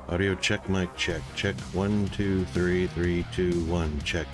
Audio check, mic check. Check 1, 2, 3, 3, 2, 1. Check.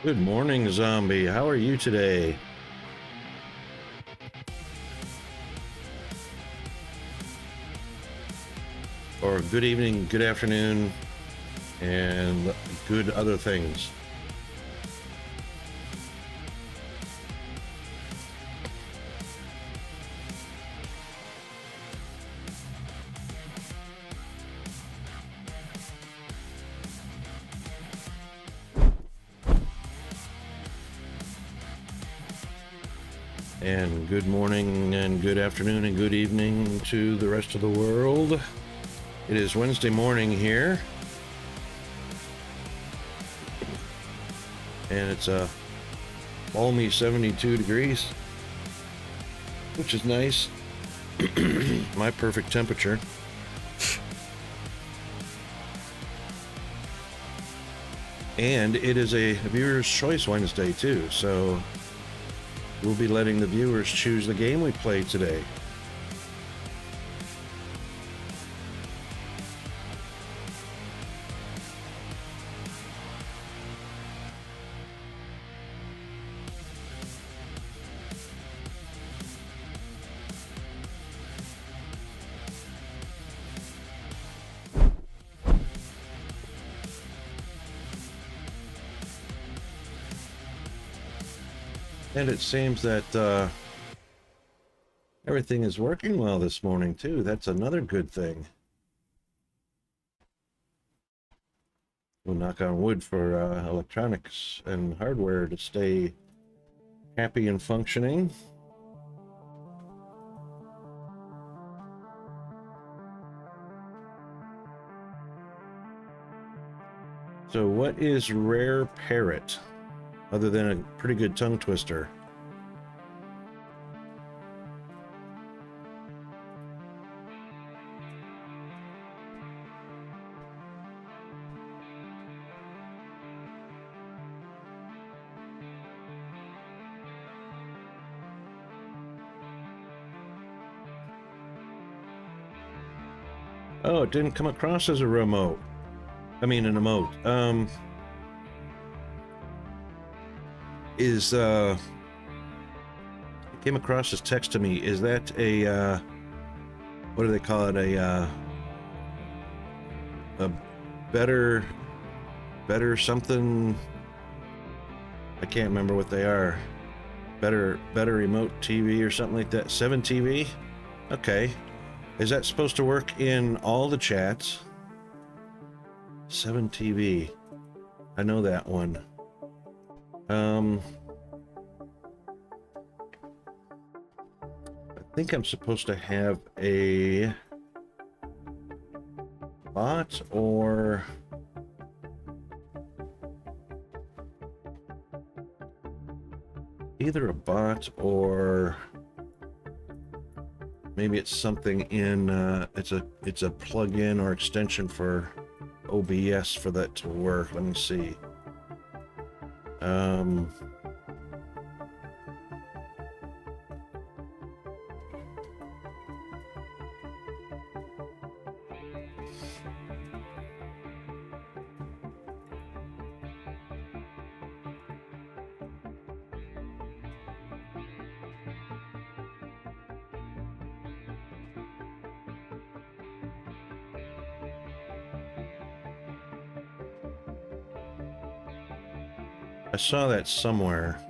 Good morning, zombie. How are you today? Or good evening, good afternoon, and good other things. And good morning and good afternoon and good evening to the rest of the world. It is Wednesday morning here. And it's a balmy 72 degrees, which is nice. My perfect temperature. And it is a viewer's choice Wednesday too, so we'll be letting the viewers choose the game we play today. And it seems that everything is working well this morning too. That's another good thing. We'll knock on wood for electronics and hardware to stay happy and functioning. So what is Rare Parrot, other than a pretty good tongue twister? Oh, it didn't come across as a remote. I mean, an emote. It came across as text to me. Is that a, what do they call it? A better something? I can't remember what they are. Better remote TV or something like that. 7 TV? Okay. Is that supposed to work in all the chats? 7 TV. I know that one. I think I'm supposed to have a bot or either a bot or maybe it's something in it's a plug-in or extension for OBS for that to work. Let me see. I saw that somewhere.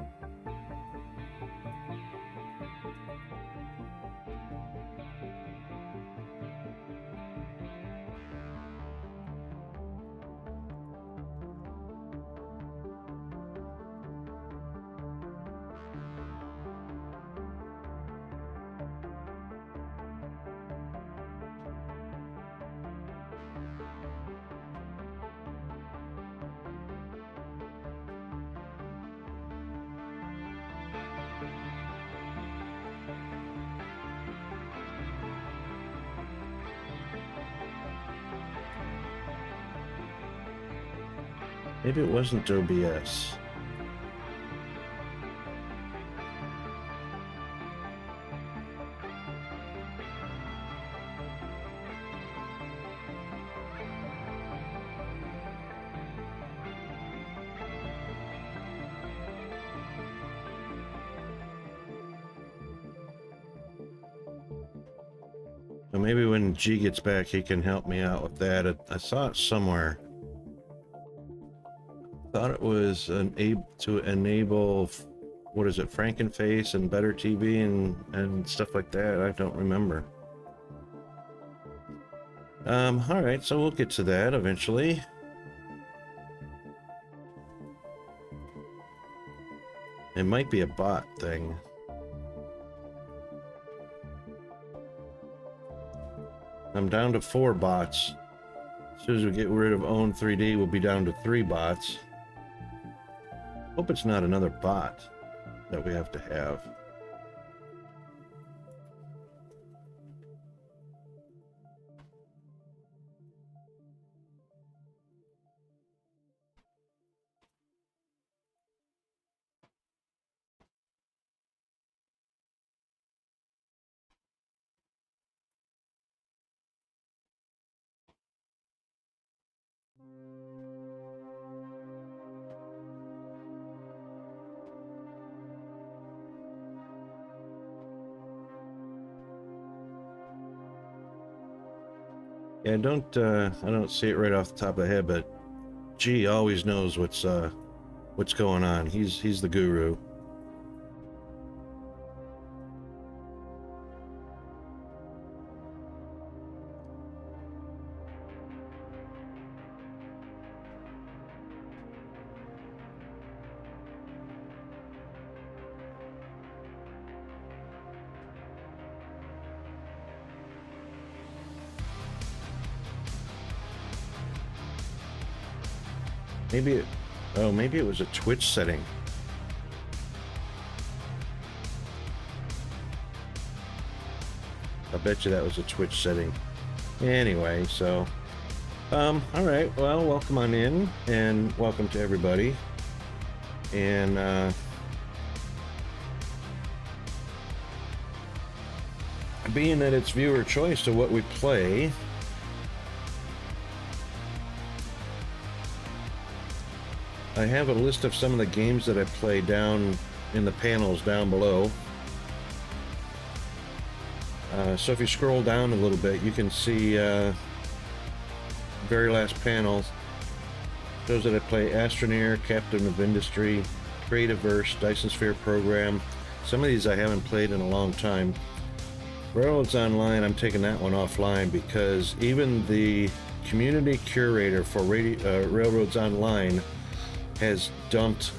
Maybe it wasn't OBS. So maybe when G gets back, he can help me out with that. I saw it somewhere. Thought it was to enable, what is it, Frankenface and better TV and stuff like that. I don't remember. All right, so we'll get to that eventually. It might be a bot thing. I'm down to 4 bots. As soon as we get rid of Own 3D, we'll be down to 3 bots. Hope it's not another bot that we have to have. Yeah, I don't see it right off the top of the head, but G always knows what's going on. He's the guru. Maybe it was a Twitch setting. I bet you that was a Twitch setting. Anyway, so all right, well, welcome on in, and welcome to everybody. And being that it's viewer choice to what we play, I have a list of some of the games that I play down in the panels down below. So if you scroll down a little bit, you can see very last panel shows that I play Astroneer, Captain of Industry, Creativeverse, Dyson Sphere Program. Some of these I haven't played in a long time. Railroads Online, I'm taking that one offline because even the community curator for Railroads Online has dumped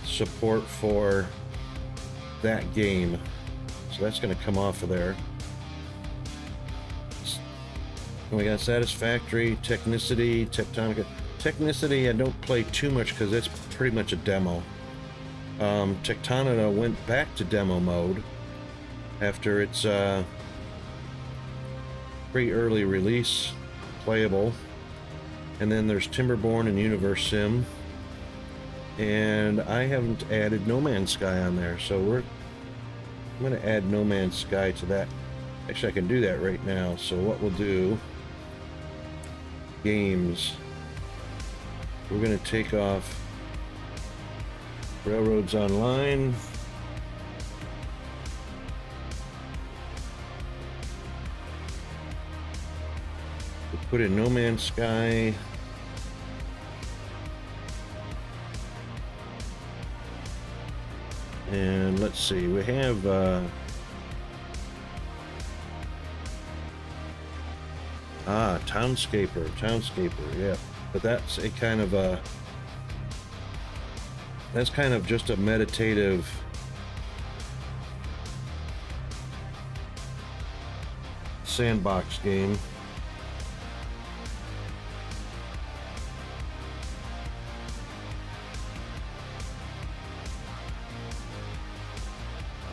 support for that game, so that's going to come off of there. And we got Satisfactory, Technicity, Tectonica. Technicity I don't play too much because it's pretty much a demo. Tectonica went back to demo mode after its pretty early release, playable. And then there's Timberborn and Universe Sim. And I haven't added No Man's Sky on there, so I'm going to add No Man's Sky to that. Actually, I can do that right now. So what we'll do, games, we're going to take off Railroads Online. We'll put in No Man's Sky. And let's see, we have Townscaper, yeah. But that's a kind of just a meditative sandbox game.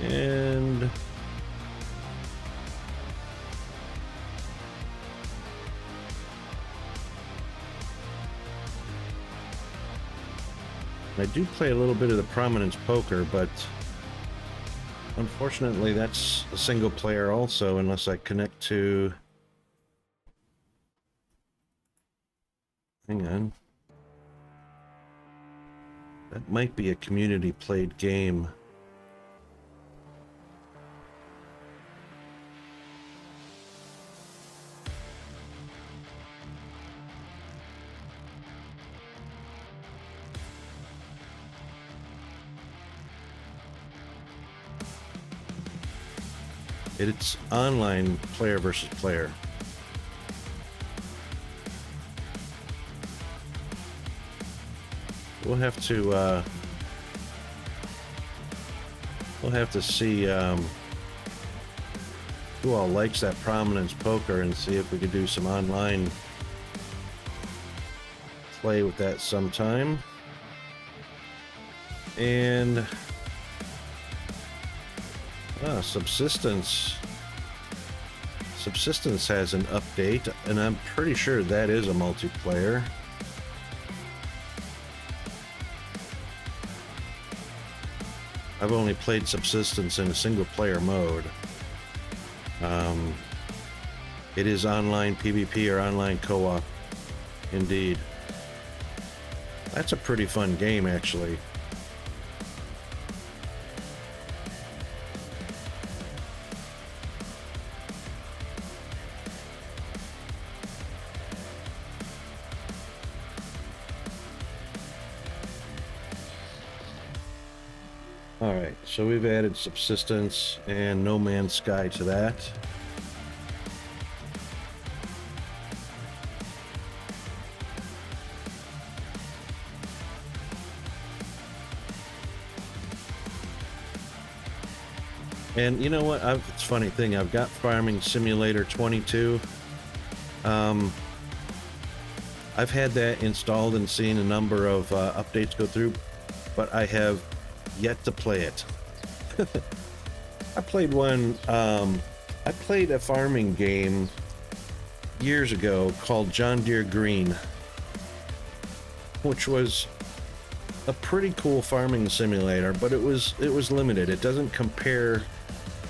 And I do play a little bit of the Prominence Poker, but unfortunately that's a single player also, unless I connect to... Hang on. That might be a community played game. It's online player versus player. We'll have to see who all likes that prominence poker and see if we could do some online play with that sometime. And Subsistence has an update, and I'm pretty sure that is a multiplayer. I've only played Subsistence in a single player mode. It is online PvP or online co-op, indeed. That's a pretty fun game, actually. Alright, so we've added Subsistence and No Man's Sky to that. And you know what? It's a funny thing. I've got Farming Simulator 22. I've had that installed and seen a number of updates go through, but I have yet to play it. I played one. I played a farming game years ago called John Deere Green, which was a pretty cool farming simulator, but it was limited. It doesn't compare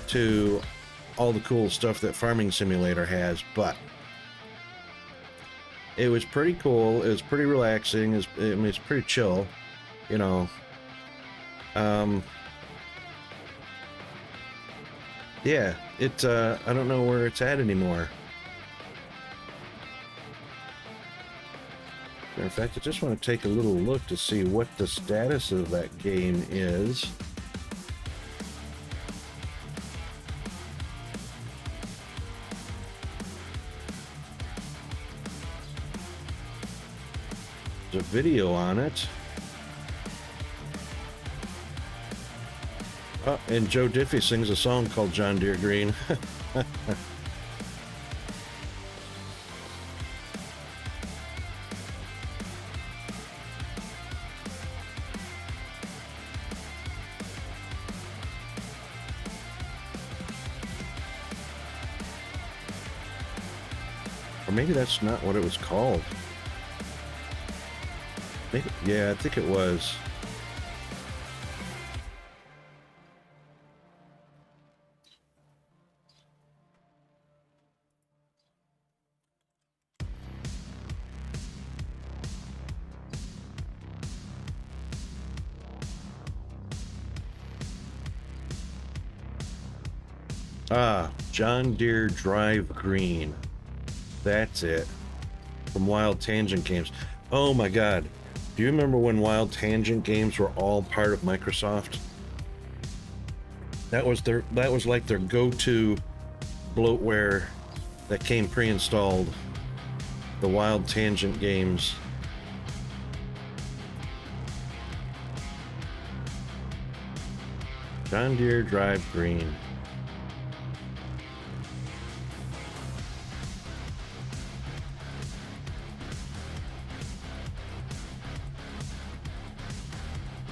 to all the cool stuff that Farming Simulator has, but it was pretty cool. It was pretty relaxing. It's pretty chill, you know. Yeah, I don't know where it's at anymore. In fact, I just want to take a little look to see what the status of that game is. There's a video on it. Oh, and Joe Diffie sings a song called John Deere Green. Or maybe that's not what it was called. Yeah, I think it was. John Deere Drive Green. That's it. From Wild Tangent Games. Oh my god. Do you remember when Wild Tangent Games were all part of Microsoft? That was like their go-to bloatware that came pre-installed. The Wild Tangent Games. John Deere Drive Green.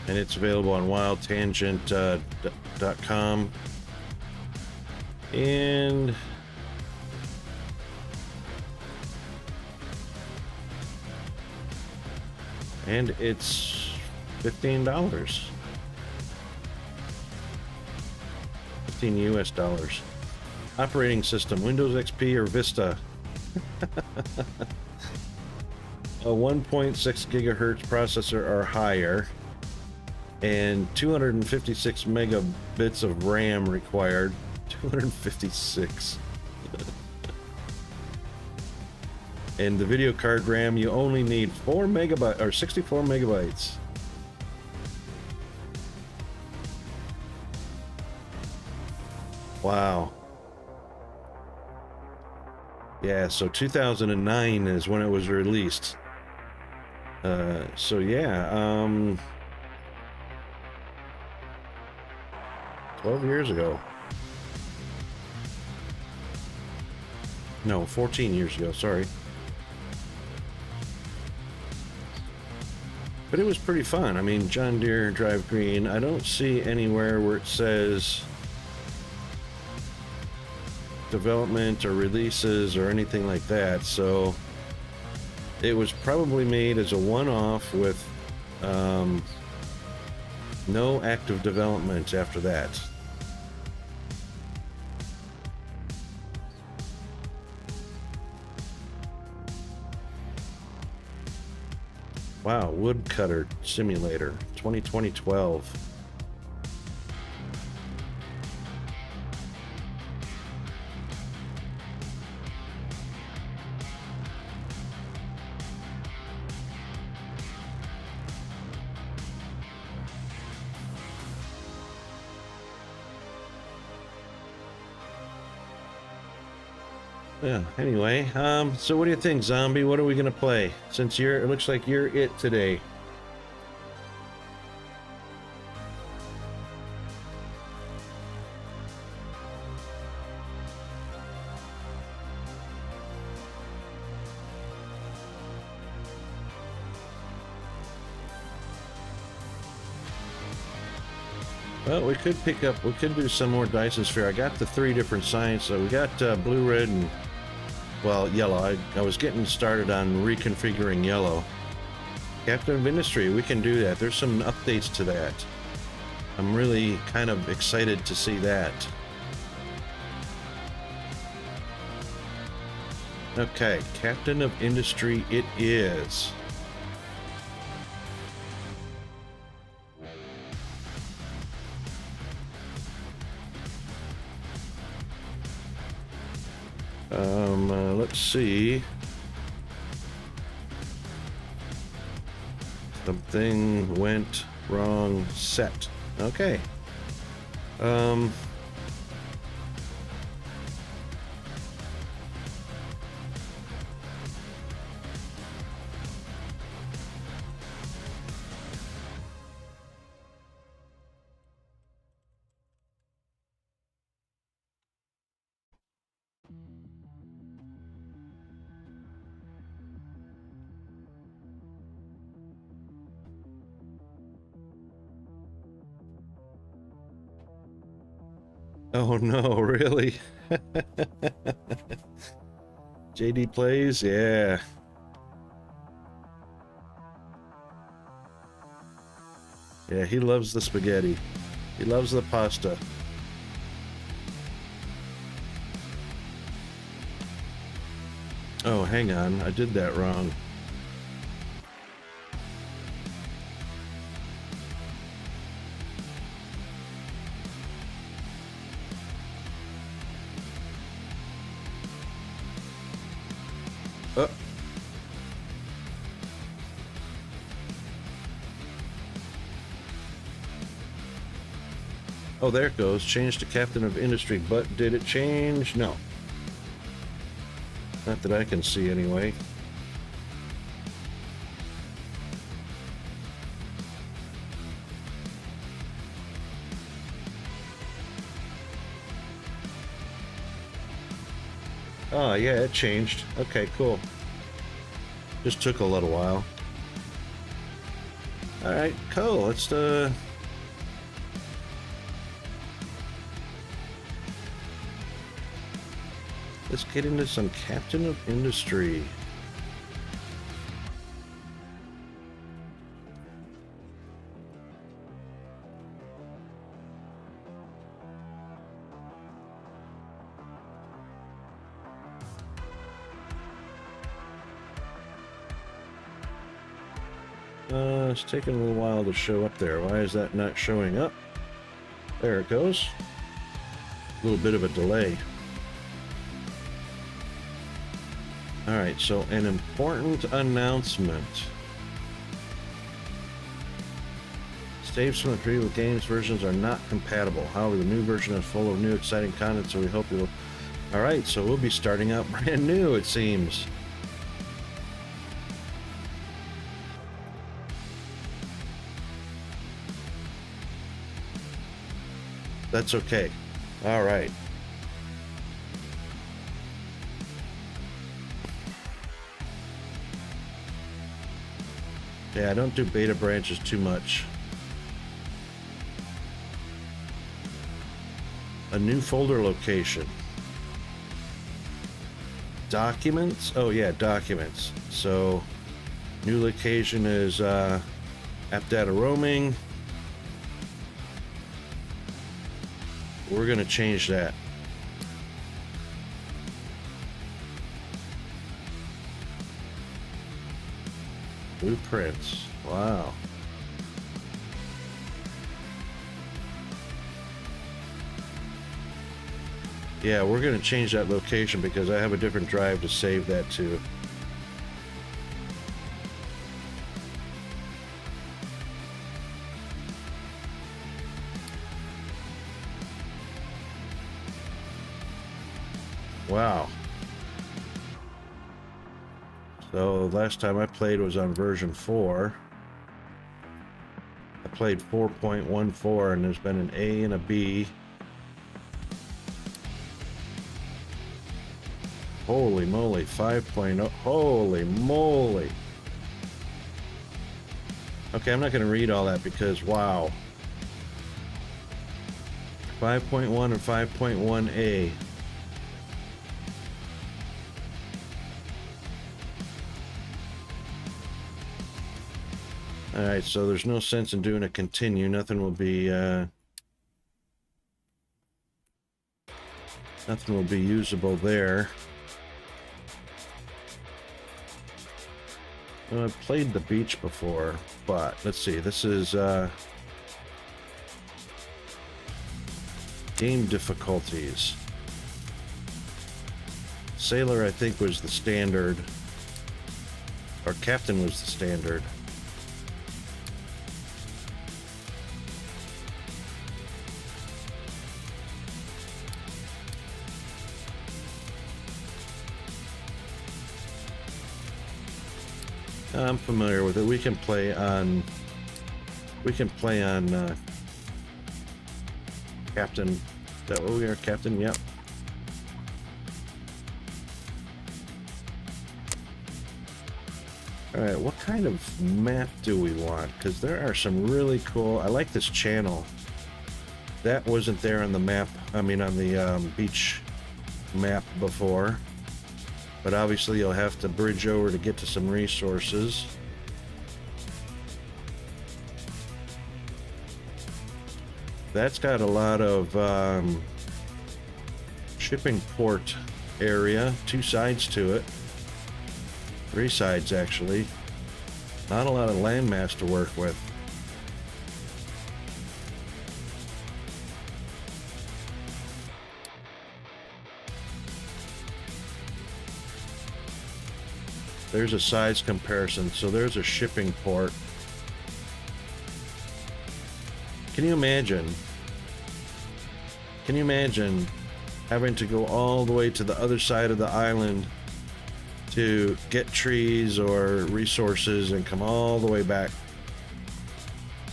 And it's available on wildtangent.com. And it's $15. 15 US dollars. Operating system, Windows XP or Vista. A 1.6 gigahertz processor or higher. And 256 megabits of RAM required. 256. And the video card RAM, you only need 4 megabytes or 64 megabytes. Wow. Yeah, so 2009 is when it was released. So yeah, 12 years ago. No, 14 years ago, sorry. But it was pretty fun. I mean, John Deere Drive Green, I don't see anywhere where it says development or releases or anything like that, so it was probably made as a one-off with no active development after that. Wow, Woodcutter Simulator 2012. Yeah, anyway, so what do you think, Zombie? What are we gonna play? Since it looks like you're it today. Well, we could do some more Dyson Sphere. I got the 3 different signs, so we got blue, red, and, well, yellow. I was getting started on reconfiguring yellow. Captain of Industry, we can do that. There's some updates to that. I'm really kind of excited to see that. Okay, Captain of Industry it is. Let's see. Something went wrong. Set. Okay. Oh no, really? JD plays? Yeah. Yeah, he loves the spaghetti. He loves the pasta. Oh, hang on. I did that wrong. Oh, there it goes. Change to Captain of Industry. But did it change? No. Not that I can see anyway. Oh, yeah, it changed. Okay, cool. Just took a little while. Alright, cool. Let's get into some Captain of Industry. It's taking a little while to show up there. Why is that not showing up? There it goes. A little bit of a delay. Alright, so an important announcement. Saves from the previous games versions are not compatible. However, the new version is full of new exciting content, so we hope you'll All right, so we'll be starting out brand new, it seems. That's okay. All right. Yeah, I don't do beta branches too much. A new folder location. Documents? Oh yeah, documents. So new location is app data roaming. We're gonna change that. Blueprints. Wow. Yeah, we're gonna change that location because I have a different drive to save that to. Wow. So last time I played was on version 4. I played 4.14 and there's been an A and a B. Holy moly, 5.0. Holy moly. Okay, I'm not going to read all that because, wow. 5.1 and 5.1A. Alright, so there's no sense in doing a continue. Nothing will be, nothing will be usable there. Well, I've played the beach before, but let's see. This is game difficulties. Sailor, I think, was the standard, or Captain was the standard. I'm familiar with it. We can play on Captain. Is that what we are, Captain? Yep. Alright, what kind of map do we want? Because there are some really cool. I like this channel. That wasn't there on the map, I mean on the beach map before. But obviously you'll have to bridge over to get to some resources. That's got a lot of shipping port area, 2 sides to it. 3 sides actually. Not a lot of landmass to work with. There's a size comparison. So there's a shipping port. Can you imagine? Can you imagine having to go all the way to the other side of the island to get trees or resources and come all the way back?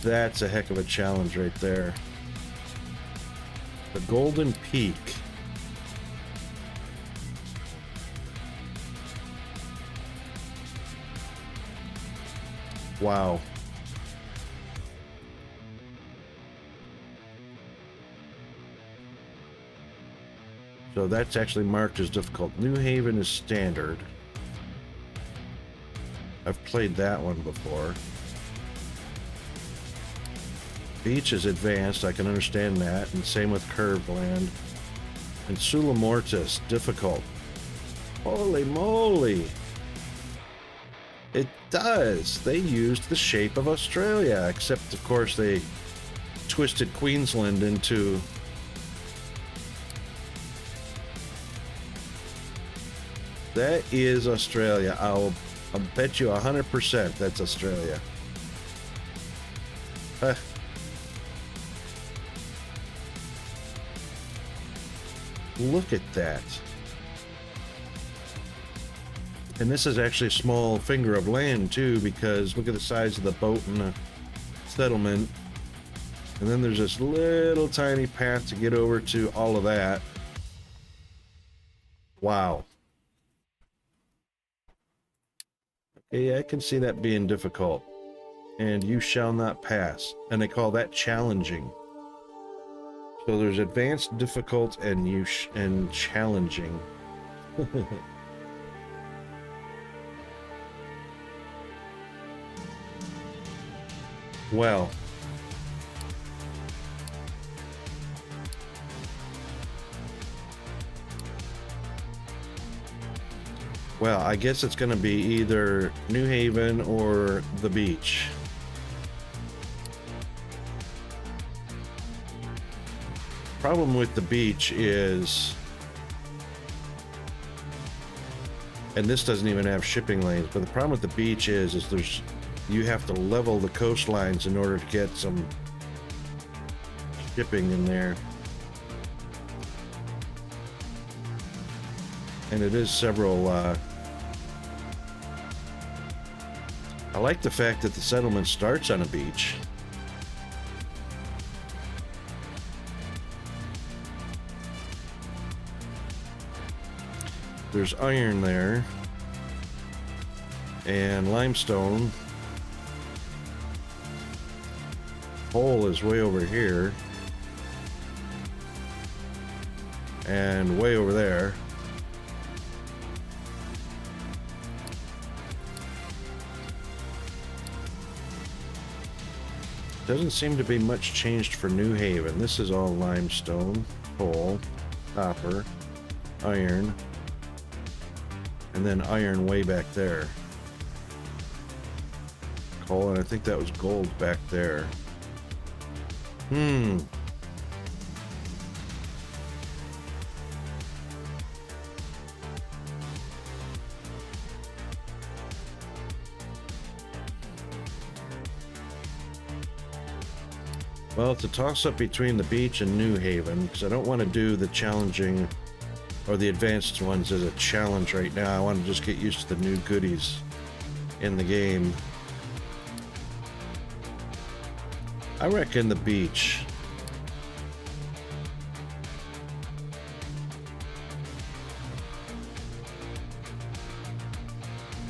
That's a heck of a challenge right there. The Golden Peak. Wow. So that's actually marked as difficult. New Haven is standard. I've played that one before. Beach is advanced, I can understand that, and same with Curved Land. And Sula Mortis, difficult. Holy moly! It does! They used the shape of Australia, except of course they twisted Queensland into... That is Australia. I'll bet you 100% that's Australia. Look at that. And this is actually a small finger of land too, because look at the size of the boat and the settlement. And then there's this little tiny path to get over to all of that. Wow. Okay, I can see that being difficult. And you shall not pass. And they call that challenging. So there's advanced, difficult, and challenging. Well. Well, I guess it's going to be either New Haven or the beach. Problem with the beach is, and this doesn't even have shipping lanes, but the problem with the beach is you have to level the coastlines in order to get some shipping in there. And it is several, I like the fact that the settlement starts on a beach. There's iron there. And limestone. Coal is way over here. And way over there. Doesn't seem to be much changed for New Haven. This is all limestone, coal, copper, iron, and then iron way back there. Coal, and I think that was gold back there. Well, it's a toss-up between the beach and New Haven, because I don't want to do the challenging or the advanced ones as a challenge right now. I want to just get used to the new goodies in the game. I reckon the beach.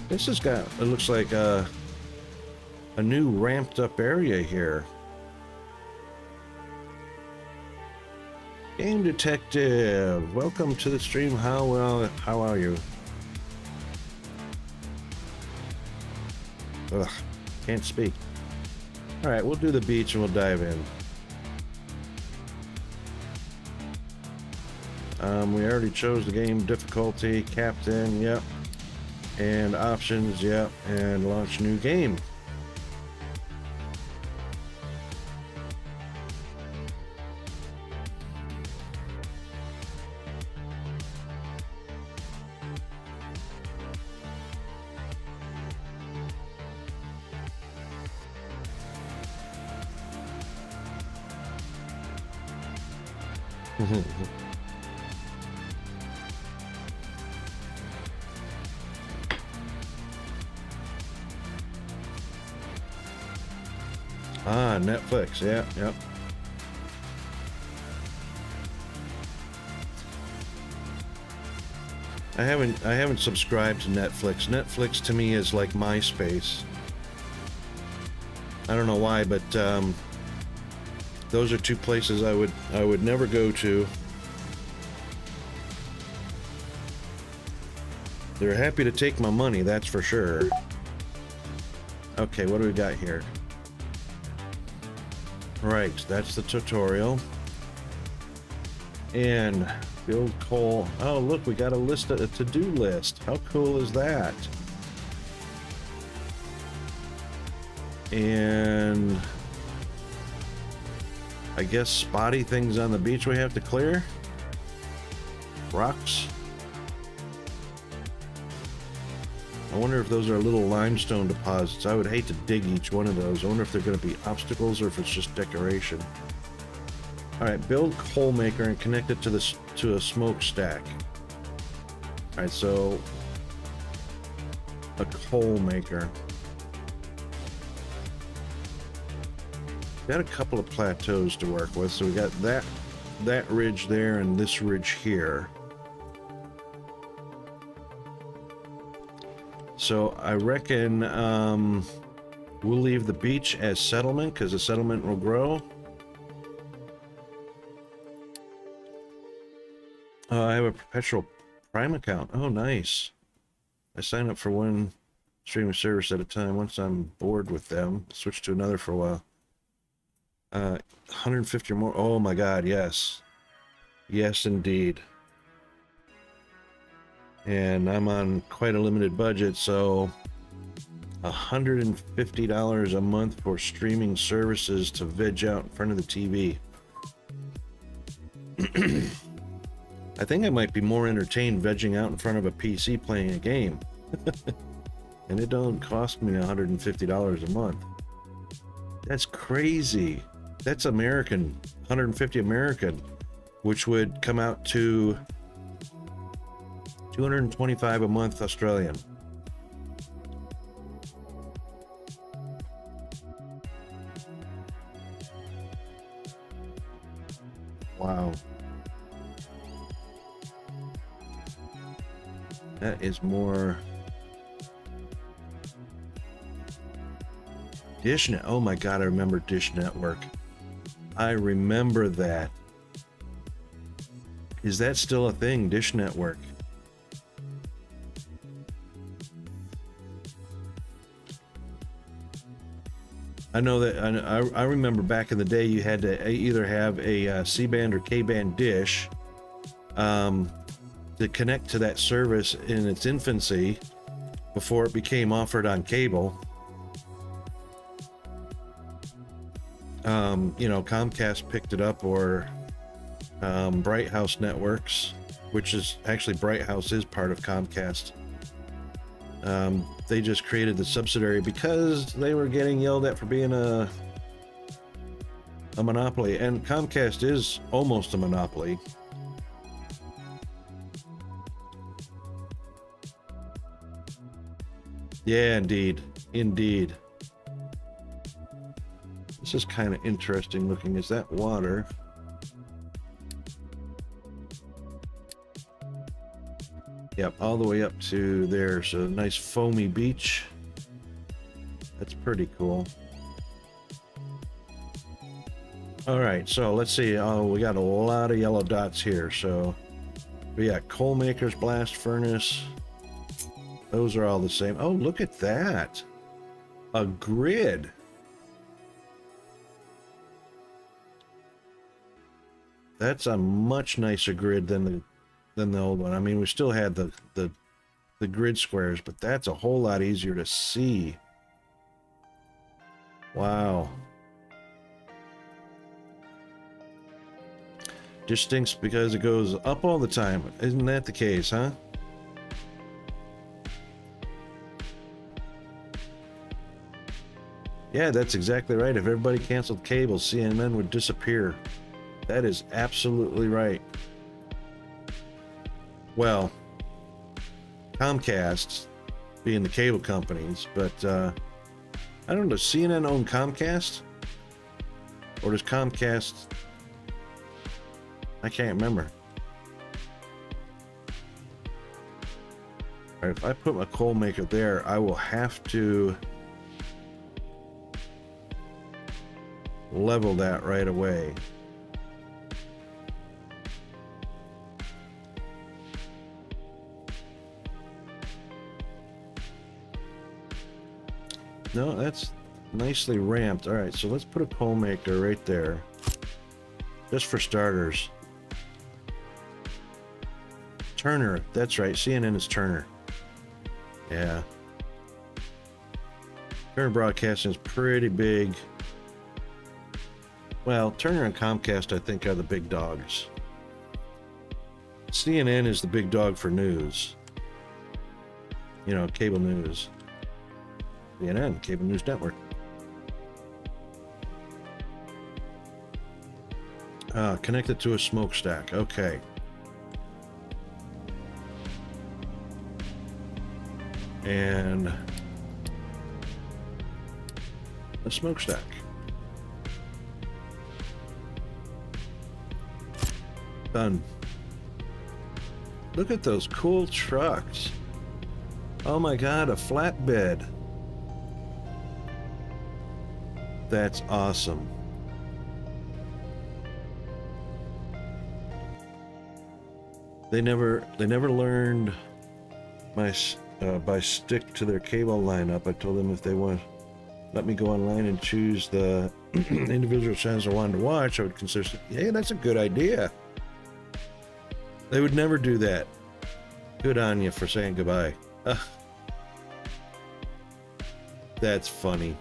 This has got, it looks like a new ramped up area here. Game Detective, welcome to the stream. How are you? Ugh, can't speak. All right, we'll do the beach and we'll dive in. We already chose the game difficulty, captain, yep, and options, yep, and launch new game. Ah, Netflix, yeah, yep. I haven't subscribed to Netflix. Netflix to me is like MySpace. I don't know why, but those are two places I would never go to. They're happy to take my money, that's for sure. Okay, what do we got here? Right, that's the tutorial. And build coal. Oh, look, we got a to-do list. How cool is that? And I guess spotty things on the beach we have to clear. Rocks. I wonder if those are little limestone deposits. I would hate to dig each one of those. I wonder if they're going to be obstacles or if it's just decoration. All right, build coal maker and connect it to a smokestack. All right, so a coal maker. Got a couple of plateaus to work with, so we got that ridge there and this ridge here. So I reckon we'll leave the beach as settlement because the settlement will grow. I have a perpetual Prime account. Oh, nice. I sign up for one streaming service at a time. Once I'm bored with them, switch to another for a while. 150 or more. Oh my God, yes. Yes, indeed. And I'm on quite a limited budget, so $150 a month for streaming services to veg out in front of the TV. I think I might be more entertained vegging out in front of a PC playing a game. And it don't cost me $150 a month. That's crazy. That's American, 150 American, which would come out to 225 a month Australian. Wow. That is more. DishNet. Oh my God, I remember Dish Network. I remember that. Is that still a thing, Dish Network? I know that I remember back in the day you had to either have a C-band or K-band dish to connect to that service in its infancy before it became offered on cable. You know, Comcast picked it up, or Bright House Networks, which is actually Bright House is part of Comcast. They just created the subsidiary because they were getting yelled at for being a monopoly, and Comcast is almost a monopoly. Yeah, indeed. This is kind of interesting looking. Is that water? Yep, all the way up to there. So nice foamy beach. That's pretty cool. All right, so let's see. Oh, we got a lot of yellow dots here. So we got coal makers, blast furnace. Those are all the same. Oh, look at that. A grid. That's a much nicer grid than the old one. I mean, we still had the grid squares, but that's a whole lot easier to see. Wow. Just stinks because it goes up all the time. Isn't that the case, huh? Yeah, that's exactly right. If everybody canceled cable, CNN would disappear. That is absolutely right. Well, Comcast being the cable companies, but I don't know, does CNN own Comcast? Or does Comcast... I can't remember. All right, if I put my coal maker there, I will have to level that right away. No, that's nicely ramped. All right, so let's put a coal maker right there. Just for starters. Turner, that's right. CNN is Turner. Yeah. Turner Broadcasting is pretty big. Well, Turner and Comcast, I think, are the big dogs. CNN is the big dog for news. You know, cable news. CNN, Cable News Network. Connected to a smokestack. Okay. and a smokestack. Done. Look at those cool trucks. Oh my God, a flatbed. That's awesome. They never learned my by stick to their cable lineup. I told them if they want, let me go online and choose the individual channels I wanted to watch, I would consider. Hey, that's a good idea. They would never do that. Good on you for saying goodbye. That's funny.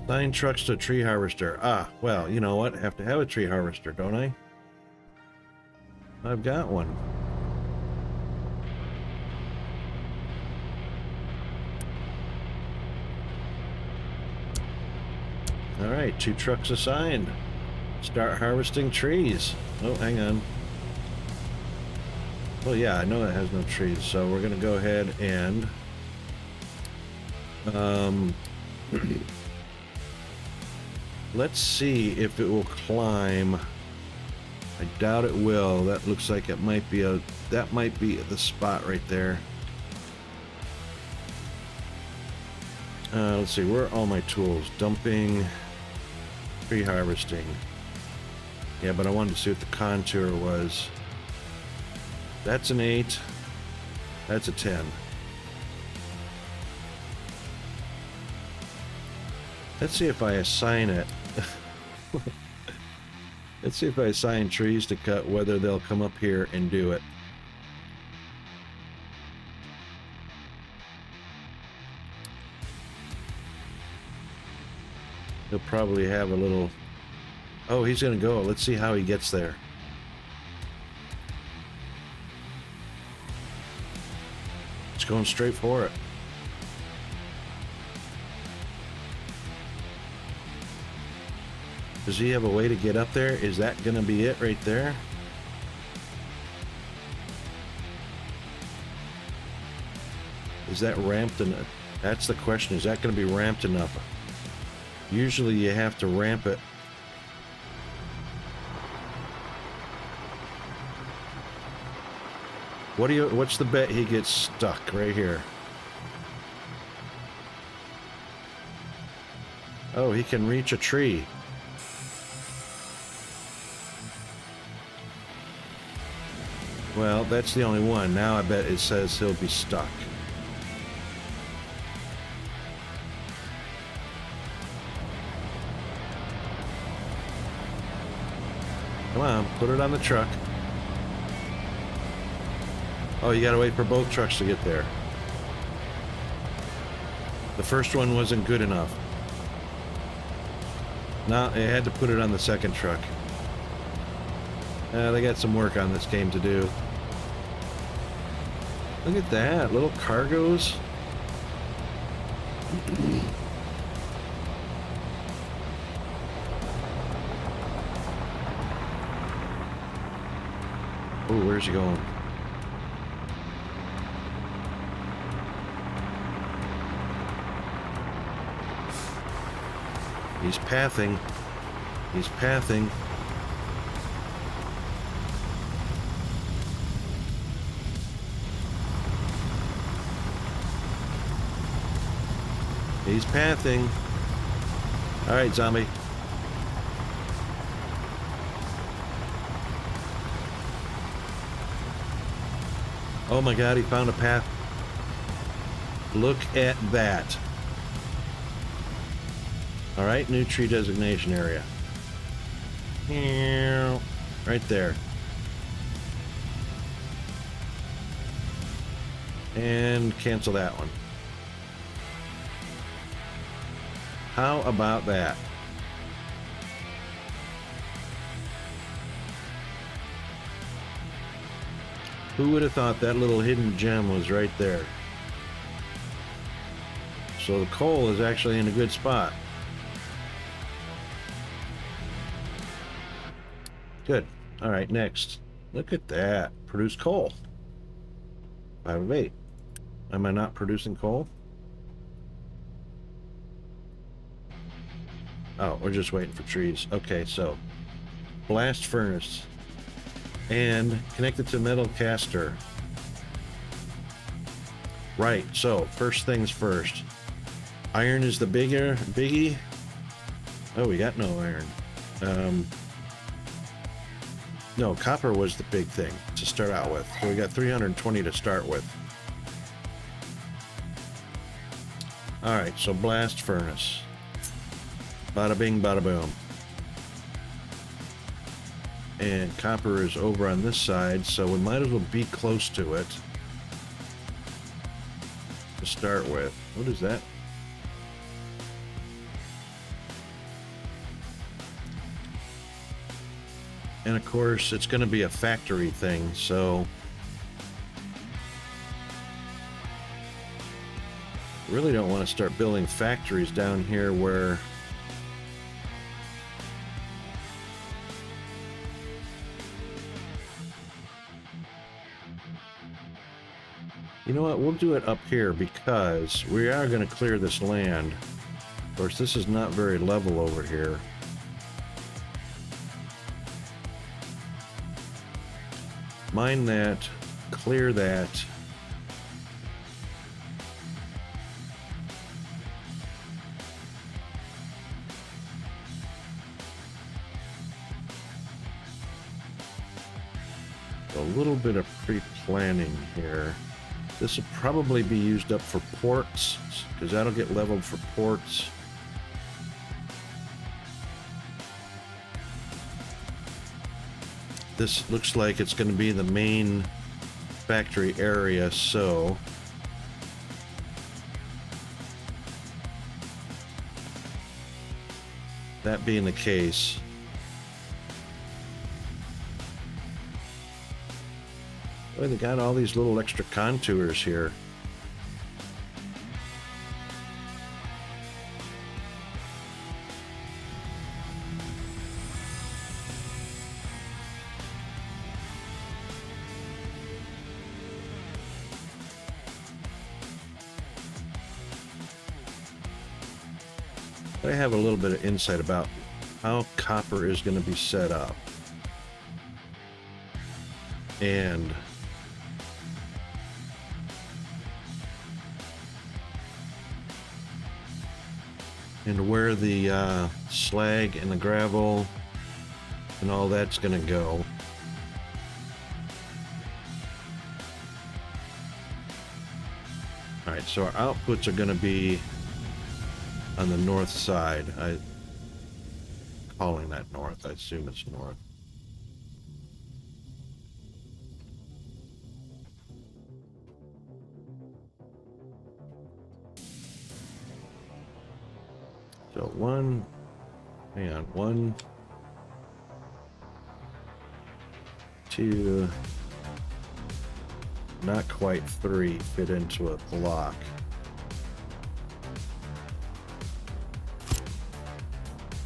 9 trucks to a tree harvester. Ah, well, you know what? I have to have a tree harvester, don't I? I've got one. All right, 2 trucks assigned. Start harvesting trees. Oh, hang on. Well, yeah, I know it has no trees, so we're gonna go ahead and let's see if it will climb. I doubt it will. That looks like it might be that might be the spot right there. Let's see, where are all my tools? Dumping, tree harvesting. Yeah, but I wanted to see what the contour was. That's an 8. That's a 10. Let's see if I assign it. Let's see if I assign trees to cut, whether they'll come up here and do it. He'll probably have a little... Oh, he's gonna go. Let's see how he gets there. It's going straight for it. Does he have a way to get up there? Is that gonna be it right there? Is that ramped enough? That's the question. Is that gonna be ramped enough? Usually you have to ramp it. What's the bet he gets stuck right here? Oh, he can reach a tree. Well, that's the only one. Now I bet it says he'll be stuck. Come on, put it on the truck. Oh, you gotta wait for both trucks to get there. The first one wasn't good enough. Now I had to put it on the second truck. They got some work on this game to do. Look at that, little cargoes. Oh, where's he going? He's pathing. He's pathing. He's pathing. All right, zombie. Oh my God, he found a path. Look at that. All right, new tree designation area. Right there. And cancel that one. How about that? Who would have thought that little hidden gem was right there? So the coal is actually in a good spot. Good. All right, next. Look at that. Produce coal. 5 of 8. Am I not producing coal? Oh, we're just waiting for trees. Okay, so blast furnace and connect it to metal caster. Right, so first things first. Iron is the biggie. Oh, we got no iron. No, copper was the big thing to start out with. So we got 320 to start with. Alright, so blast furnace. Bada bing, bada boom. And copper is over on this side, so we might as well be close to it to start with. What is that? And of course, it's going to be a factory thing, so really don't want to start building factories down here where you know what, we'll do it up here because we are going to clear this land. Of course, this is not very level over here. Mine that, clear that. A little bit of pre-planning here. This will probably be used up for ports, because that'll get leveled for ports. This looks like it's going to be the main factory area, so that being the case, boy, they got all these little extra contours here. I have a little bit of insight about how copper is going to be set up. And where the slag and the gravel and all that's going to go. Alright, so our outputs are going to be on the north side. I'm calling that north. I assume it's north. So 1, 2, not quite 3 fit into a block.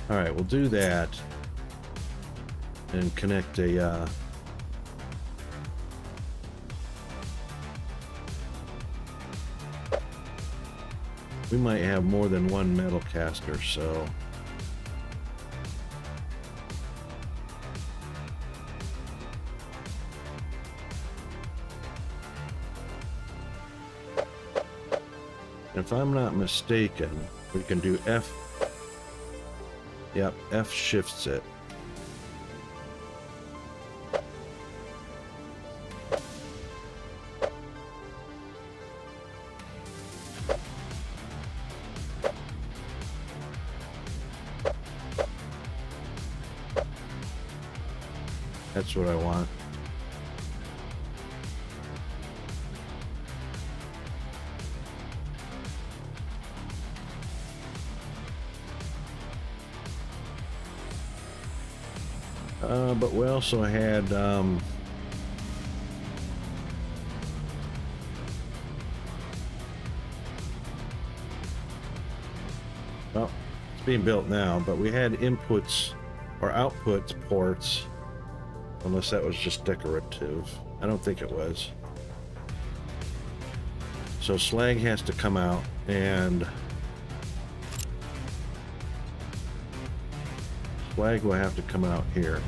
All right, we'll do that and connect a we might have more than one metal caster, so if I'm not mistaken, we can do F. Yep, F shifts it. That's what I want. But we also had well, it's being built now, but we had inputs or output ports, unless that was just decorative. I don't think it was. So slag has to come out, and slag will have to come out here.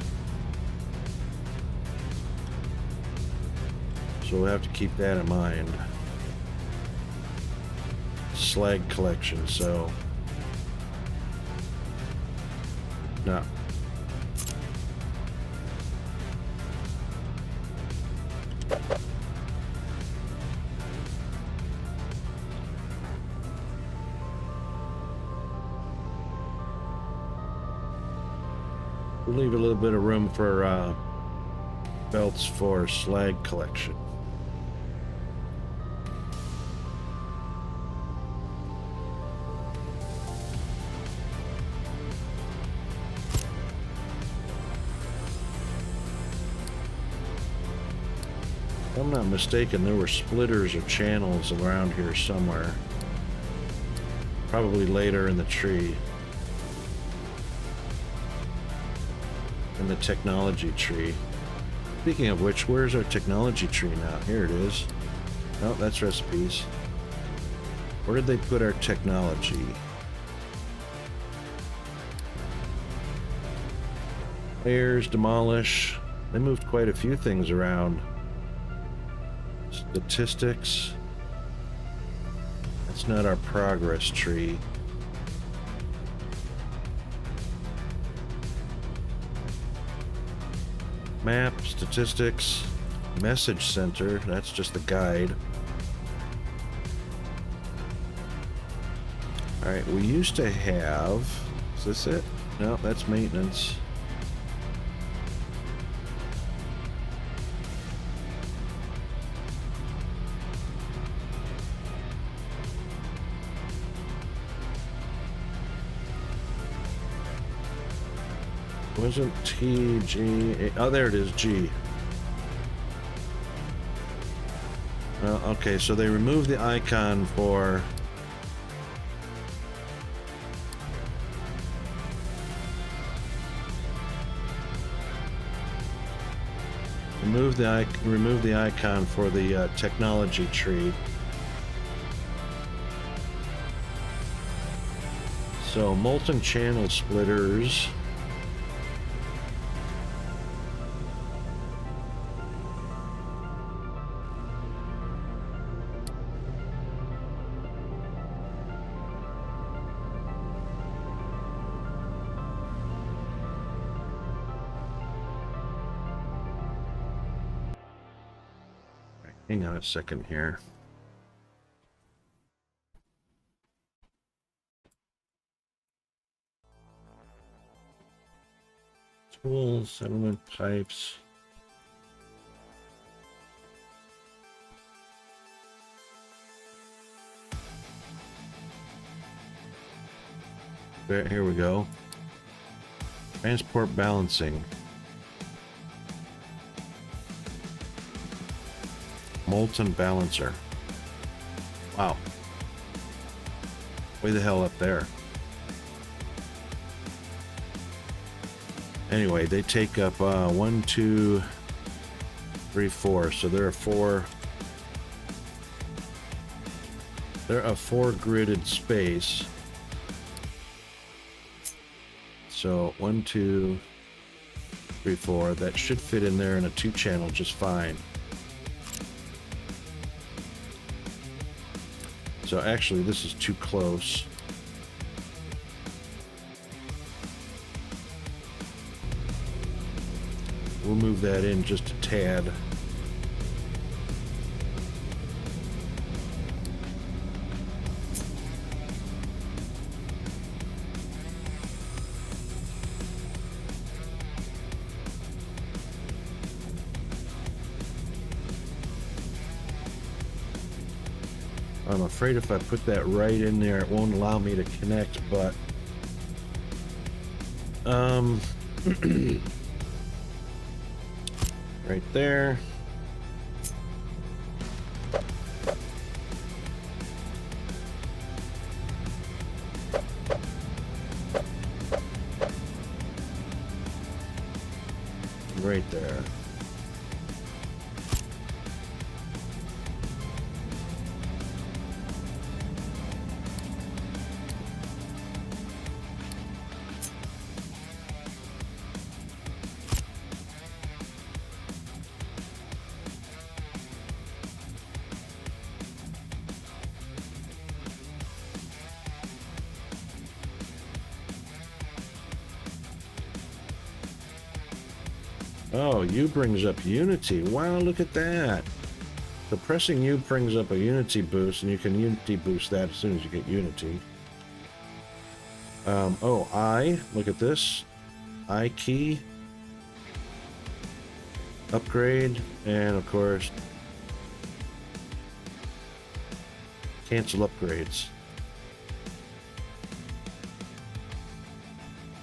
So we'll have to keep that in mind. Slag collection, so no. We'll leave a little bit of room for belts for slag collection. If I'm not mistaken, there were splitters or channels around here somewhere. Probably later in the tree. In the technology tree. Speaking of which, where's our technology tree now? Here it is. Oh, that's recipes. Where did they put our technology? Layers, demolish. They moved quite a few things around. Statistics. That's not our progress tree. Map, statistics, message center. That's just the guide. Alright, we used to have... Is this it? No, that's maintenance. Wasn't T, G, A, oh there it is, G. Well, okay, so they removed the icon for... Remove the icon for the technology tree. So molten channel splitters. Hang on a second here. Tools, settlement pipes. There, here we go. Transport balancing. Molten balancer. Wow. Way the hell up there. Anyway, they take up 1, 2, 3, 4. So there are four. They're a 4 gridded space. So 1, 2, 3, 4. That should fit in there in a 2-channel just fine. So actually, this is too close. We'll move that in just a tad. I'm afraid if I put that right in there, it won't allow me to connect, but right there. Right there. Oh, U brings up Unity. Wow, look at that. So pressing U brings up a Unity boost, and you can Unity boost that as soon as you get Unity. Oh, I, look at this. I key. Upgrade, and of course, cancel upgrades.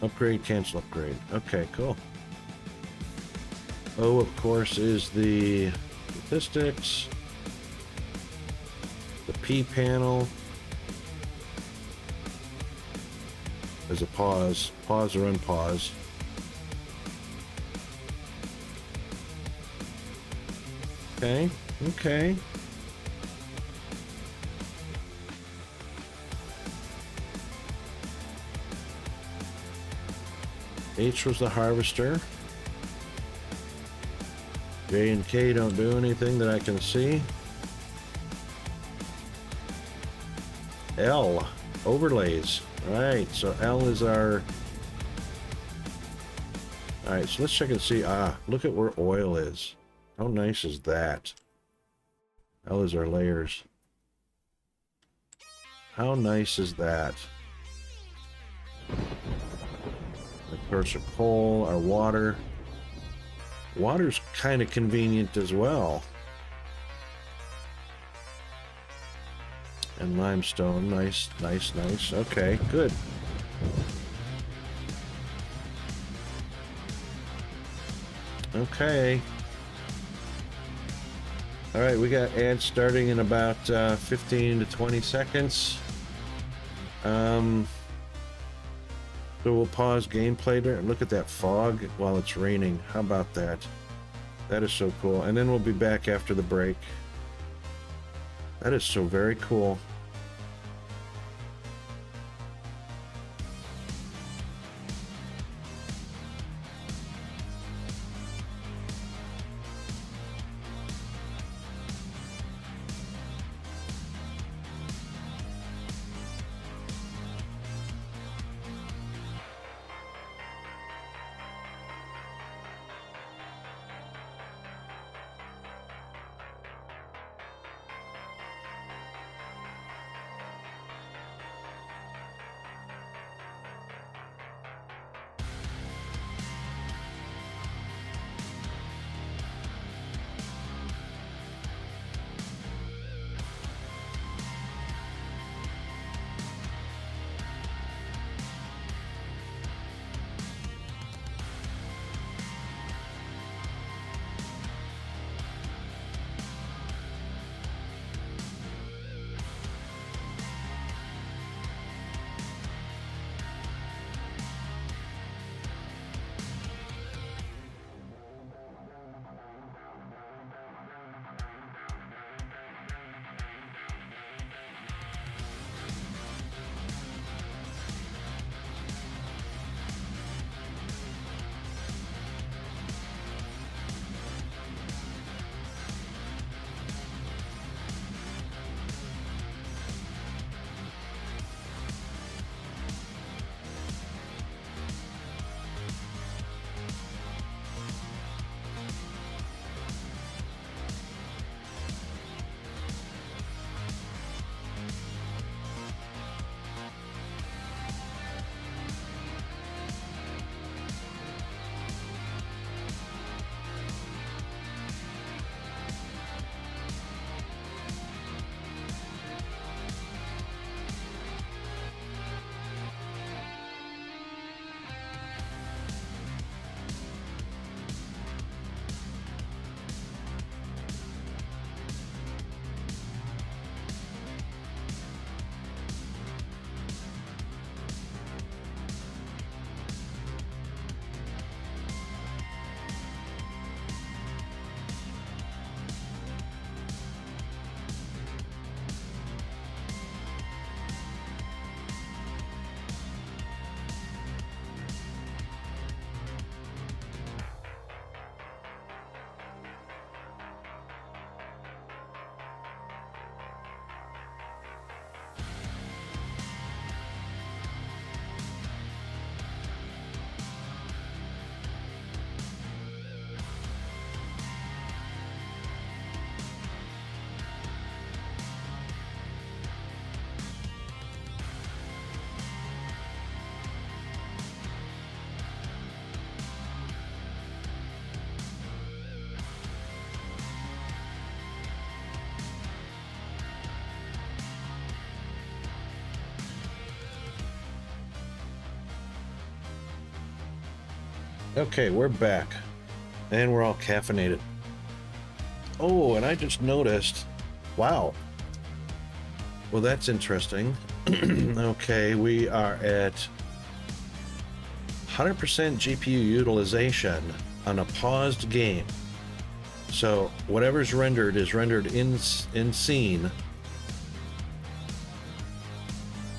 Upgrade, cancel upgrade. Okay, cool. O, of course, is the statistics. The P panel is a pause. Pause or unpause. Okay, okay. H was the harvester. J and K don't do anything that I can see. L, overlays. Right, so L is our... Alright, so let's check and see. Ah, look at where oil is. How nice is that? L is our layers. How nice is that? Of course, our coal, our water. Water's kind of convenient as well. And limestone, nice, nice, nice. Okay, good. Okay. All right, we got ads starting in about 15 to 20 seconds. So we'll pause gameplay there and look at that fog while it's raining. How about that? That is so cool. And then we'll be back after the break. That is so very cool. Okay, we're back. And we're all caffeinated. Oh, and I just noticed... Wow. Well, that's interesting. Okay, we are at 100% GPU utilization on a paused game. So whatever's rendered is rendered in scene.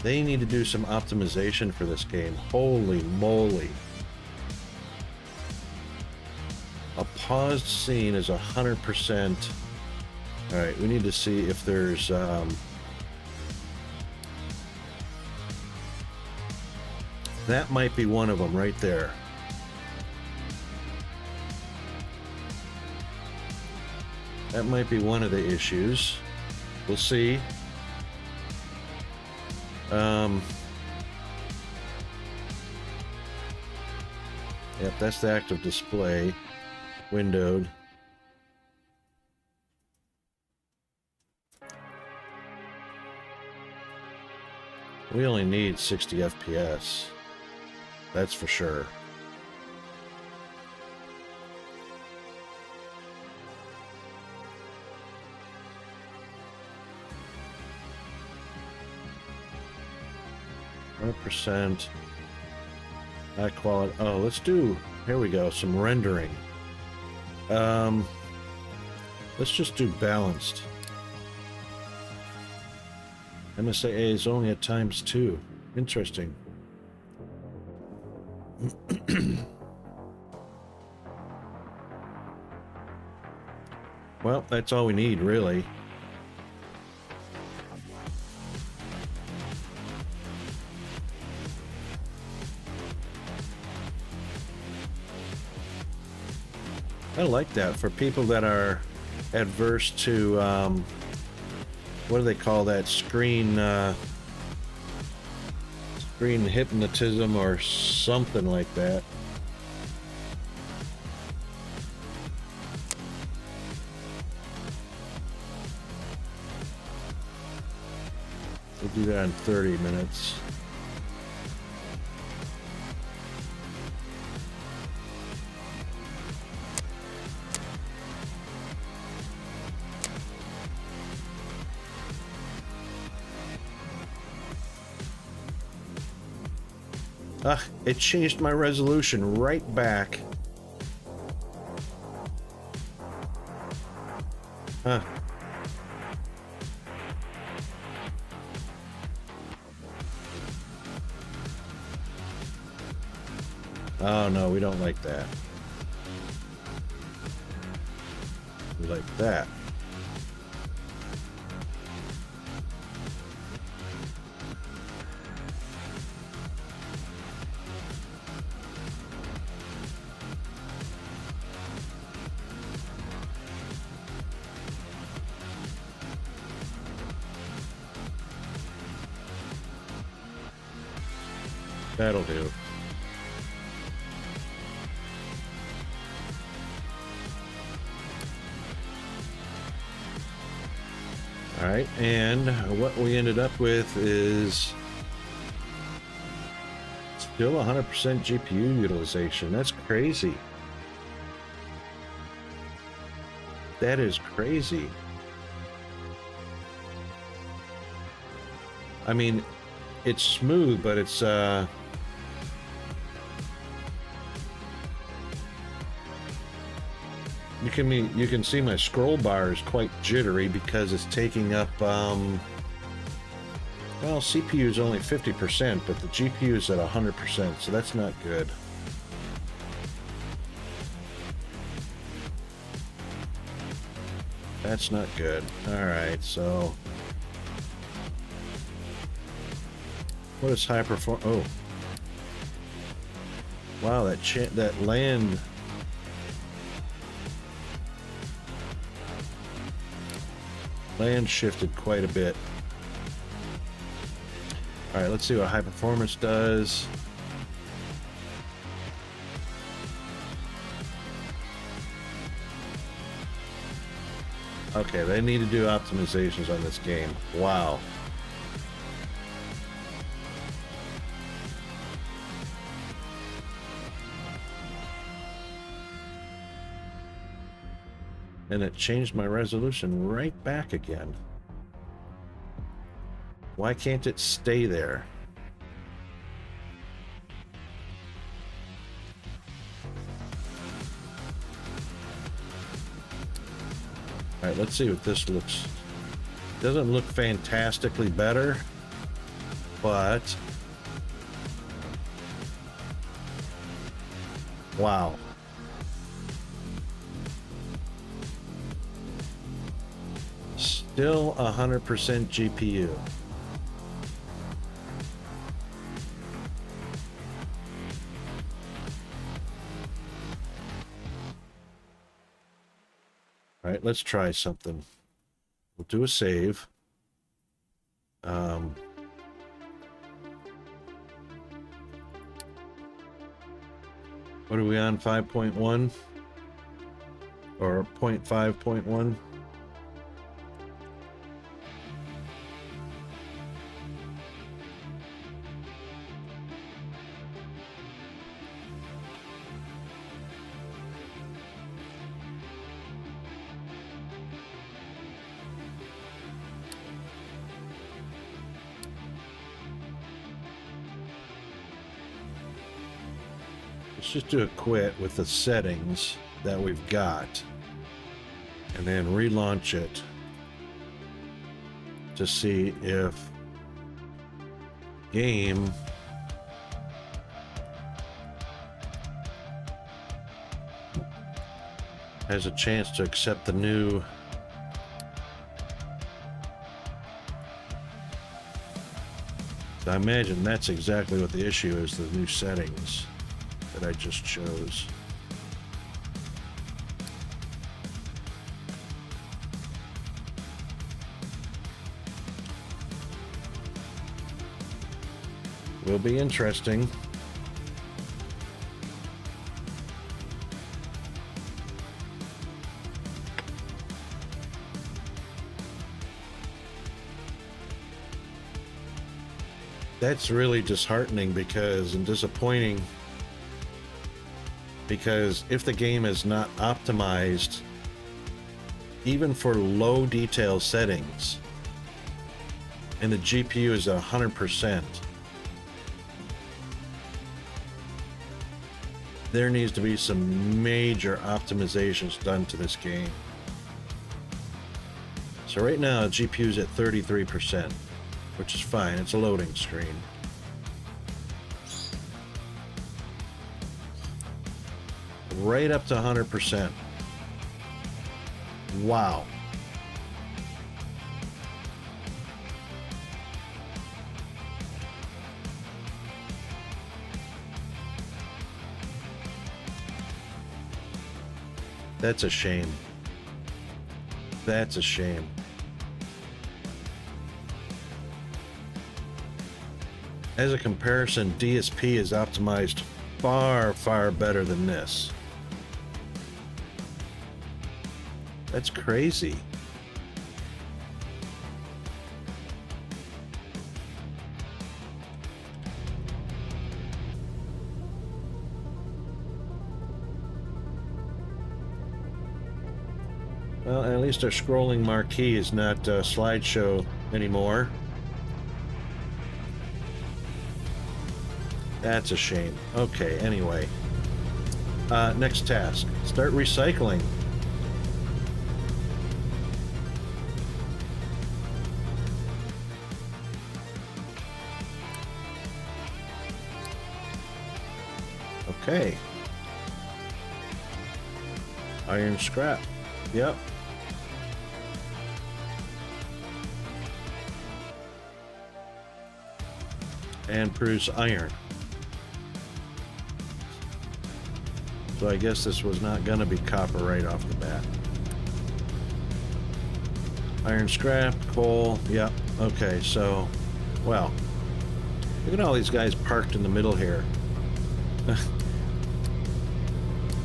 They need to do some optimization for this game. Holy moly. A paused scene is 100%. All right, we need to see if there's that might be one of them right there. That might be one of the issues. We'll see. Yep, that's the active display. Windowed. We only need 60 FPS. That's for sure. %. High quality. Oh, let's do. Here we go. Some rendering. Let's just do balanced. MSAA is only at ×2. Interesting. Well, that's all we need, really. I like that for people that are adverse to what do they call that, screen hypnotism or something like that. We'll do that in 30 minutes. It changed my resolution right back. Huh. Oh no, we don't like that. We like that. That'll do. All right, and what we ended up with is still 100% GPU utilization. That's crazy. That is crazy. I mean, it's smooth, but it's you can see my scroll bar is quite jittery because it's taking up well, CPU is only 50%, but the GPU is at 100%, so that's not good. That's not good. All right, so what is high perform? Oh, wow, that land shifted quite a bit. All right, let's see what high performance does. Okay, they need to do optimizations on this game. Wow. And it changed my resolution right back again. Why can't it stay there? All right, let's see what this looks. Doesn't look fantastically better, but wow. Still 100% GPU. All right, let's try something. We'll do a save. What are we on? 5.1 or 0.5.1? Let's just do a quit with the settings that we've got and then relaunch it to see if game has a chance to accept the new I imagine that's exactly what the issue is, the new settings that I just chose. Will be interesting. That's really disheartening and disappointing because if the game is not optimized even for low detail settings and the GPU is 100%, there needs to be some major optimizations done to this game. So right now GPU is at 33%, which is fine. It's a loading screen. Right up to 100%. Wow. That's a shame. That's a shame. As a comparison, DSP is optimized far, far better than this. That's crazy. Well, at least our scrolling marquee is not a slideshow anymore. That's a shame. Okay, anyway. Next task. Start recycling. Okay. Iron scrap. Yep. And produce iron. So I guess this was not going to be copper right off the bat. Iron scrap, coal, yep. Okay, so, well, look at all these guys parked in the middle here.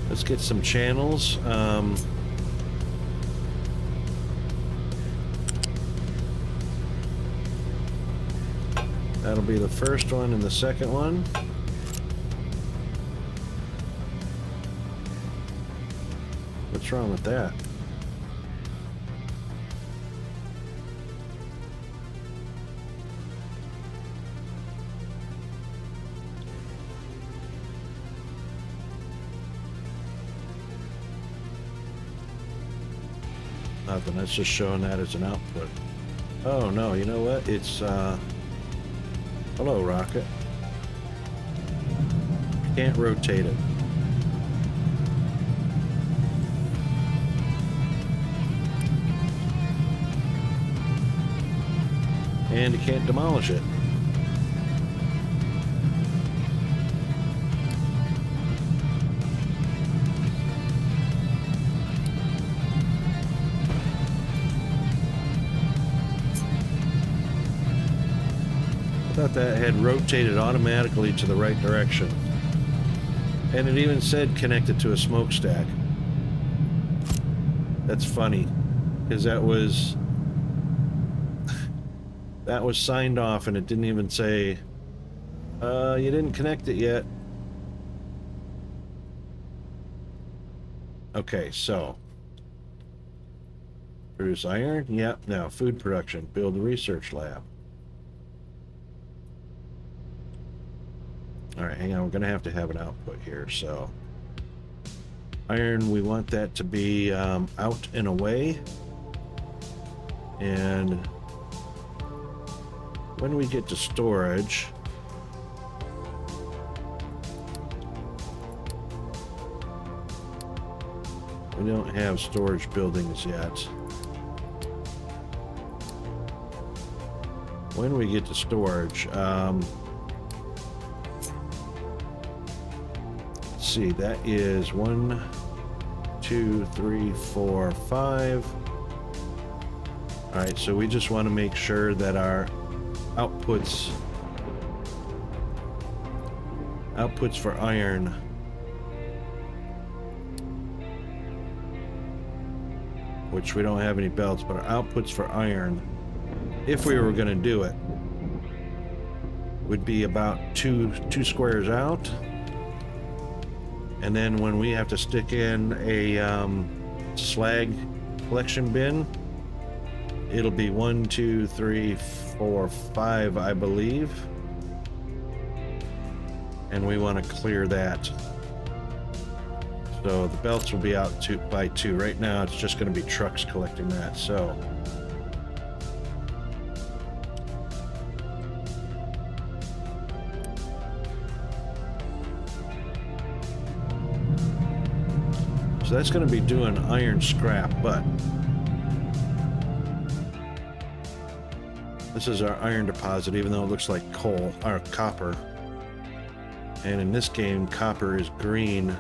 Let's get some channels. That'll be the first one and the second one. What's wrong with that? Nothing. That's just showing that as an output. Oh no, you know what? It's hello, Rocket. Can't rotate it. And you can't demolish it. I thought that had rotated automatically to the right direction. And it even said connected to a smokestack. That's funny, because that was signed off and it didn't even say, you didn't connect it yet. Okay, so produce iron? Yep. Now food production. Build a research lab. Alright, hang on, we're gonna have to have an output here, so iron, we want that to be out and away. And when we get to storage, we don't have storage buildings yet. When we get to storage, let's see, that is 1, 2, 3, 4, 5. All right, so we just want to make sure that our outputs for iron which we don't have any belts, but our outputs for iron, if we were going to do it, would be about two squares out. And then when we have to stick in a slag collection bin, it'll be 1, 2, 3, 4, 5, I believe. And we want to clear that. So the belts will be out by 2. Right now it's just going to be trucks collecting that. So that's going to be doing iron scrap, but this is our iron deposit, even though it looks like coal or copper. And in this game, copper is green.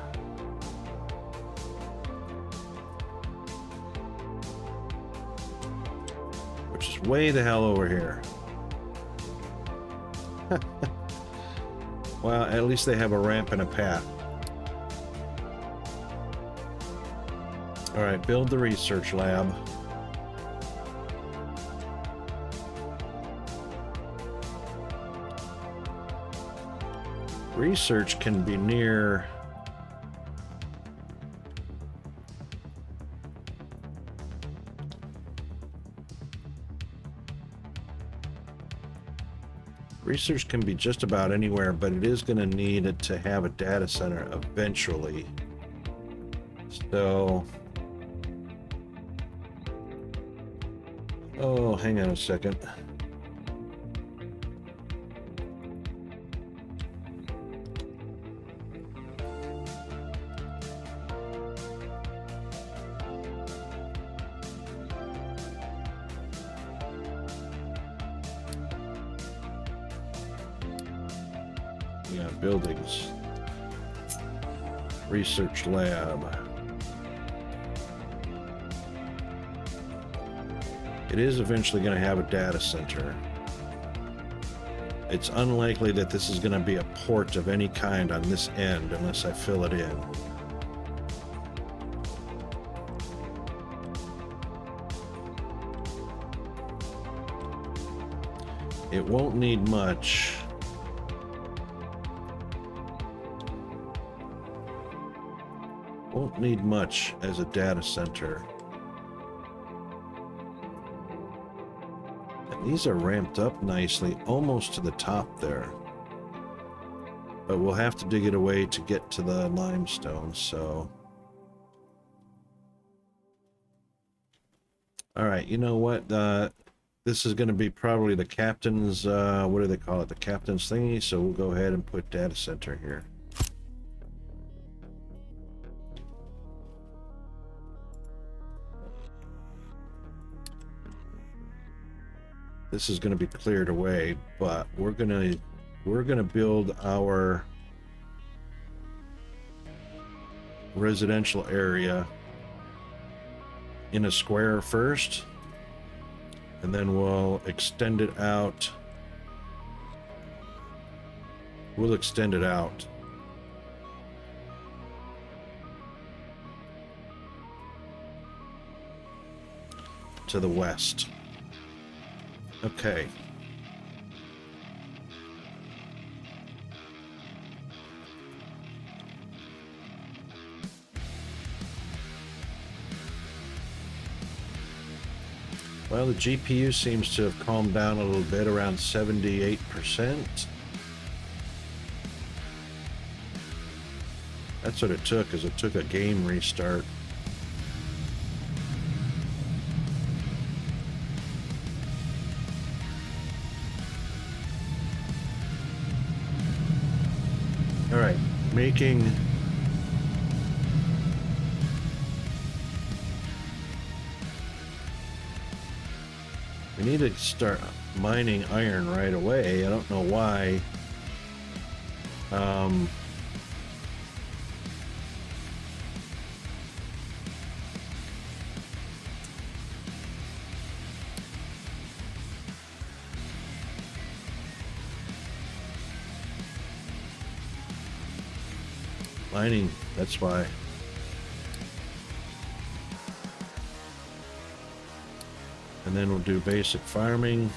Which is way the hell over here. Well, at least they have a ramp and a path. All right, build the research lab. Research can be near research can be just about anywhere, but it is going to need it to have a data center eventually. So oh, hang on a second. Yeah, buildings. Research lab. It is eventually going to have a data center. It's unlikely that this is going to be a port of any kind on this end unless I fill it in. It won't need much. Won't need much as a data center. These are ramped up nicely, almost to the top there. But we'll have to dig it away to get to the limestone, so... All right, you know what? This is going to be probably the captain's, what do they call it? The captain's thingy. So we'll go ahead and put data center here. This is going to be cleared away, but we're going to build our residential area in a square first, and then we'll extend it out. We'll extend it out to the west. Okay. Well, the GPU seems to have calmed down a little bit, around 78%. That's what it took, is it took a game restart. All right, making... We need to start mining iron right away. I don't know why. Mining, that's why. And then we'll do basic farming.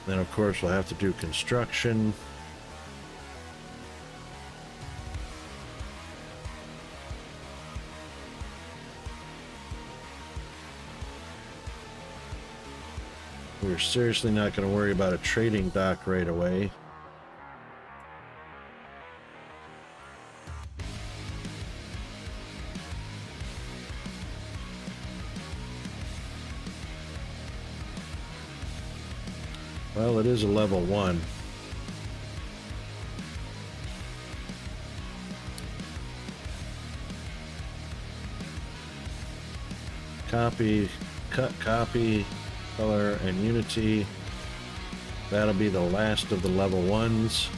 Then of course we'll have to do construction. We're seriously not going to worry about a trading dock right away. Well, it is a level 1. Copy, cut, copy, color, and unity. That'll be the last of the level 1s.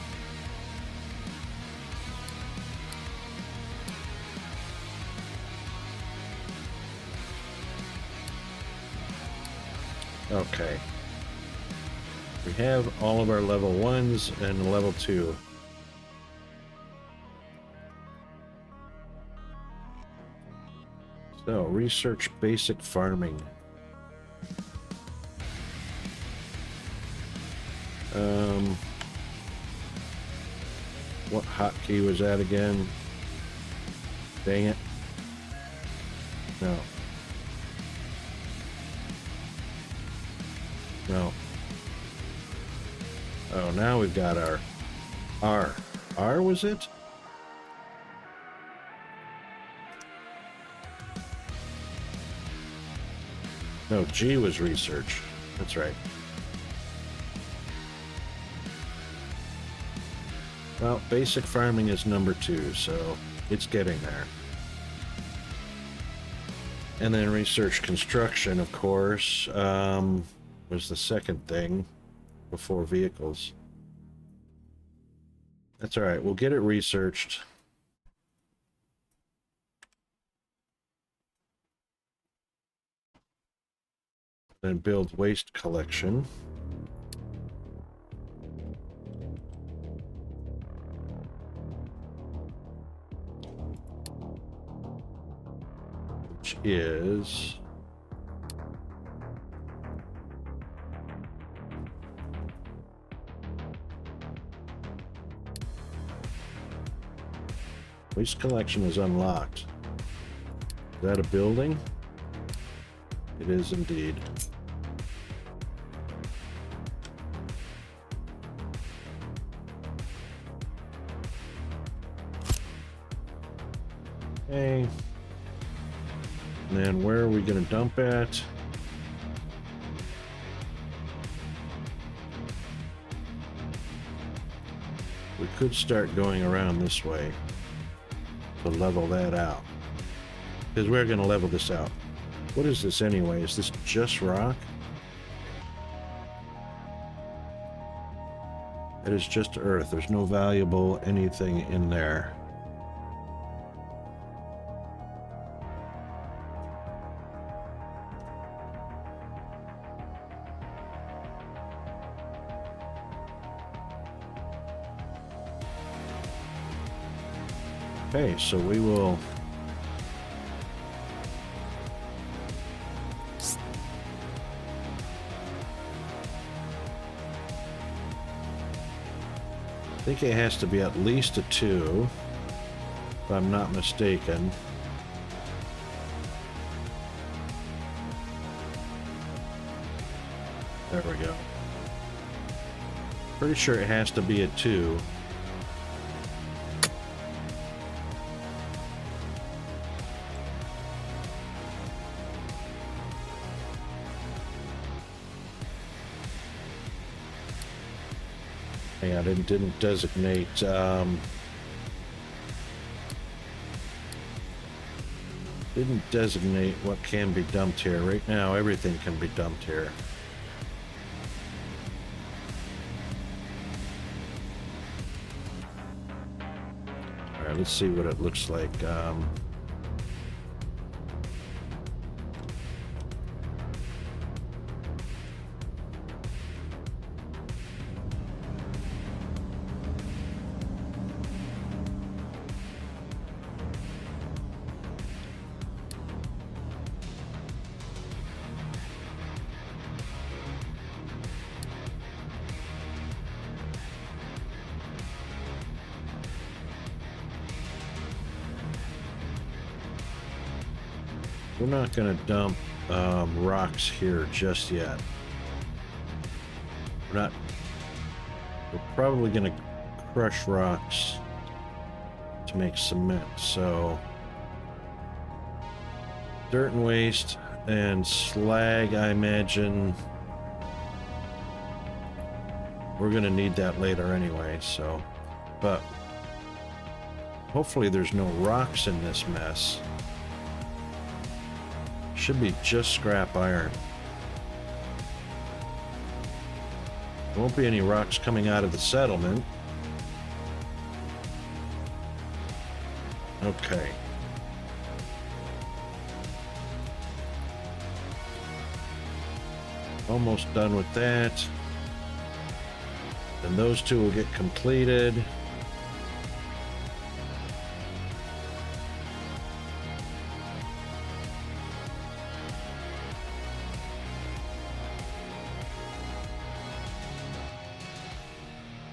Okay. We have all of our level 1s and level 2. So, research basic farming. What hotkey was that again? Dang it. No. No. Oh, now we've got our R. R was it? No, G was research. That's right. Well, basic farming is number 2, so it's getting there. And then research construction, of course, was the second thing before vehicles. That's all right. We'll get it researched. Then build waste collection. Which is waste collection is unlocked. Is that a building? It is indeed. Okay. And then where are we going to dump at? We could start going around this way to level that out. Because we're going to level this out. What is this anyway? Is this just rock? It is just earth. There's no valuable anything in there. Okay, so we will I think it has to be at least a 2, if I'm not mistaken. There we go. Pretty sure it has to be a 2. Yeah, I didn't designate what can be dumped here. Right now everything can be dumped here. Alright, let's see what it looks like. We're not going to dump rocks here just yet. We're probably going to crush rocks to make cement. So dirt and waste and slag, I imagine we're going to need that later anyway. So, but hopefully there's no rocks in this mess. Should be just scrap iron. There won't be any rocks coming out of the settlement. Okay. Almost done with that. Then those two will get completed.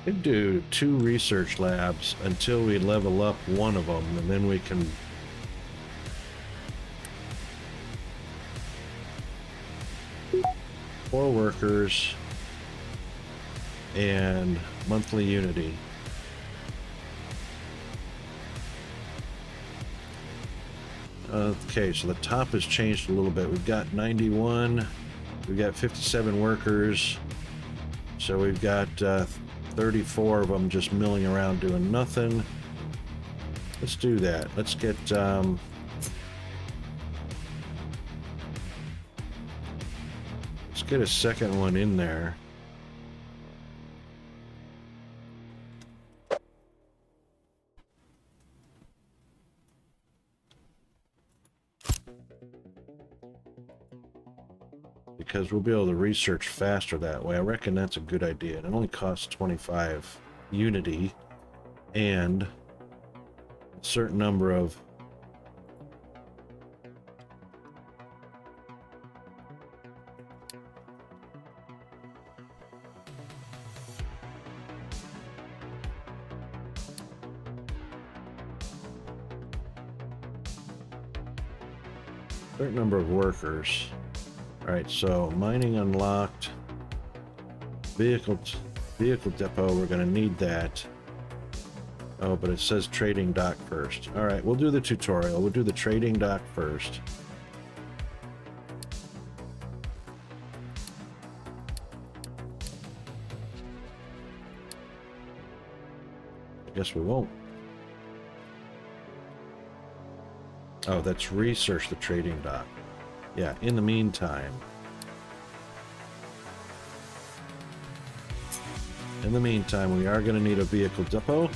Could do 2 research labs until we level up one of them, and then we can four workers and monthly unity. Okay, so the top has changed a little bit. We've got 91, we've got 57 workers, so we've got 34 of them just milling around doing nothing. Let's do that. Let's get a second one in there. Because we'll be able to research faster that way. I reckon that's a good idea. It only costs 25 unity and a certain number of workers. All right, so mining unlocked. Vehicle depot, we're going to need that. Oh, but it says trading dock first. All right, we'll do the tutorial. We'll do the trading dock first. I guess we won't. Oh, that's research the trading dock. Yeah, in the meantime. In the meantime, we are going to need a vehicle depot.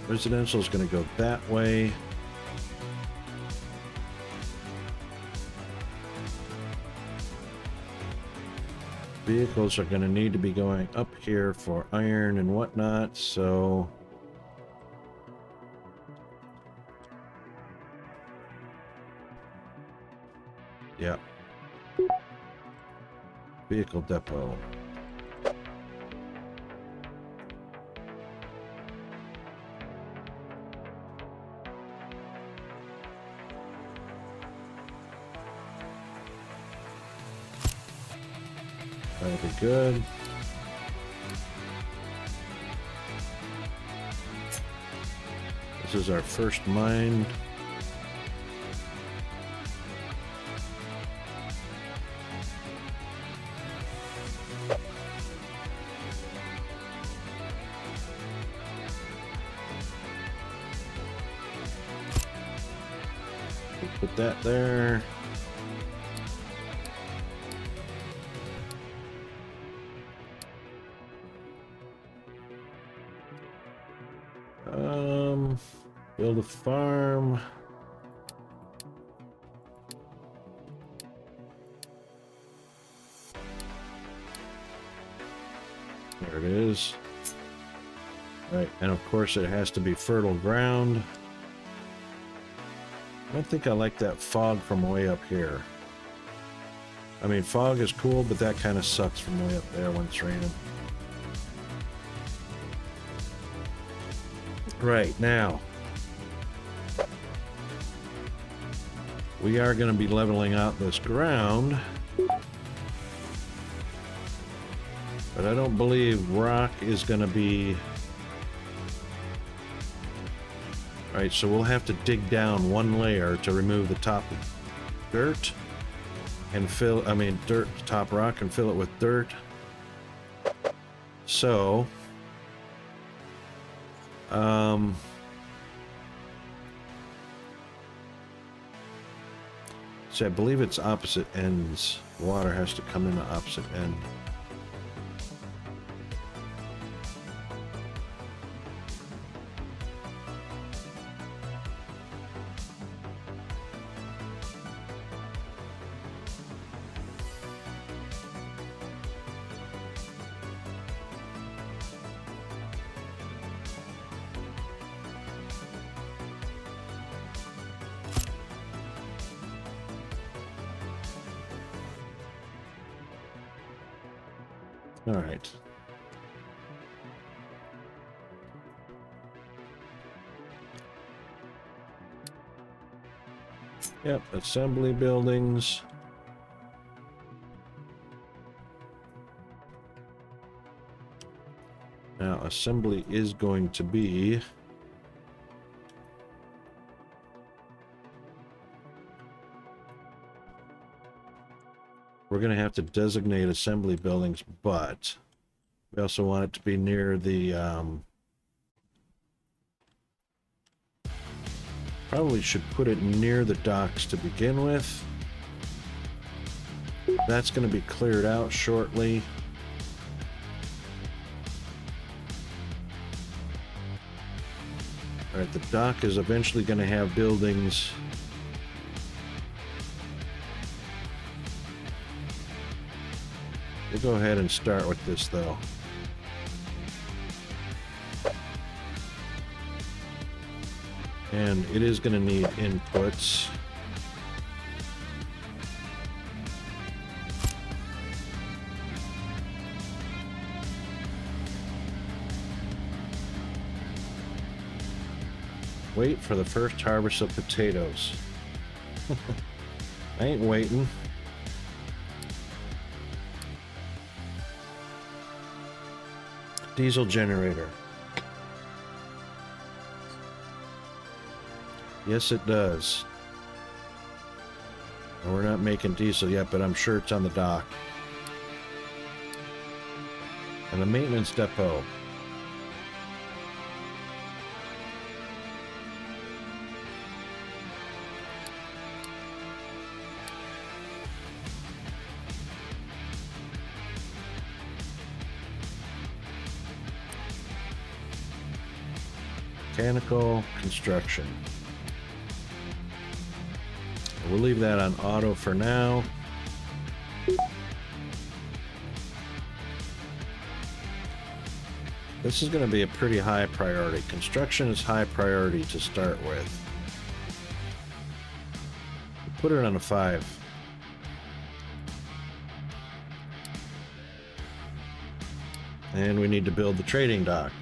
Residential is going to go that way. Vehicles are going to need to be going up here for iron and whatnot, so yeah. Vehicle depot. That'll be good. This is our first mine. Put that there. Build a farm. There it is. Right, and of course it has to be fertile ground. I don't think I like that fog from way up here. I mean, fog is cool, but that kind of sucks from way up there when it's raining. Right, now we are going to be leveling out this ground, but I don't believe rock is going to be... Alright, so we'll have to dig down one layer to remove the top dirt and fill, I mean dirt, top rock, and fill it with dirt. So so I believe it's opposite ends. Water has to come in the opposite end. All right. Yep, assembly buildings. Now, assembly is going to be... We're going to have to designate assembly buildings, but we also want it to be near the... Probably should put it near the docks to begin with. That's going to be cleared out shortly. All right, the dock is eventually going to have buildings. We'll go ahead and start with this, though. And it is going to need inputs. Wait for the first harvest of potatoes. I ain't waiting. Diesel generator. Yes, it does. And we're not making diesel yet, but I'm sure it's on the dock. And the maintenance depot. Mechanical construction. We'll leave that on auto for now. This is going to be a pretty high priority. Construction is high priority to start with. Put it on a 5. And we need to build the trading dock.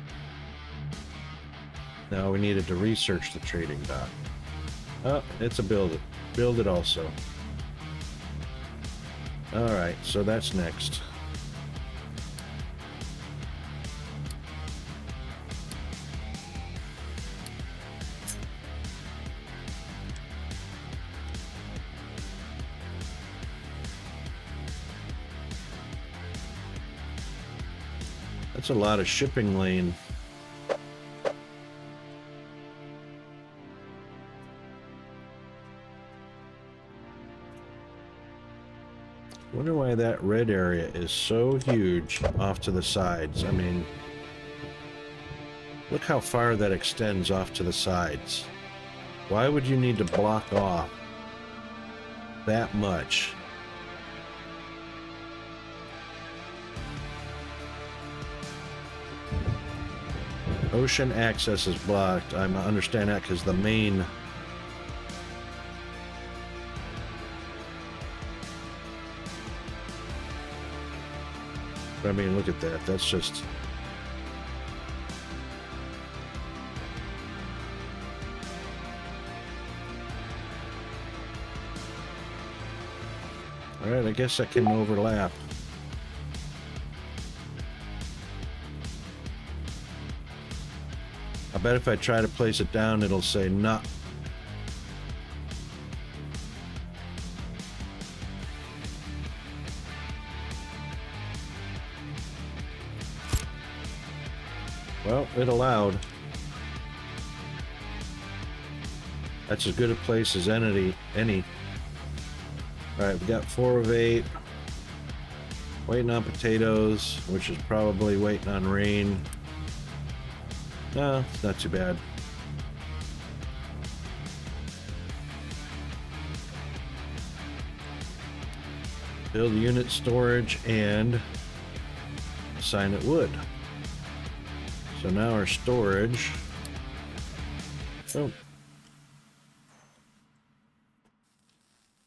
Now we needed to research the trading dock. Oh, it's a build it. Build it also. Alright, so that's next. That's a lot of shipping lane. Wonder why that red area is so huge off to the sides. I mean, look how far that extends off to the sides. Why would you need to block off that much? Ocean access is blocked. I understand that because the main... I mean, look at that. That's just... Alright, I guess I can overlap. I bet if I try to place it down, it'll say no. Well, it allowed. That's as good a place as any. Alright, we got 4 of 8. Waiting on potatoes, which is probably waiting on rain. No, it's not too bad. Build unit storage and assign it wood. So now our storage. Oh.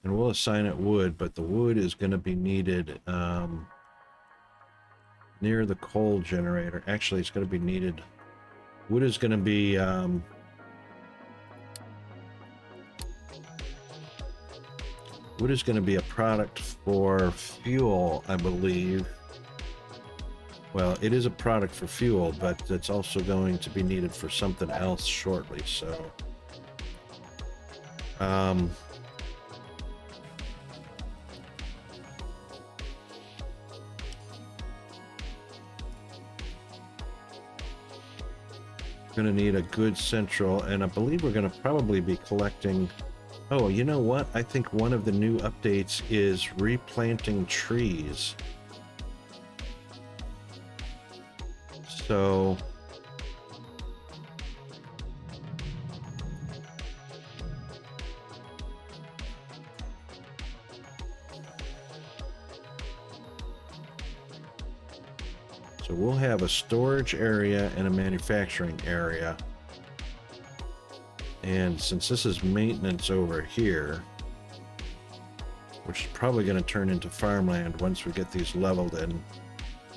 And we'll assign it wood, but the wood is going to be needed near the coal generator. Actually, it's going to be needed. Wood is going to be wood is going to be a product for fuel, I believe. Well, it is a product for fuel, but it's also going to be needed for something else shortly, so... Gonna need a good central, and I believe we're gonna probably be collecting... Oh, you know what? I think one of the new updates is replanting trees. So we'll have a storage area and a manufacturing area. And since this is maintenance over here, which is probably going to turn into farmland once we get these leveled and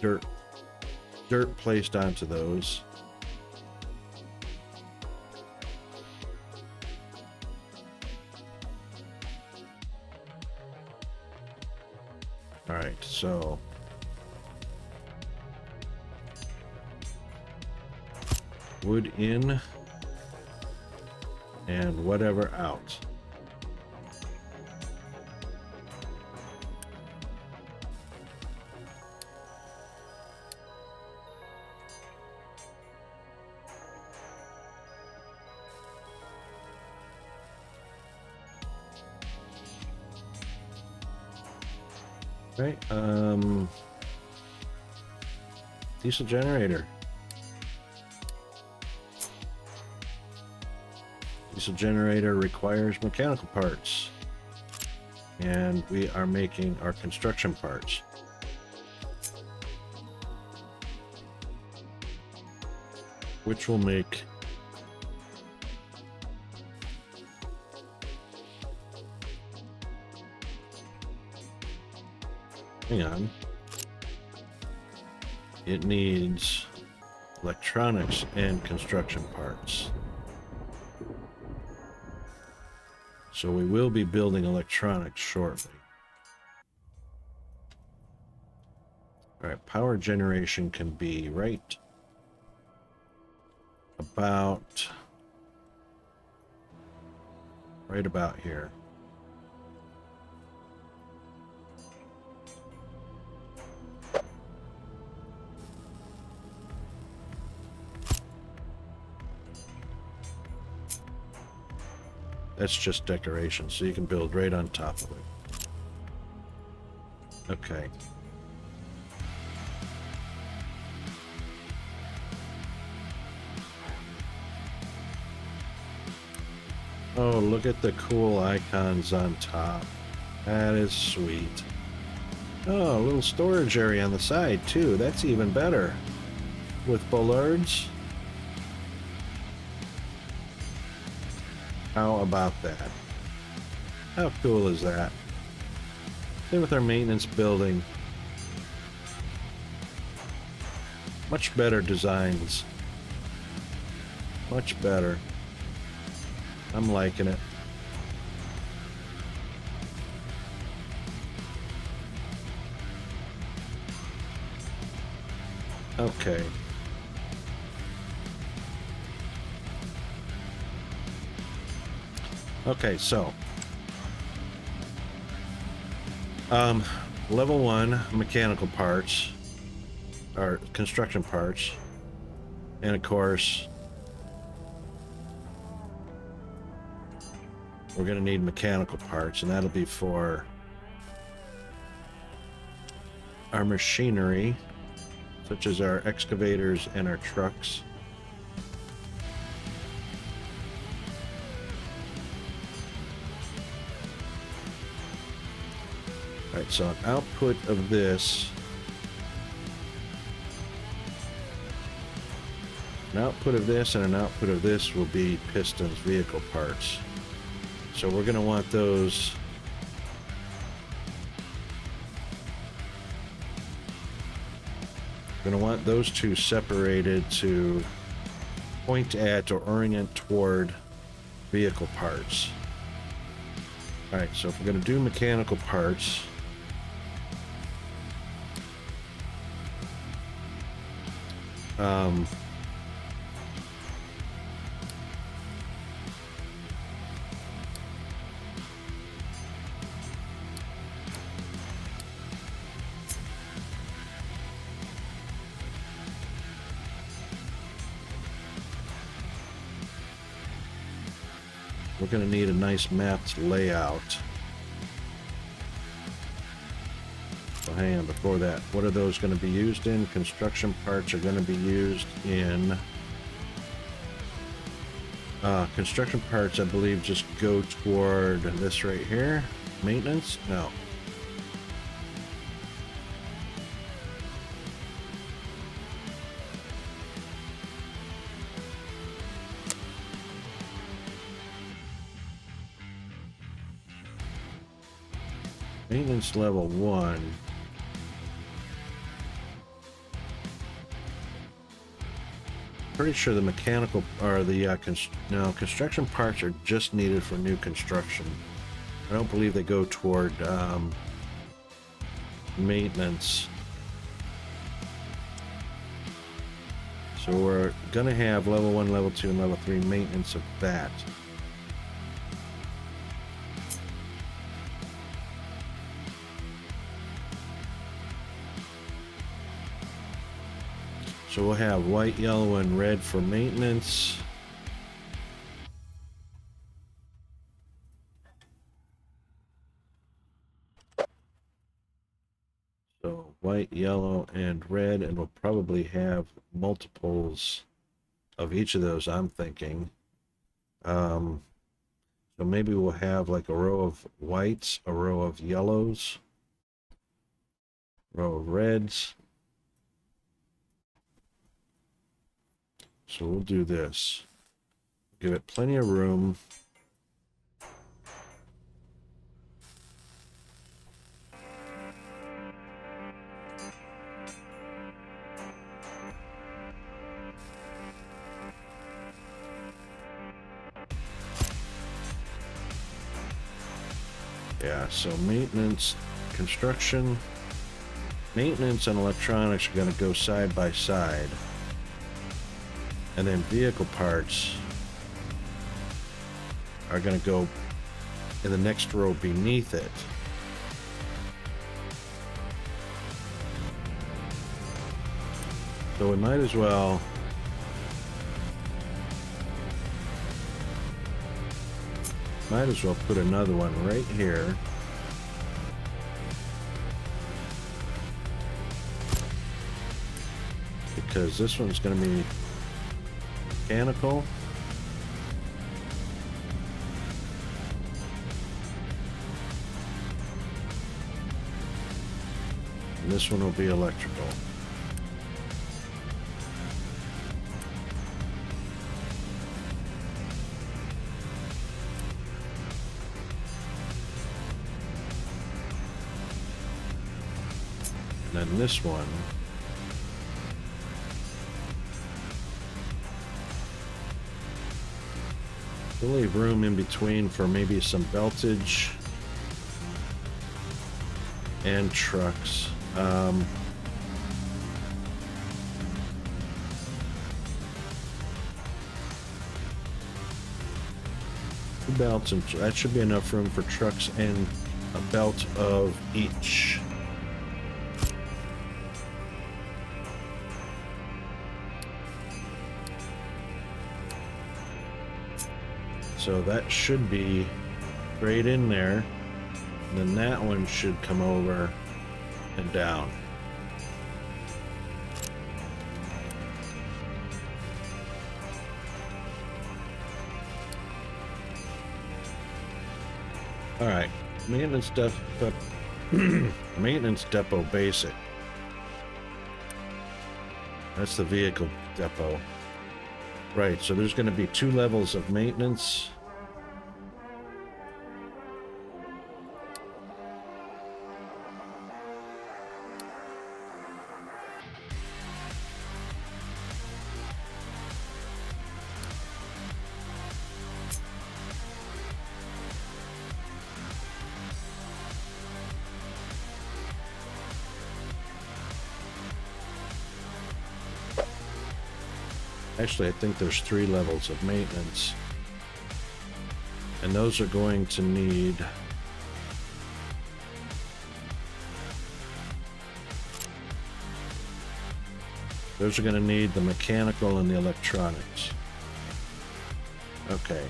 dirt placed onto those. All right, so wood in and whatever out. Okay, diesel generator. Diesel generator requires mechanical parts, and we are making our construction parts. Which will make hang on. It needs electronics and construction parts. So we will be building electronics shortly. Alright, power generation can be right about here. That's just decoration, so you can build right on top of it. Okay. Oh, look at the cool icons on top. That is sweet. Oh, a little storage area on the side, too. That's even better. With bollards. How about that? How cool is that? Same with our maintenance building. Much better designs. Much better. I'm liking it. Okay. Okay, so level 1 mechanical parts or construction parts, and of course we're going to need mechanical parts, and that'll be for our machinery, such as our excavators and our trucks. Alright, so an output of this, and an output of this will be pistons, vehicle parts. So we're going to want those two separated to point at or orient toward vehicle parts. Alright, so if we're going to do mechanical parts, we're going to need a nice mapped layout. So hang on, before that, what are those going to be used in? Construction parts are going to be used in... construction parts, I believe, just go toward this right here. Maintenance? No. Maintenance level 1. Pretty sure the mechanical or the construction parts are just needed for new construction. I don't believe they go toward maintenance. So we're gonna have level 1, level 2, and level 3 maintenance of that. So we'll have white, yellow, and red for maintenance. So white, yellow, and red, and we'll probably have multiples of each of those, I'm thinking. So maybe we'll have like a row of whites, a row of yellows, row of reds. So we'll do this. Give it plenty of room. Yeah, so maintenance, construction, maintenance and electronics are going to go side by side. And then vehicle parts are going to go in the next row beneath it. So we might as well put another one right here. Because this one's going to be mechanical. And this one will be electrical. And then this one we'll leave room in between for maybe some beltage and trucks. Two belts, and that should be enough room for trucks and a belt of each. So that should be right in there. And then that one should come over and down. All right, maintenance maintenance depot basic. That's the vehicle depot. Right, so there's going to be 2 levels of maintenance. Actually, I think there's 3 levels of maintenance. And those are going to need the mechanical and the electronics. Okay.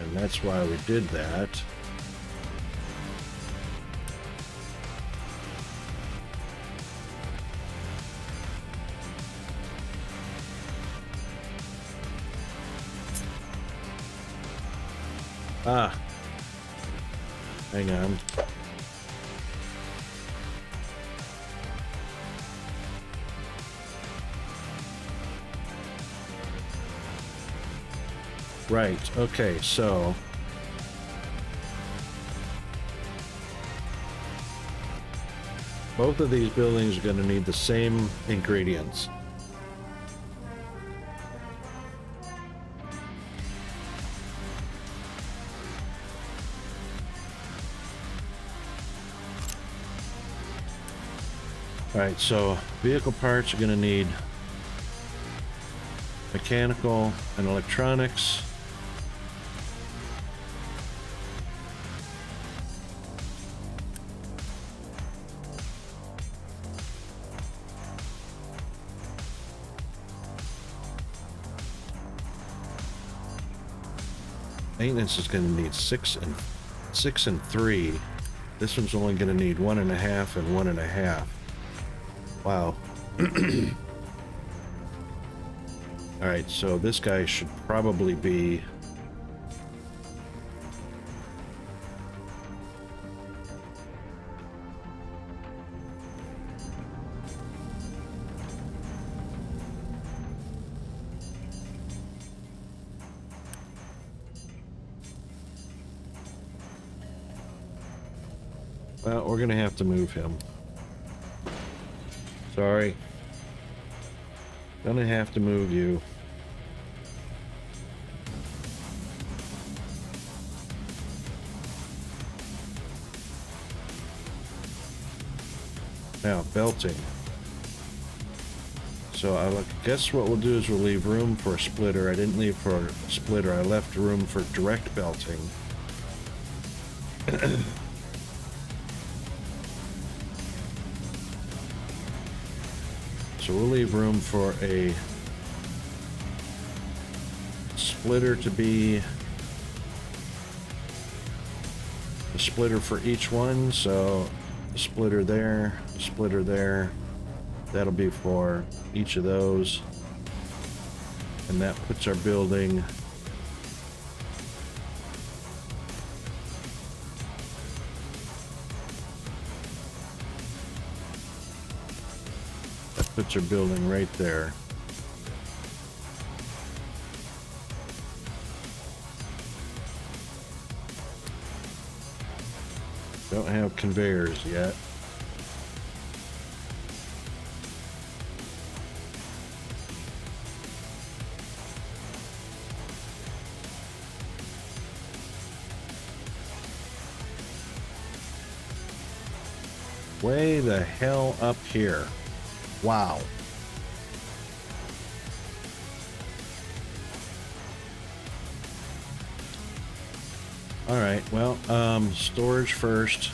And that's why we did that. Ah, hang on. Right, okay, so both of these buildings are going to need the same ingredients. Alright, so vehicle parts are going to need mechanical and electronics. Maintenance is going to need 6 and 3. This one's only going to need 1.5 and 1.5. Wow. All right, so this guy should probably be well, we're gonna have to move him. Sorry. Gonna have to move you. Now, belting. So I guess what we'll do is we'll leave room for a splitter. I didn't leave for a splitter. I left room for direct belting. So we'll leave room for a splitter to be a splitter for each one. So a splitter there, a splitter there. That'll be for each of those. And that puts our building right there. Don't have conveyors yet. Way the hell up here. Wow. All right, well, storage first.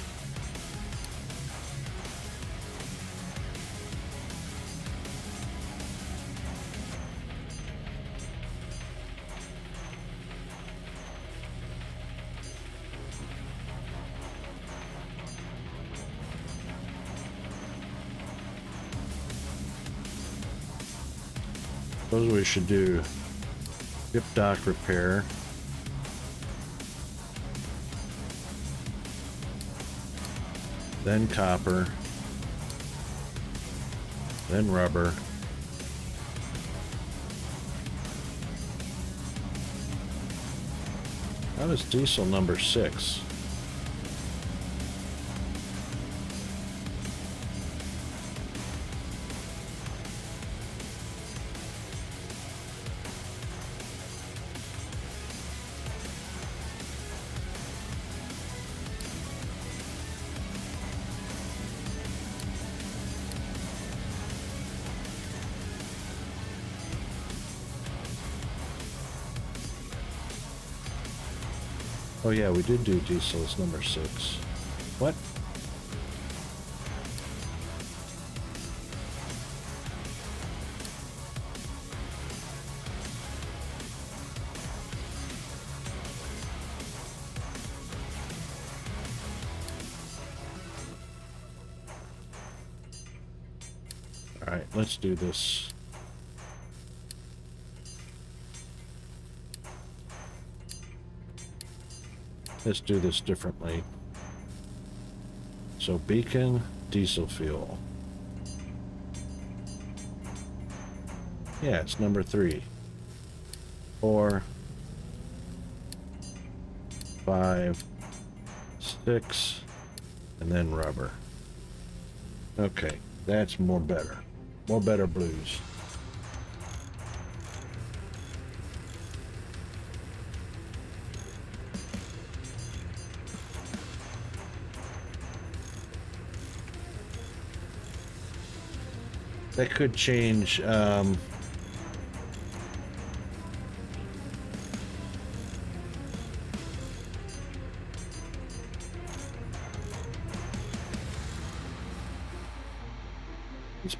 Suppose we should do ship dock repair. Then copper. Then rubber. How is diesel number 6? Oh yeah, we did do diesel as number 6. What? All right, let's do this. Let's do this differently. So beacon, diesel fuel. Yeah, it's number 3. 4, 5, 6, and then rubber. Okay, that's more better. More better blues. That could change, let's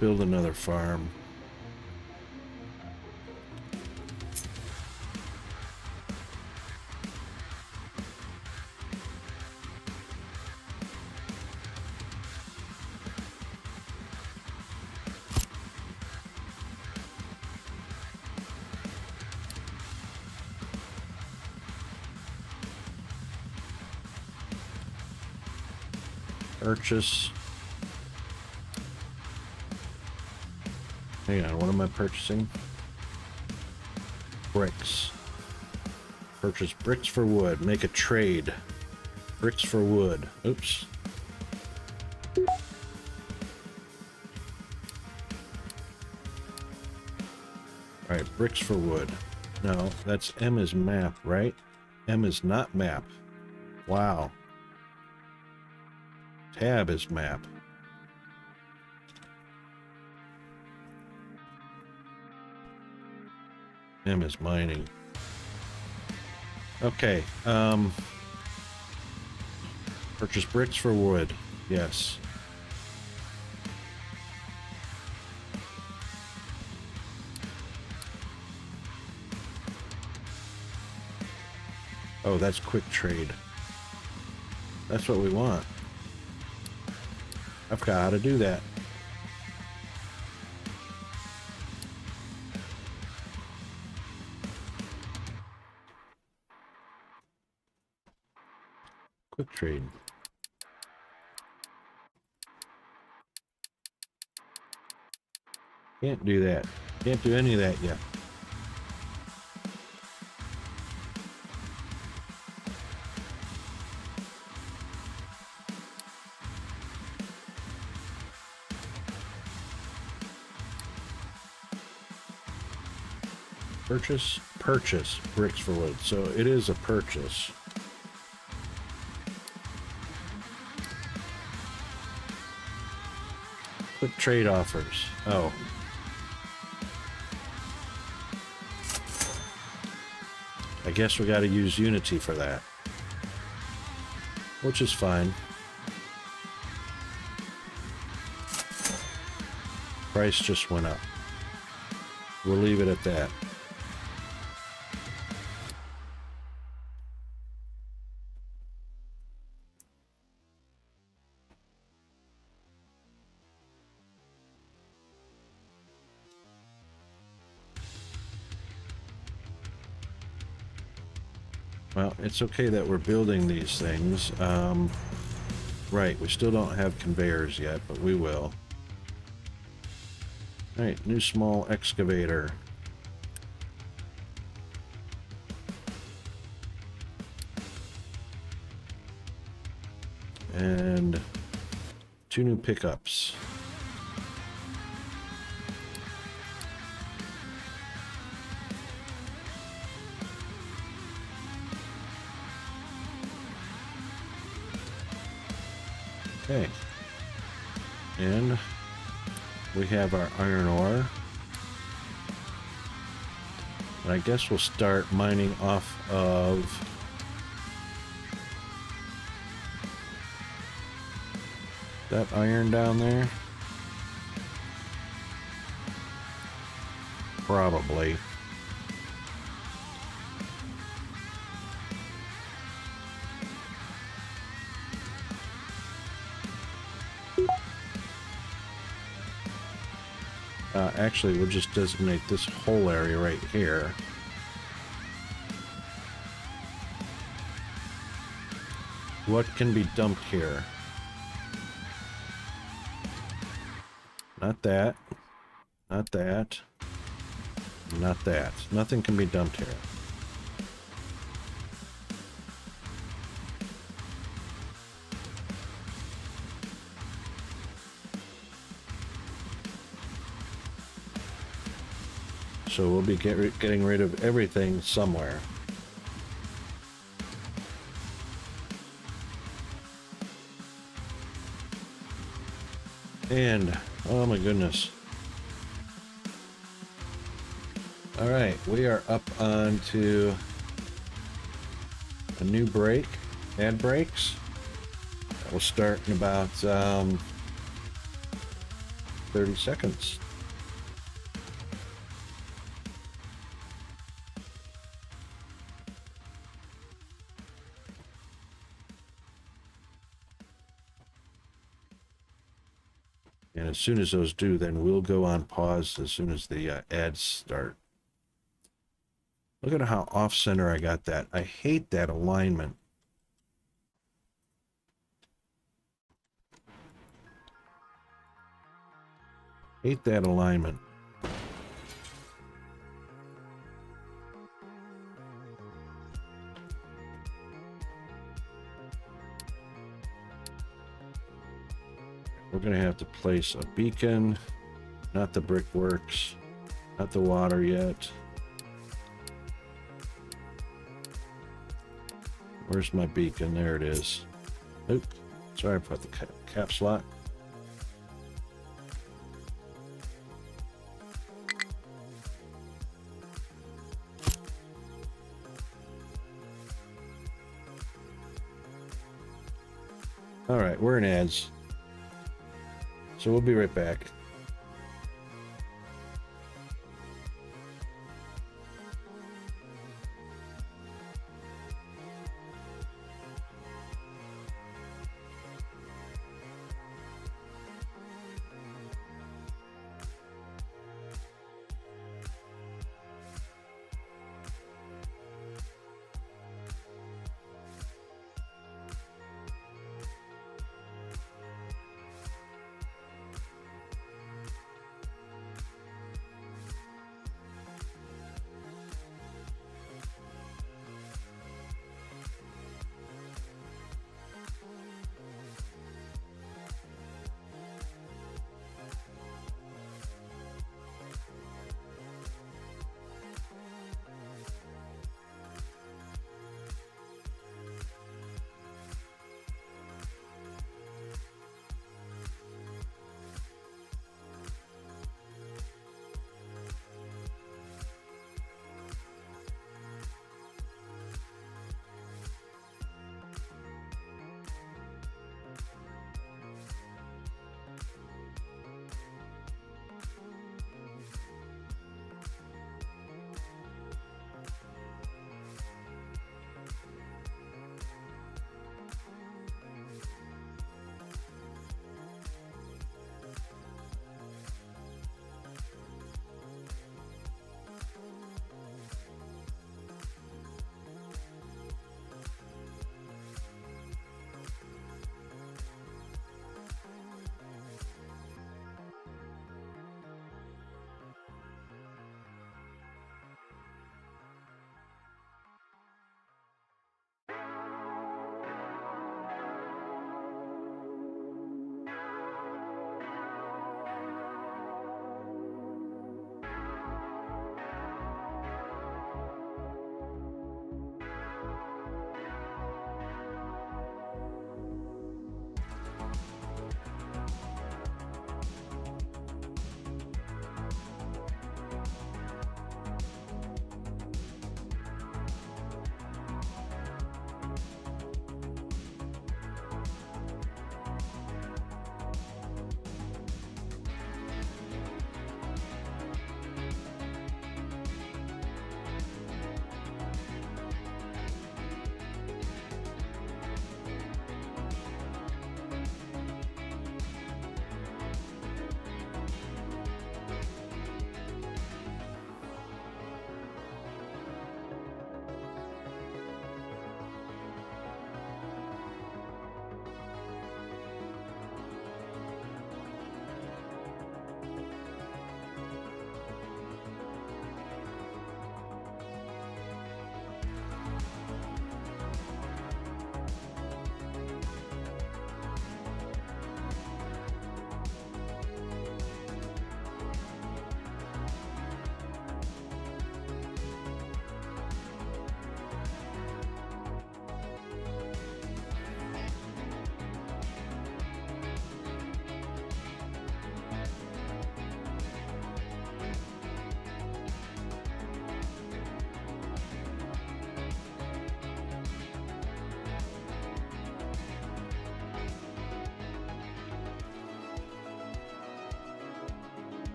build another farm. Purchase. Hang on, what am I purchasing? Bricks. Purchase bricks for wood. Make a trade. Bricks for wood. Oops. Alright, bricks for wood. No, that's M is map, right? M is not map. Wow. Tab is map. M is mining. Okay, purchase bricks for wood. Yes. Oh, that's quick trade. That's what we want. I forgot how to do that. Quick trade. Can't do that. Can't do any of that yet. Purchase bricks for wood. So it is a purchase. Quick trade offers. Oh. I guess we got to use Unity for that. Which is fine. Price just went up. We'll leave it at that. Well, it's okay that we're building these things. Right, we still don't have conveyors yet, but we will. Alright, new small excavator. And 2 new pickups. Okay, and we have our iron ore, and I guess we'll start mining off of that iron down there. Probably. Actually, we'll just designate this whole area right here. What can be dumped here? Not that. Not that. Not that. Nothing can be dumped here. So we'll be getting rid of everything somewhere. And, oh my goodness. All right, we are up onto a new break, ad breaks. That will start in about 30 seconds. And as soon as those do, then we'll go on pause as soon as the ads start. Look at how off-center I got that. I hate that alignment. Hate that alignment. We're going to have to place a beacon, not the brickworks, not the water yet. Where's my beacon? There it is. Oop, sorry about the caps lock. All right, we're in ads. So we'll be right back.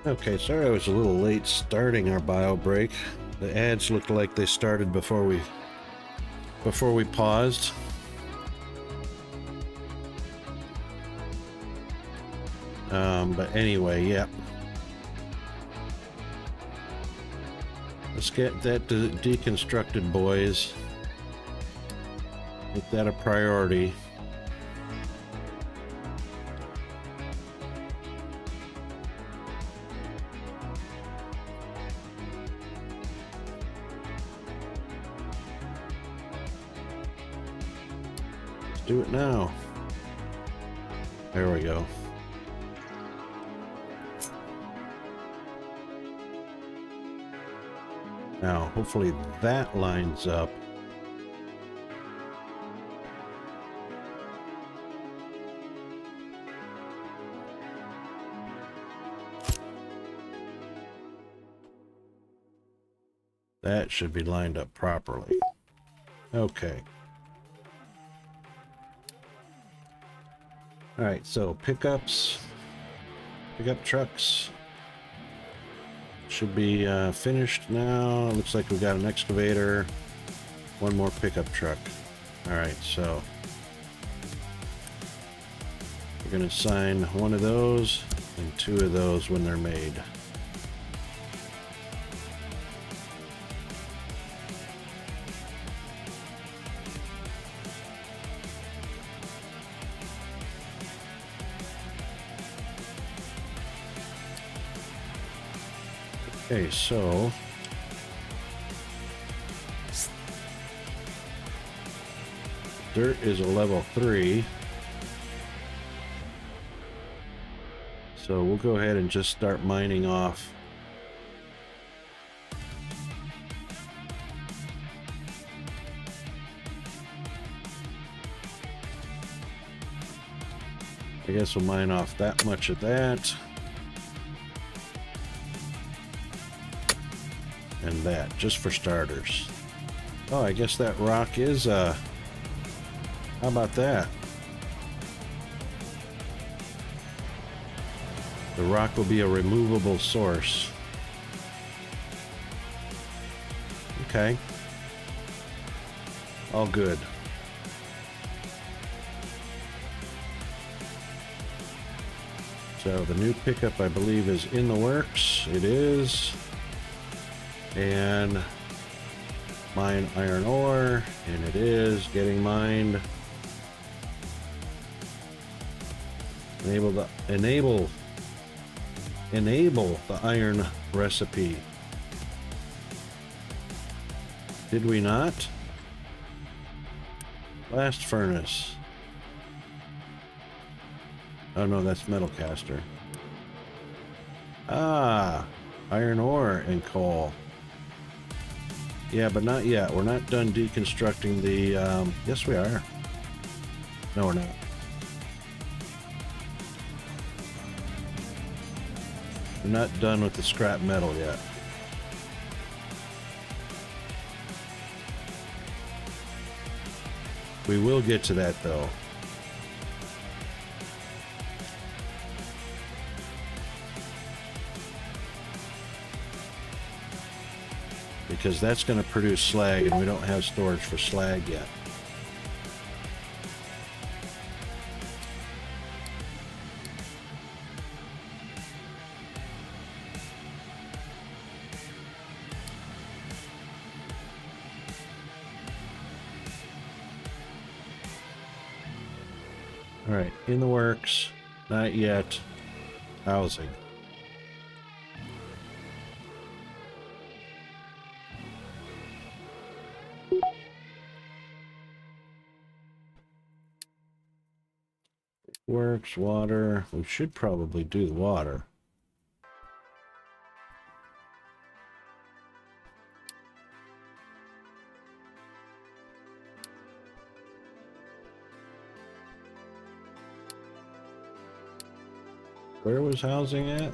Okay, sorry I was a little late starting our bio break. The ads looked like they started before we paused. But anyway, yeah. Let's get that deconstructed, boys. Make that a priority. Let's do it now. There we go. Now, hopefully that lines up. That should be lined up properly. Okay. All right, so pickup trucks should be finished now. Looks like we got an excavator, one more pickup truck. All right, so we're gonna assign one of those and two of those when they're made. Okay, so dirt is a level 3. So we'll go ahead and just start mining off. I guess we'll mine off that much of that. And that, just for starters. Oh, I guess that rock is, how about that? The rock will be a removable source. Okay. All good. So the new pickup, I believe, is in the works. It is. And mine iron ore, and it is getting mined. Enable the iron recipe. Did we not? Blast furnace. Oh no, that's metal caster. Ah, iron ore and coal. Yeah, but not yet. We're not done deconstructing the, yes we are. No, we're not. We're not done with the scrap metal yet. We will get to that though. Because that's going to produce slag, and we don't have storage for slag yet. All right, in the works, not yet. Housing. Works, water. We should probably do the water. Where was housing at?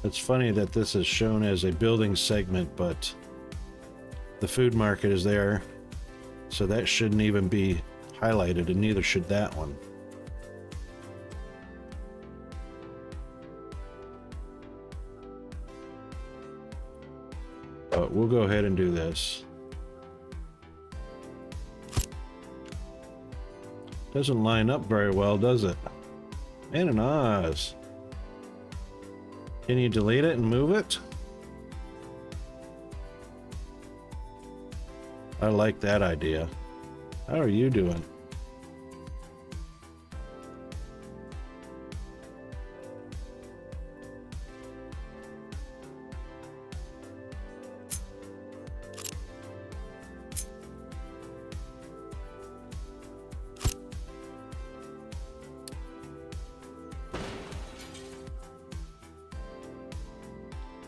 It's funny that this is shown as a building segment, but the food market is there, so that shouldn't even be highlighted, and neither should that one. But we'll go ahead and do this. Doesn't line up very well, does it? And an Oz. Can you delete it and move it? I like that idea. How are you doing?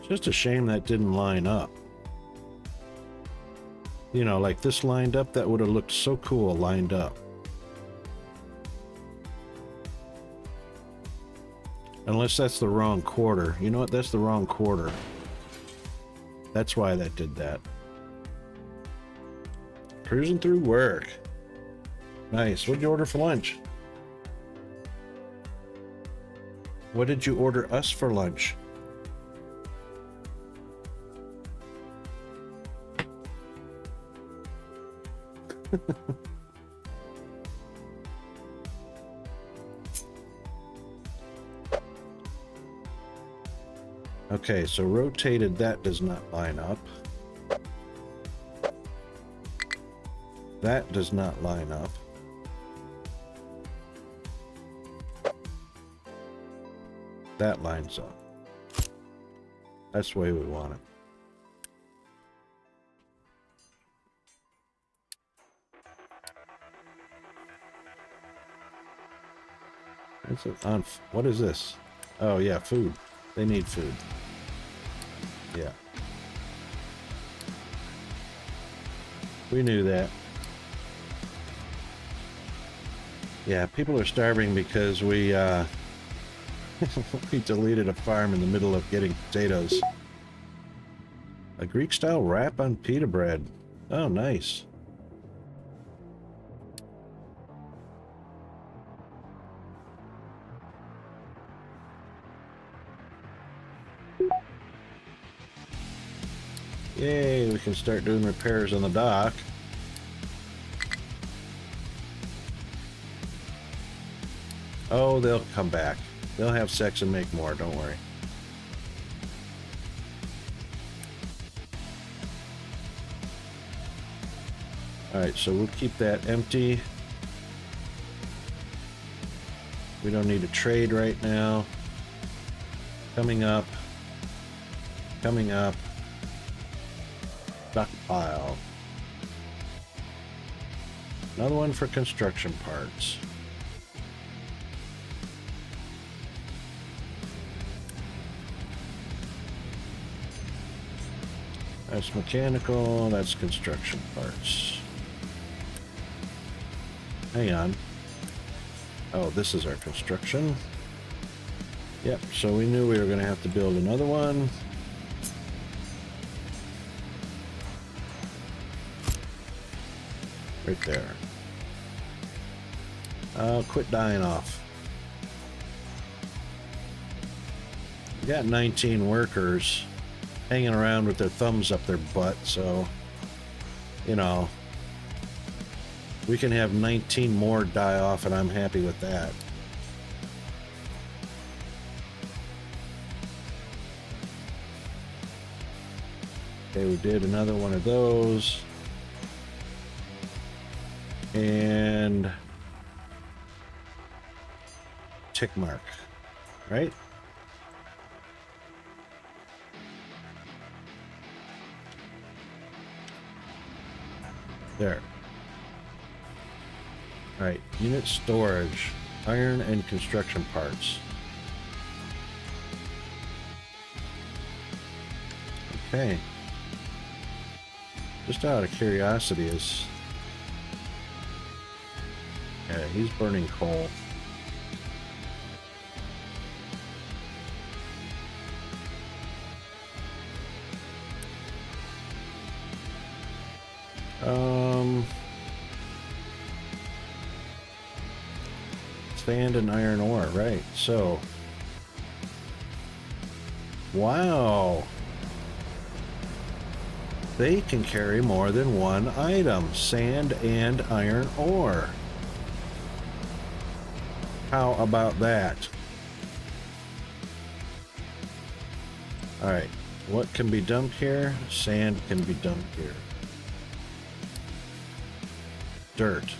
Just a shame that didn't line up. You know, like this lined up, that would have looked so cool lined up. Unless that's the wrong quarter. You know what? That's the wrong quarter. That's why that did that. Cruising through work. Nice. What'd you order for lunch? What did you order us for lunch? Okay, so rotated, that does not line up. That does not line up. That lines up. That's the way we want it. What is this? Oh yeah, food. They need food. Yeah. We knew that. Yeah, people are starving because we we deleted a farm in the middle of getting potatoes. A Greek-style wrap on pita bread. Oh, nice. Yay, we can start doing repairs on the dock. Oh, they'll come back. They'll have sex and make more, don't worry. Alright, so we'll keep that empty. We don't need to trade right now. Coming up. Coming up. Stockpile. Another one for construction parts. That's mechanical, that's construction parts. Hang on. Oh, this is our construction. Yep, so we knew we were going to have to build another one. Right there. Quit dying off. We got 19 workers hanging around with their thumbs up their butt, so, you know, we can have 19 more die off, and I'm happy with that. Okay, we did another one of those. And tick mark, right? There. All right, unit storage, iron and construction parts. Okay. Just out of curiosity, yeah, he's burning coal. Sand and iron ore, right? So, wow. They can carry more than one item, sand and iron ore. How about that? All right, what can be dumped here? Sand can be dumped here. Dirt.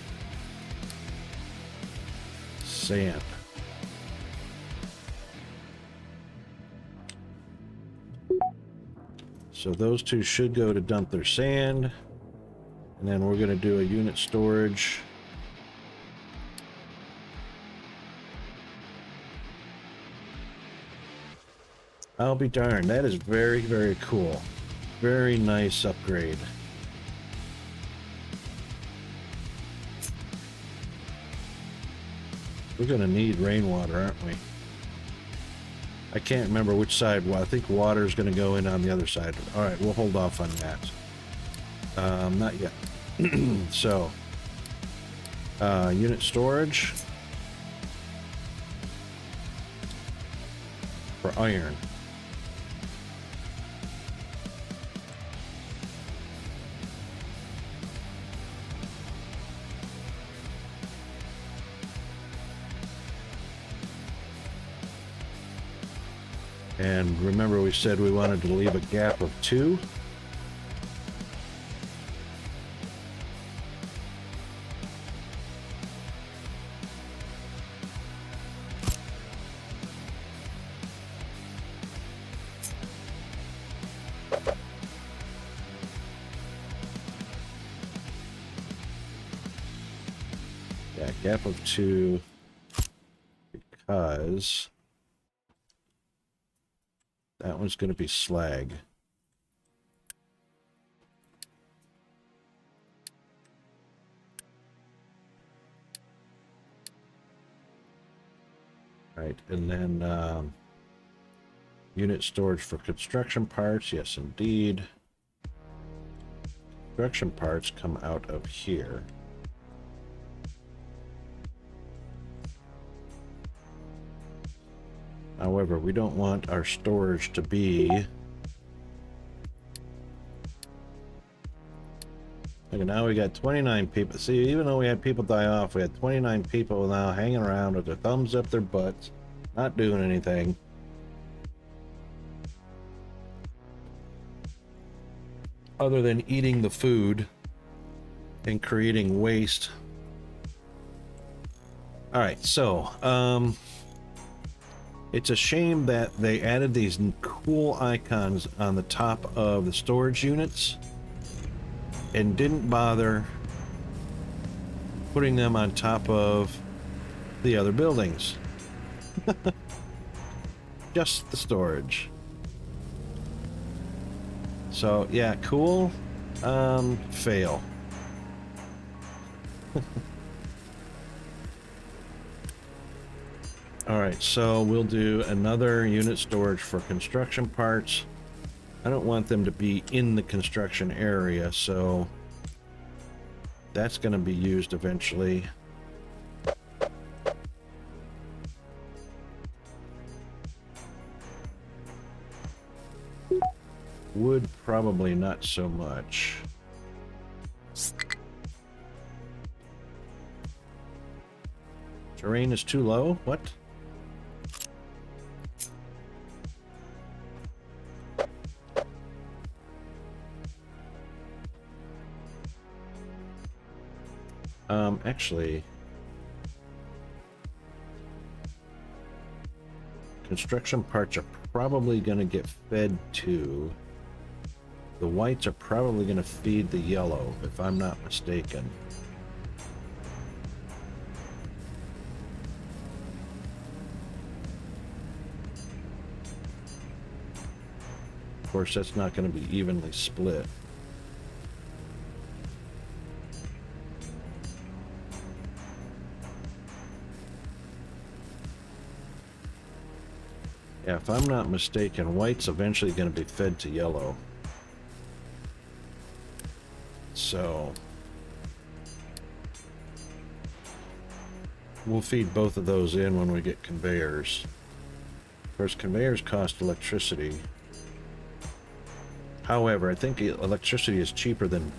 Sand. So those two should go to dump their sand. And then we're going to do a unit storage. I'll be darned. That is very, very cool. Very nice upgrade. We're going to need rainwater, aren't we? I can't remember which side. Well, I think water is going to go in on the other side. All right, we'll hold off on that. Not yet. So, unit storage for iron. And remember, we said we wanted to leave a gap of 2. Yeah, gap of 2 because that one's going to be slag. Right, and then unit storage for construction parts. Yes, indeed. Construction parts come out of here. However, we don't want our storage to be... Look, now we got 29 people. See, even though we had people die off, we had 29 people now hanging around with their thumbs up their butts, not doing anything. Other than eating the food and creating waste. All right, so, it's a shame that they added these cool icons on the top of the storage units and didn't bother putting them on top of the other buildings. Just the storage. So, yeah, cool. Fail. All right, so we'll do another unit storage for construction parts. I don't want them to be in the construction area, so that's going to be used eventually. Wood, probably not so much. Terrain is too low? What? Actually, construction parts are probably going to get fed to. The whites are probably going to feed the yellow, if I'm not mistaken. Of course, that's not going to be evenly split. Yeah, if I'm not mistaken, white's eventually going to be fed to yellow. so we'll feed both of those in when we get conveyors. Of course, conveyors cost electricity. However, I think electricity is cheaper than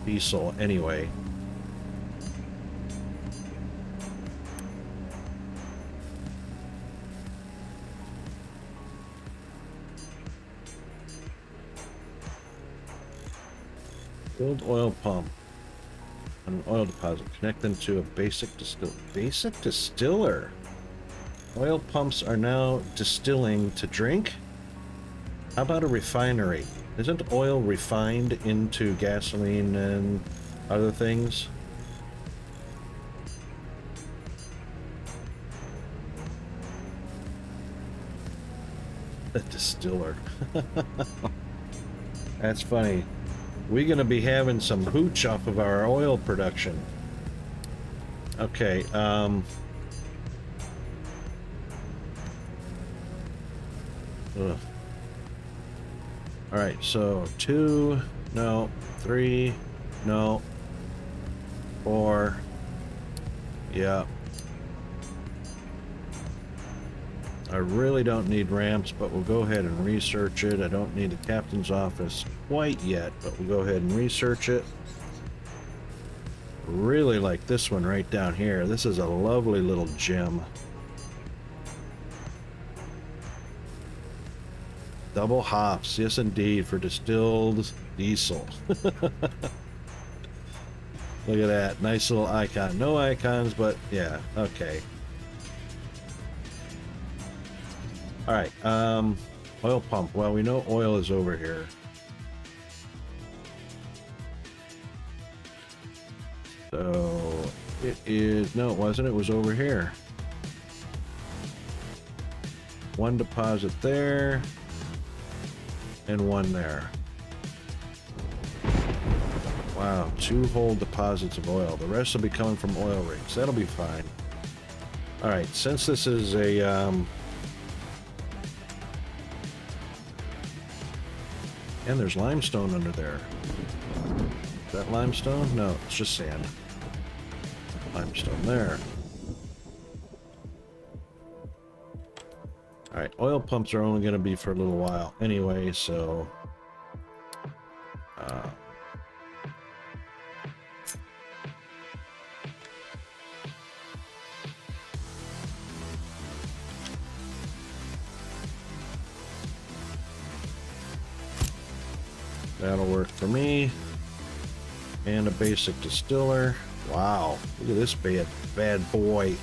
diesel anyway. Build oil pump on an oil deposit. Connect them to a basic distiller. Oil pumps are now distilling to drink? How about a refinery? Isn't oil refined into gasoline and other things? A distiller. That's funny. We're gonna be having some hooch off of our oil production. Okay, ugh. Alright, so 2, no, 3, no, 4, yeah. I really don't need ramps, but we'll go ahead and research it. I don't need the captain's office quite yet, but we'll go ahead and research it. Really like this one right down here. This is a lovely little gem. Double hops, yes indeed, for distilled diesel. Look at that, nice little icon. No icons, but yeah, okay. Alright, oil pump. Well, we know oil is over here. So, it is... No, it wasn't. It was over here. One deposit there. And one there. Wow, 2 whole deposits of oil. The rest will be coming from oil rigs. That'll be fine. Alright, since this is a... And there's limestone under there. Is that limestone? No, it's just sand. Limestone there. Alright, oil pumps are only going to be for a little while anyway, so... that'll work for me. And a basic distiller. Wow, look at this bad boy.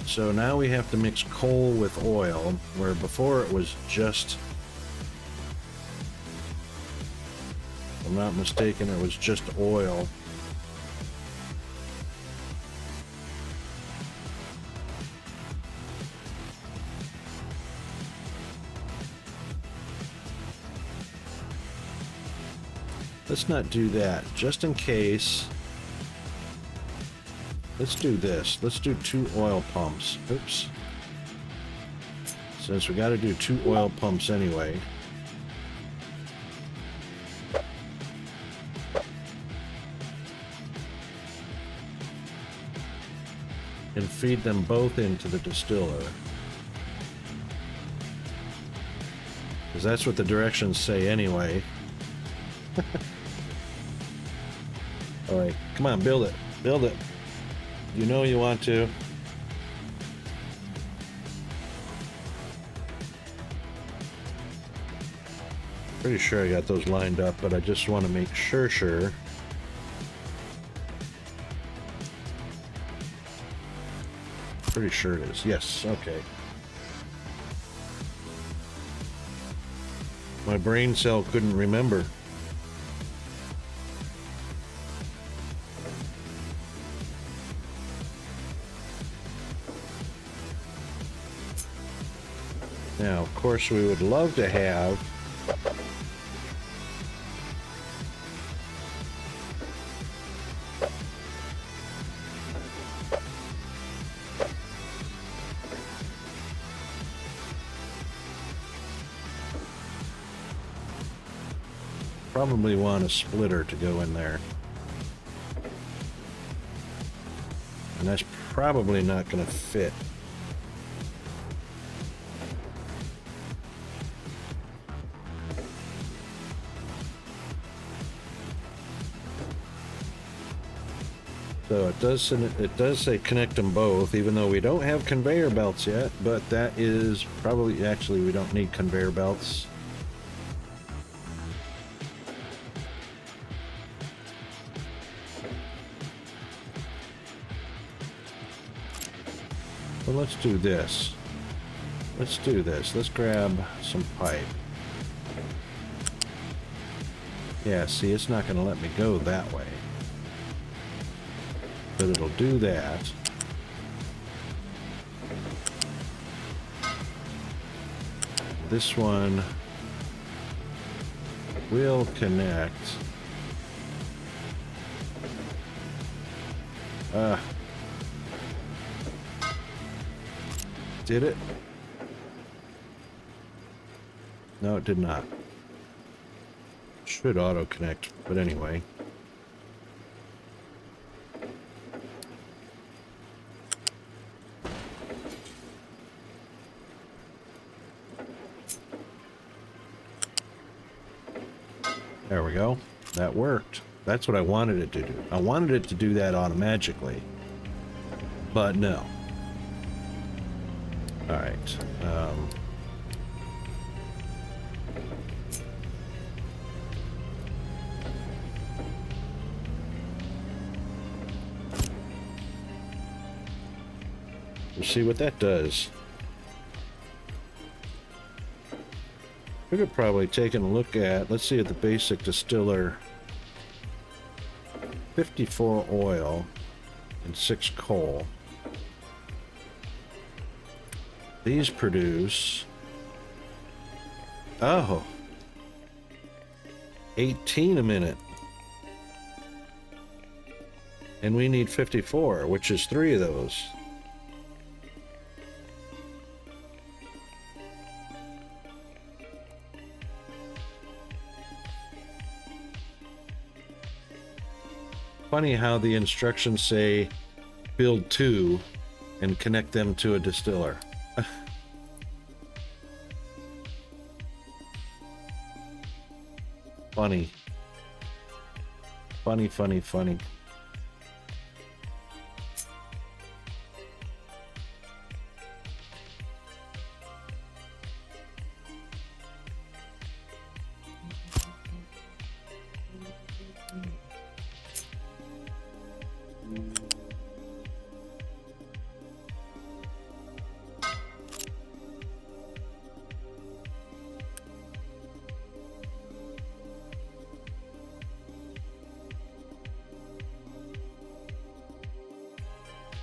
So now we have to mix coal with oil, where before it was just, if I'm not mistaken, it was just oil. Let's not do that, just in case. Let's do this. Let's do 2 oil pumps. Oops. Since we got to do 2 oil pumps anyway. And feed them both into the distiller. Because that's what the directions say anyway. Alright, come on, build it. Build it. You know you want to. Pretty sure I got those lined up, but I just want to make sure. Pretty sure it is. Yes, okay. My brain cell couldn't remember. Now, of course, we would love to have probably want a splitter to go in there. And that's probably not going to fit. So it does say connect them both, even though we don't have conveyor belts yet, but that is probably, actually we don't need conveyor belts. Well, let's do this. Let's do this. Let's grab some pipe. Yeah, see, it's not going to let me go that way. But it'll do that. This one will connect. Did it? No, it did not. Should auto connect, but anyway. There we go. That worked. That's what I wanted it to do. I wanted it to do that automatically, but no. All right. We'll see what that does. We could probably take a look at, let's see at the basic distiller. 54 oil and 6 coal. These produce, 18 a minute. And we need 54, which is 3 of those. Funny how the instructions say build 2 and connect them to a distiller. Funny. Funny, funny, funny.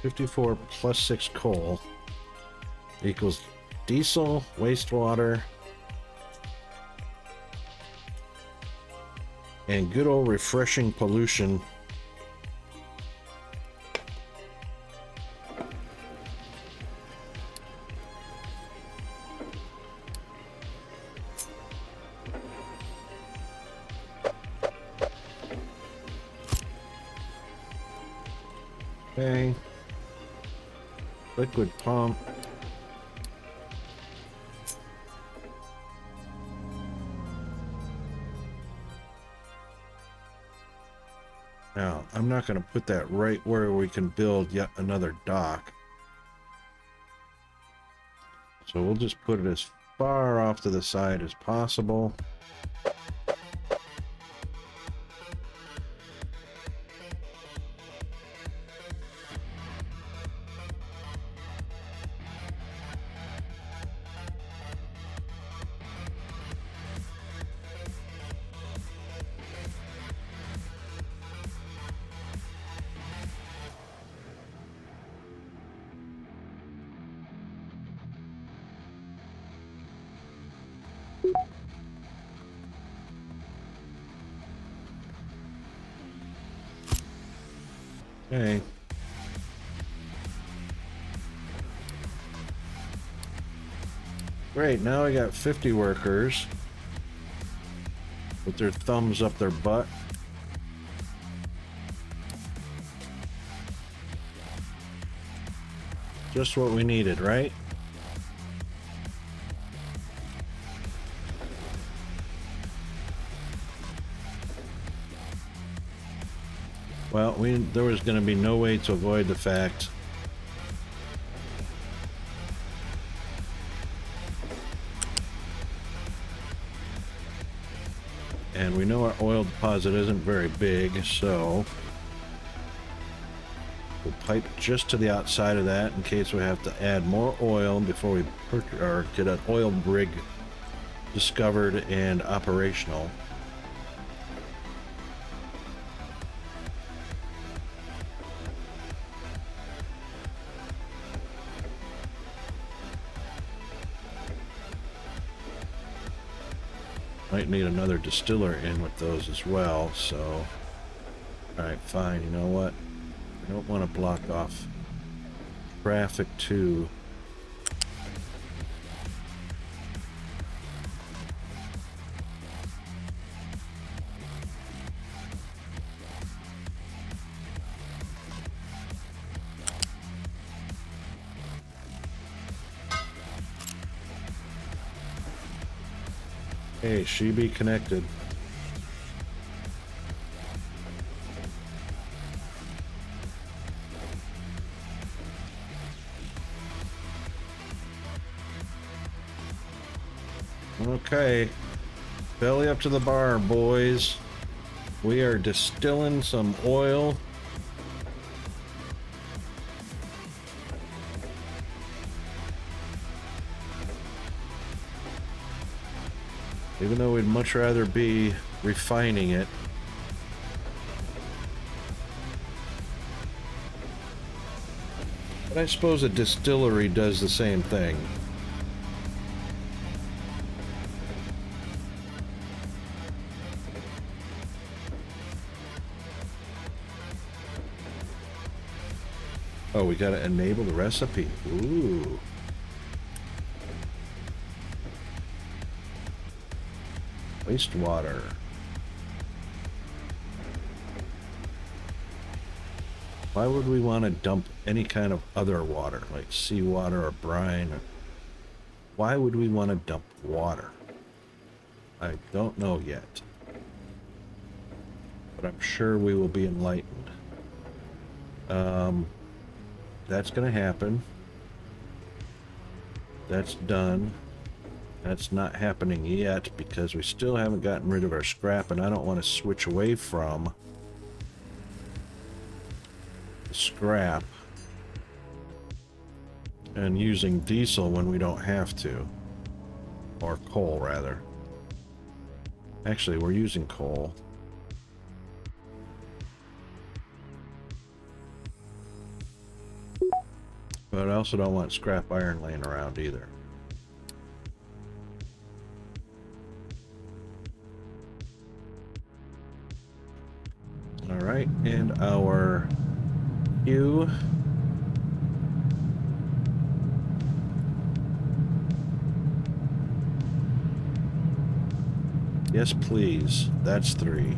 $54 plus 6 coal equals diesel, wastewater, and good old refreshing pollution. Okay. Liquid pump. Now, I'm not going to put that right where we can build yet another dock. So we'll just put it as far off to the side as possible. Okay. Great, now I got 50 workers. with their thumbs up their butt. Just what we needed, right? Well, there was going to be no way to avoid the fact and we know our oil deposit isn't very big, so we'll pipe just to the outside of that in case we have to add more oil before we or get an oil rig discovered and operational. Might need another distiller in with those as well, so alright, fine. You know what? I don't want to block off traffic too. Hey, she be connected. Okay, belly up to the bar, boys. We are distilling some oil. Even though we'd much rather be refining it. But I suppose a distillery does the same thing. Oh, we gotta enable the recipe. Ooh. Wastewater. Why would we want to dump any kind of other water, like seawater or brine? Why would we want to dump water? I don't know yet. But I'm sure we will be enlightened. That's going to happen. That's done. That's not happening yet because we still haven't gotten rid of our scrap, and I don't want to switch away from the scrap and using diesel when we don't have to. Or coal, rather. Actually, we're using coal. But I also don't want scrap iron laying around either. Alright, and our queue. Yes, please. That's 3.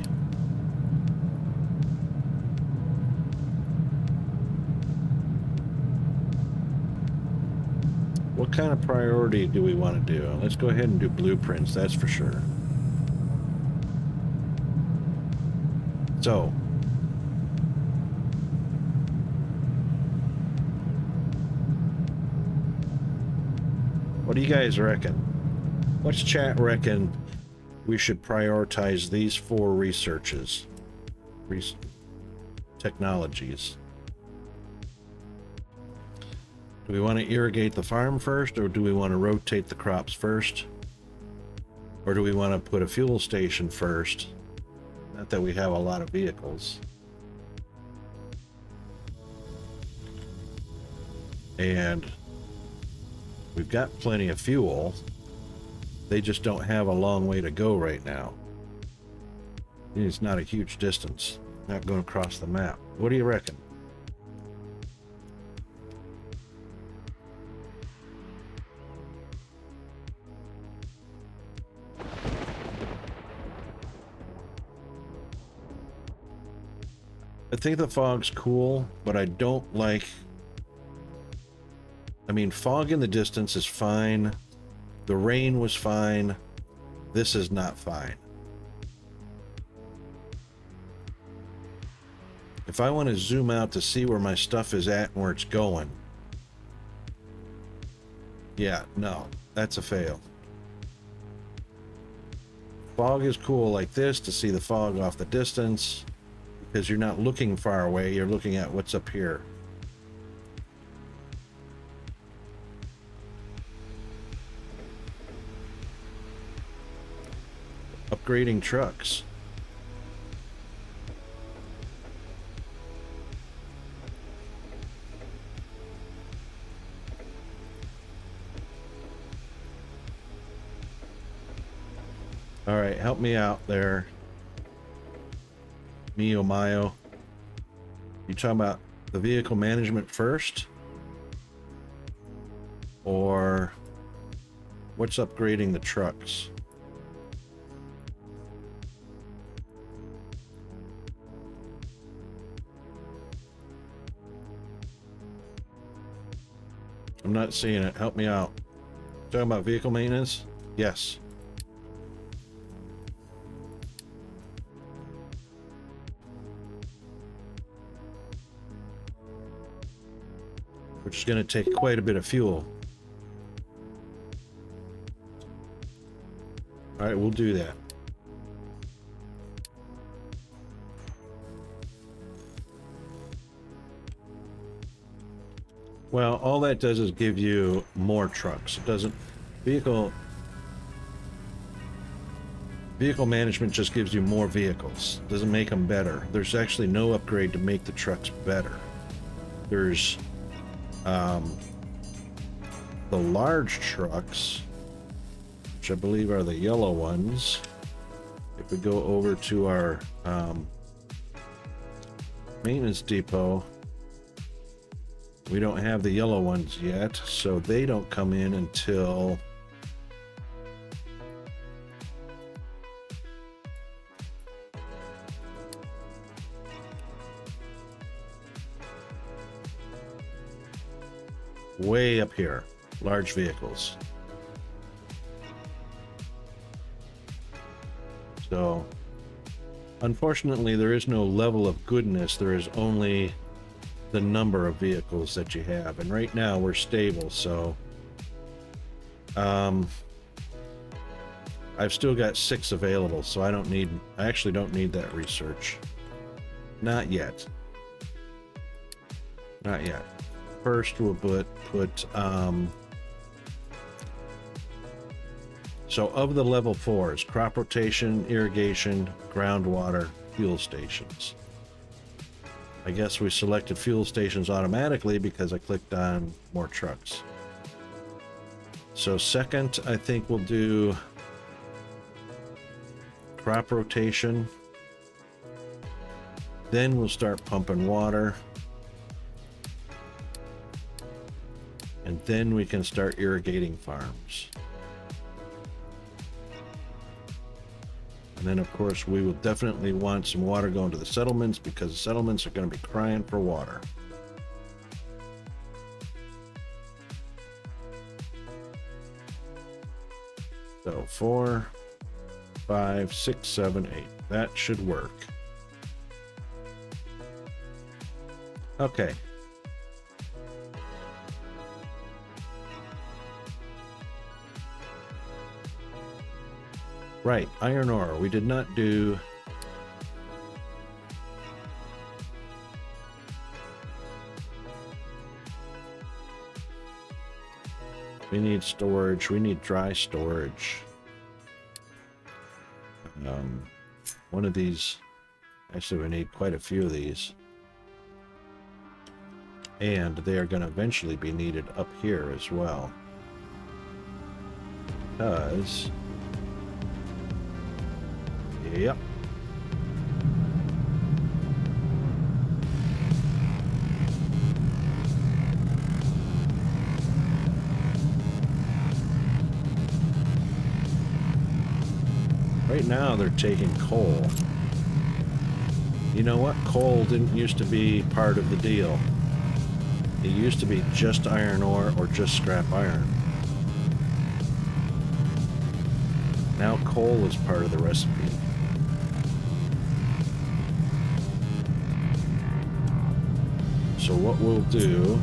What kind of priority do we want to do? Let's go ahead and do blueprints, that's for sure. So, what do you guys reckon? What's chat reckon we should prioritize these 4 researches? Technologies. Do we want to irrigate the farm first, or do we want to rotate the crops first? Or do we want to put a fuel station first? Not that we have a lot of vehicles. And we've got plenty of fuel. They just don't have a long way to go right now. It's not a huge distance. Not going across the map. What do you reckon? I think the fog's cool, but I don't like... I mean, fog in the distance is fine. The rain was fine. This is not fine. If I want to zoom out to see where my stuff is at and where it's going, yeah, no, that's a fail. Fog is cool like this to see the fog off the distance, because you're not looking far away, you're looking at what's up here. Upgrading trucks. All right, help me out there. Mio Mayo. You talking about the vehicle management first? Or what's upgrading the trucks? I'm not seeing it. Help me out. Talking about vehicle maintenance? Yes. Which is going to take quite a bit of fuel. All right, we'll do that. Well, all that does is give you more trucks. It doesn't... Vehicle management just gives you more vehicles. Doesn't make them better. There's actually no upgrade to make the trucks better. There's the large trucks, which I believe are the yellow ones. If we go over to our maintenance depot, we don't have the yellow ones yet, so they don't come in until way up here. Large vehicles. So unfortunately there is no level of goodness, there is only the number of vehicles that you have, and right now we're stable, so I've still got 6 available, so I actually don't need that research. Not yet. Not yet. First we'll put so of the level 4s, crop rotation, irrigation, groundwater, fuel stations. I guess we selected fuel stations automatically because I clicked on more trucks. So second, I think we'll do crop rotation. Then we'll start pumping water. And then we can start irrigating farms. And then, of course, we will definitely want some water going to the settlements, because the settlements are going to be crying for water. So 4, 5, 6, 7, 8. That should work. Okay. Right, iron ore. We did not do... We need storage. We need dry storage. One of these... Actually, we need quite a few of these. And they are going to eventually be needed up here as well. Because... Yep. Right now they're taking coal. You know what? Coal didn't used to be part of the deal. It used to be just iron ore or just scrap iron. Now coal is part of the recipe. So what we'll do,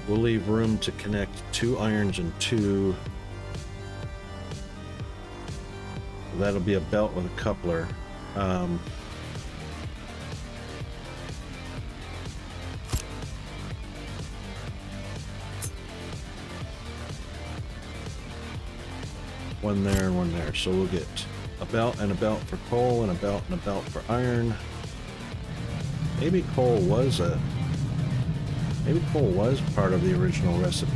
we'll leave room to connect 2 irons and 2. That'll be a belt with a coupler. One there and one there. So we'll get a belt and a belt for coal and a belt and a belt for iron. Maybe coal was part of the original recipe.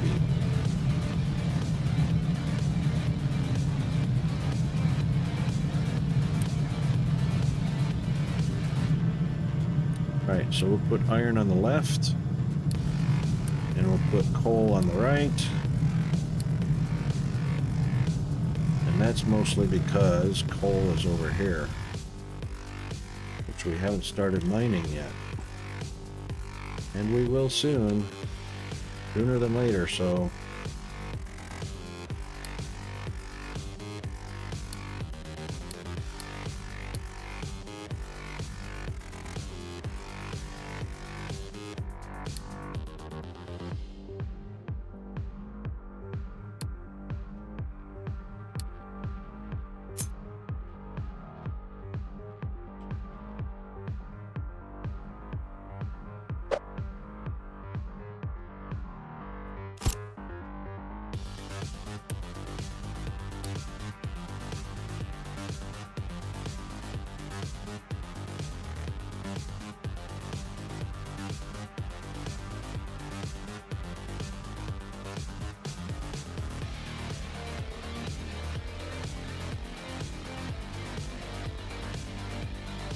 Right, so we'll put iron on the left and we'll put coal on the right. And that's mostly because coal is over here, which we haven't started mining yet. And we will soon, sooner than later, so.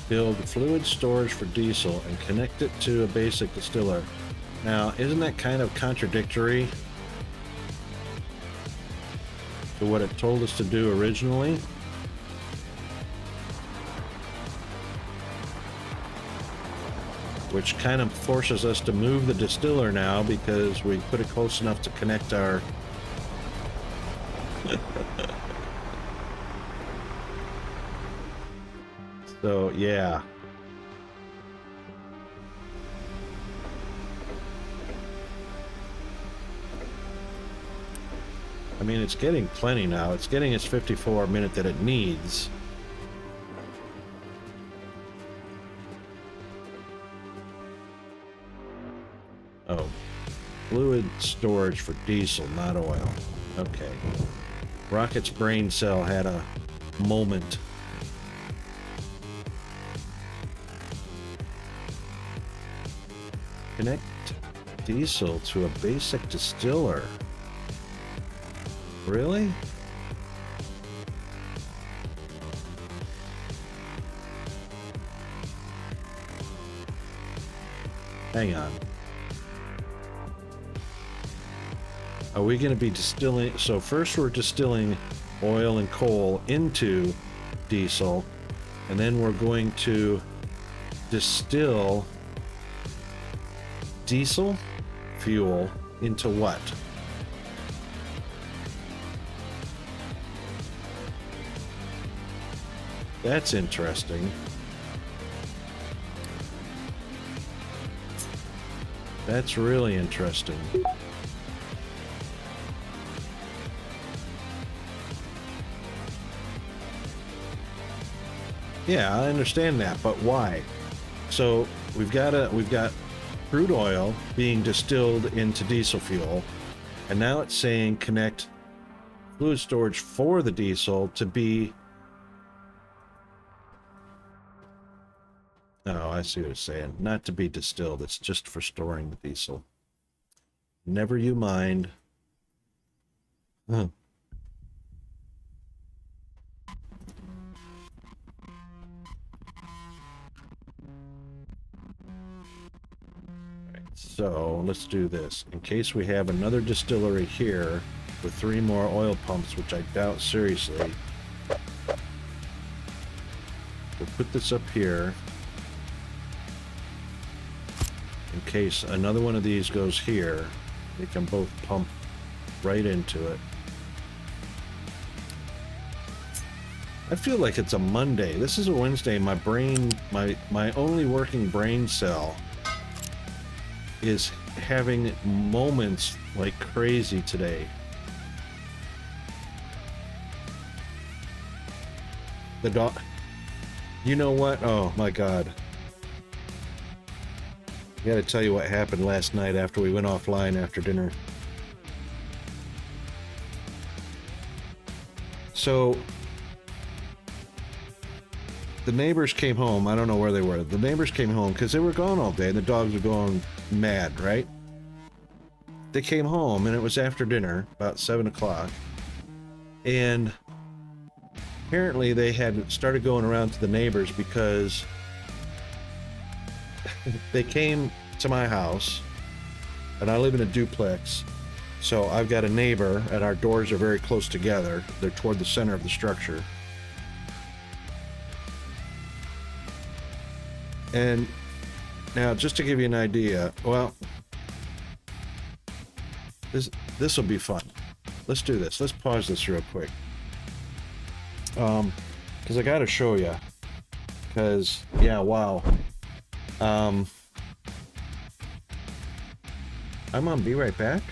Build fluid storage for diesel and connect it to a basic distiller. Now, isn't that kind of contradictory to what it told us to do originally? Which kind of forces us to move the distiller now because we put it close enough to connect our So, yeah. I mean, it's getting plenty now. It's getting its 54 minute that it needs. Oh. Fluid storage for diesel, not oil. Okay. Rocket's brain cell had a moment. Connect diesel to a basic distiller. Really? Hang on. Are we going to be distilling? So first we're distilling oil and coal into diesel, and then we're going to distill diesel fuel into what? That's interesting. That's really interesting. Yeah, I understand that, but why? So we've got crude oil being distilled into diesel fuel, and now it's saying connect fluid storage for the diesel to be. Oh, I see what it's saying. Not to be distilled, it's just for storing the diesel. Never you mind. Huh. So let's do this. In case we have another distillery here with 3 more oil pumps, which I doubt seriously. We'll put this up here in case another one of these goes here. They can both pump right into it. I feel like it's a Monday. This is a Wednesday. My brain, my only working brain cell is having moments like crazy today. The dog... You know what? Oh my God. I gotta tell you what happened last night after we went offline after dinner. So... the neighbors came home. I don't know where they were. The neighbors came home because they were gone all day and the dogs were going mad, right? They came home and it was after dinner, about 7 o'clock. And apparently they had started going around to the neighbors because they came to my house and I live in a duplex. So I've got a neighbor and our doors are very close together. They're toward the center of the structure. And now, just to give you an idea, well, this will be fun. Let's do this. Let's pause this real quick. Because I got to show you. Because, yeah, wow. I'm on Be Right Back?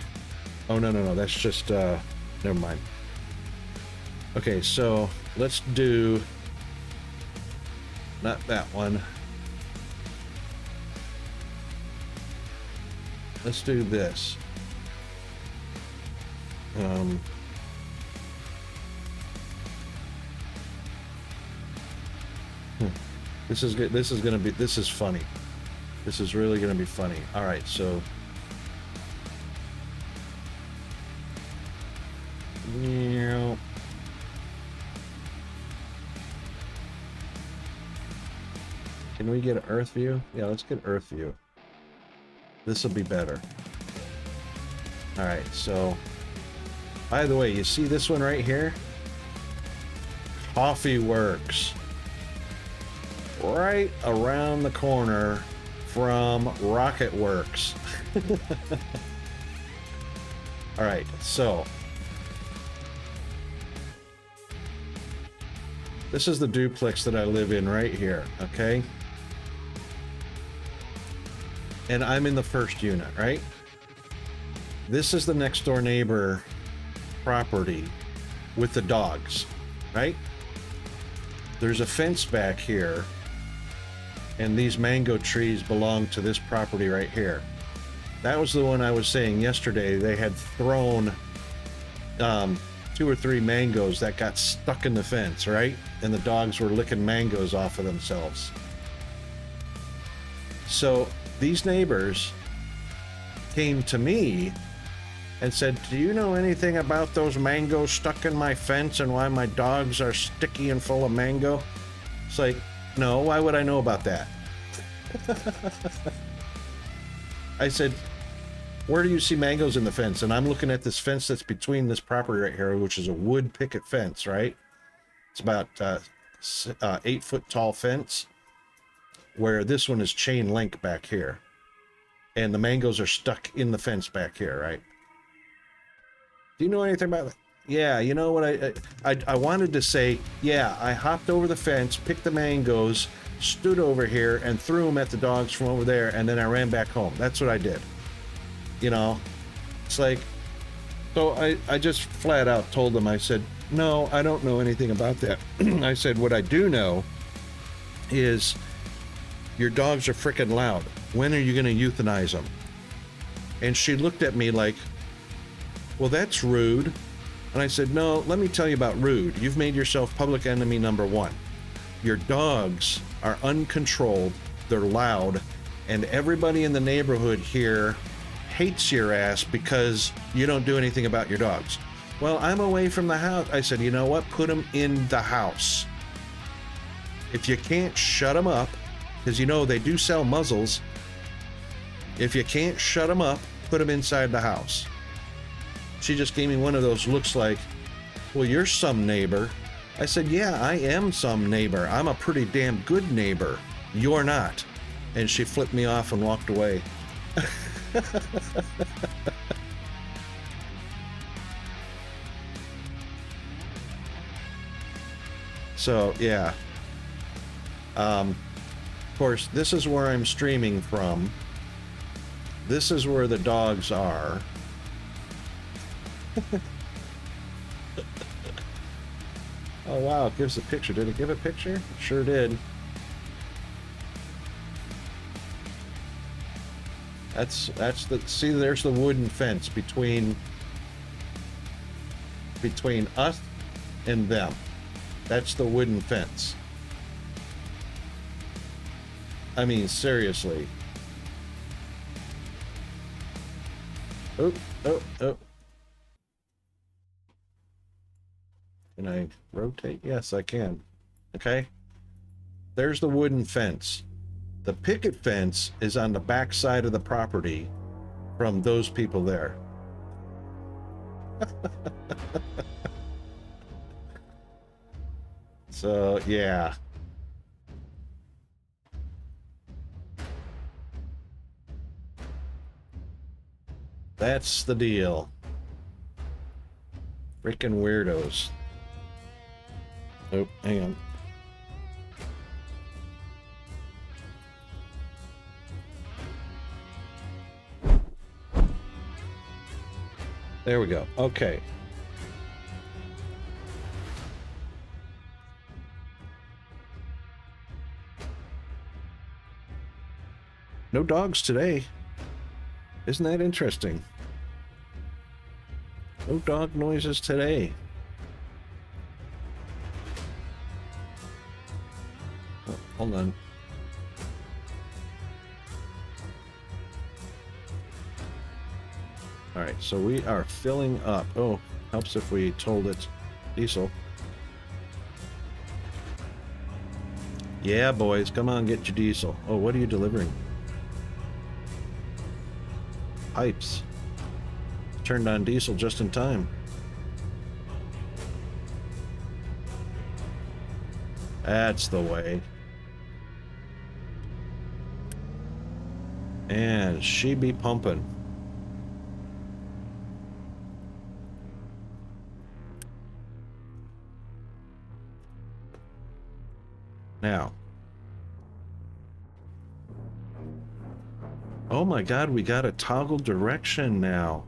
Oh, no, that's just, never mind. Okay, so let's do, not that one. Let's do this. This is good. This is gonna be. This is funny. This is really gonna be funny. All right, so. Yeah. Can we get an Earth view? Yeah, let's get Earth view. This will be better. All right, so by the way, you see this one right here? Coffee Works. Right around the corner from RocketWolf. All right, so this is the duplex that I live in right here, okay? And I'm in the first unit, right? This is the next door neighbor property with the dogs, right? There's a fence back here, and these mango trees belong to this property right here. That was the one I was saying yesterday. They had thrown 2 or 3 mangoes that got stuck in the fence, right? And the dogs were licking mangoes off of themselves. So these neighbors came to me and said, do you know anything about those mangoes stuck in my fence and why my dogs are sticky and full of mango? It's like, no, why would I know about that? I said, where do you see mangoes in the fence? And I'm looking at this fence that's between this property right here, which is a wood picket fence, right? It's about 8 foot tall fence, where this one is chain link back here. And the mangoes are stuck in the fence back here, right? Do you know anything about that? Yeah, you know what I wanted to say, yeah, I hopped over the fence, picked the mangoes, stood over here and threw them at the dogs from over there, and then I ran back home. That's what I did. You know, it's like, so I just flat out told them, I said, no, I don't know anything about that. I said, what I do know is your dogs are freaking loud. When are you going to euthanize them? And she looked at me like, well, that's rude. And I said, no, let me tell you about rude. You've made yourself public enemy number 1. Your dogs are uncontrolled, they're loud, and everybody in the neighborhood here hates your ass because you don't do anything about your dogs. Well, I'm away from the house. I said, you know what? Put them in the house. If you can't shut them up, because you know they do sell muzzles, if you can't shut them up, put them inside the house. She just gave me one of those looks like, well, you're some neighbor. I said, yeah, I am some neighbor. I'm a pretty damn good neighbor. You're not. And she flipped me off and walked away. So, yeah. Of course, this is where I'm streaming from. This is where the dogs are. Oh, wow, it gives a picture. Did it give a picture? It sure did. That's the, see, there's the wooden fence between us and them. That's the wooden fence. I mean, seriously. Oh, oh, oh. Can I rotate? Yes, I can. Okay. There's the wooden fence. The picket fence is on the back side of the property from those people there. So, yeah. That's the deal. Freaking weirdos. Oh, hang on. There we go. Okay. No dogs today. Isn't that interesting? No dog noises today. Oh, hold on. All right, so we are filling up. Oh, helps if we told it diesel. Yeah, boys, come on, get your diesel. Oh, what are you delivering? Pipes. Turned on diesel just in time. That's the way. And she be pumping. Now. Oh my God, we got a toggle direction now.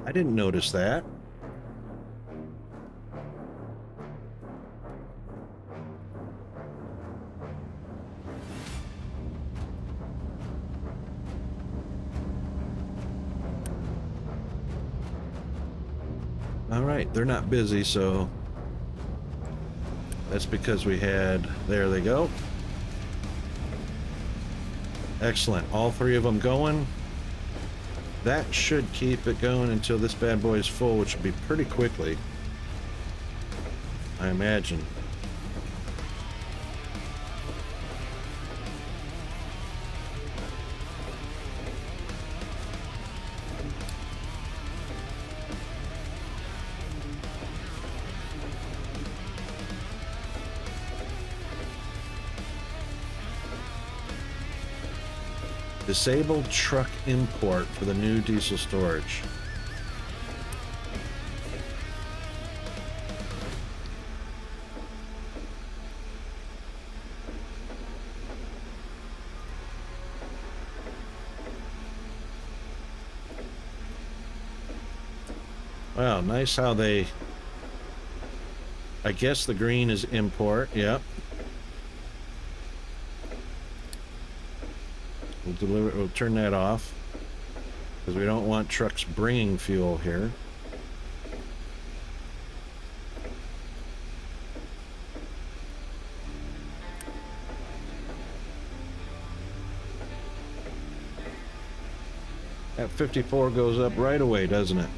I didn't notice that. All right, they're not busy, so that's because we had, there they go. Excellent, all three of them going. That should keep it going until this bad boy is full, which will be pretty quickly, I imagine. Disable truck import for the new diesel storage. Wow, nice how they... I guess the green is import, yep. We'll turn that off because we don't want trucks bringing fuel here. That 54 goes up right away, doesn't it?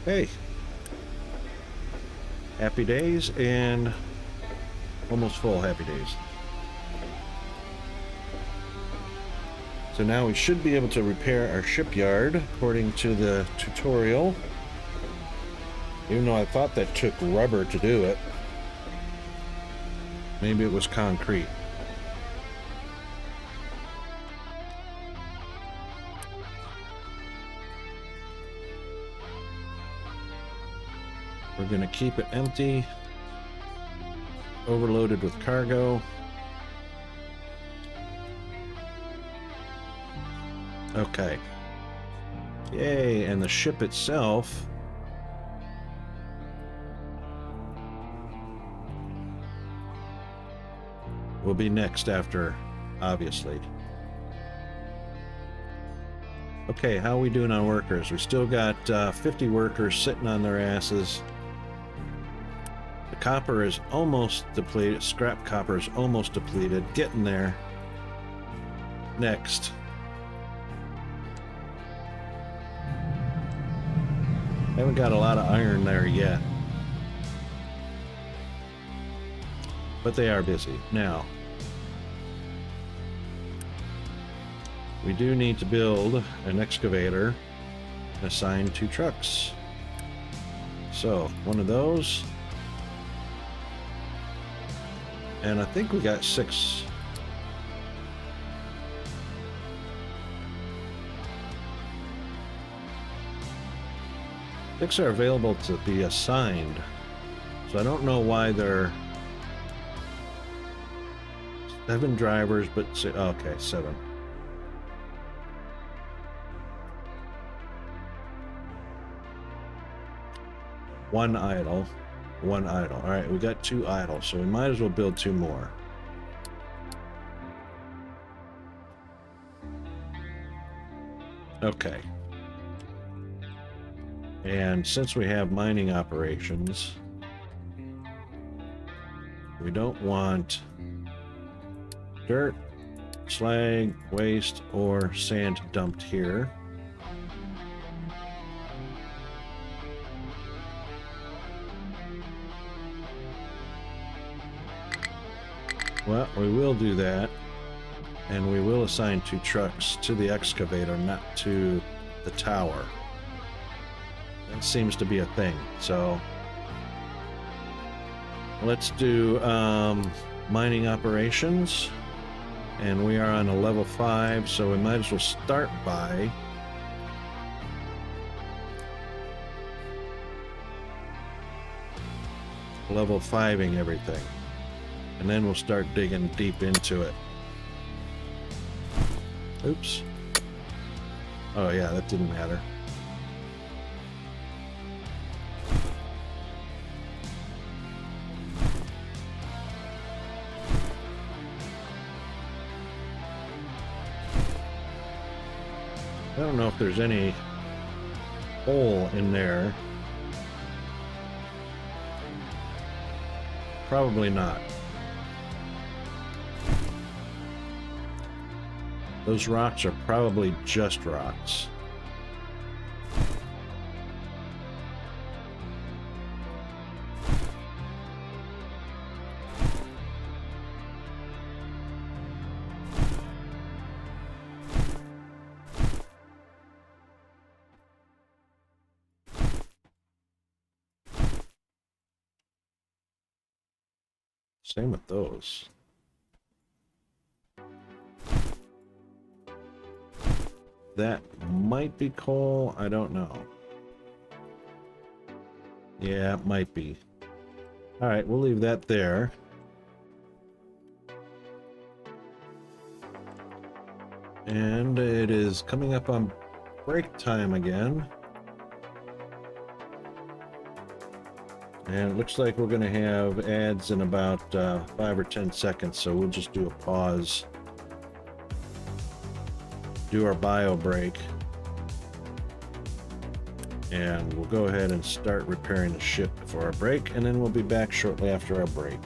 Hey, happy days and almost full happy days. So now we should be able to repair our shipyard according to the tutorial. Even though I thought that took rubber to do it. Maybe it was concrete. We're going to keep it empty, overloaded with cargo. Okay. Yay, and the ship itself will be next after, obviously. Okay, how are we doing on workers? We still got 50 workers sitting on their asses. The copper is almost depleted. Scrap copper is almost depleted. Getting there. Next. Haven't got a lot of iron there yet. But they are busy. Now, we do need to build an excavator and assign 2 trucks. So, one of those. And I think we got 6. Six are available to be assigned. So I don't know why they're 7 drivers, but okay, 7. One idle. All right, we got 2 idle, so we might as well build 2 more. Okay. And since we have mining operations, we don't want dirt, slag, waste, or sand dumped here. Well, we will do that, and we will assign 2 trucks to the excavator, not to the tower. That seems to be a thing, so let's do mining operations, and we are on a level 5, so we might as well start by level 5ing everything. And then we'll start digging deep into it. Oops. Oh yeah, that didn't matter. I don't know if there's any hole in there. Probably not. Those rocks are probably just rocks. Same with those. That might be coal, I don't know. Yeah, it might be. Alright, we'll leave that there. And it is coming up on break time again. And it looks like we're going to have ads in about 5 or 10 seconds, so we'll just do a pause. Do our bio break. And we'll go ahead and start repairing the ship before our break, and then we'll be back shortly after our break.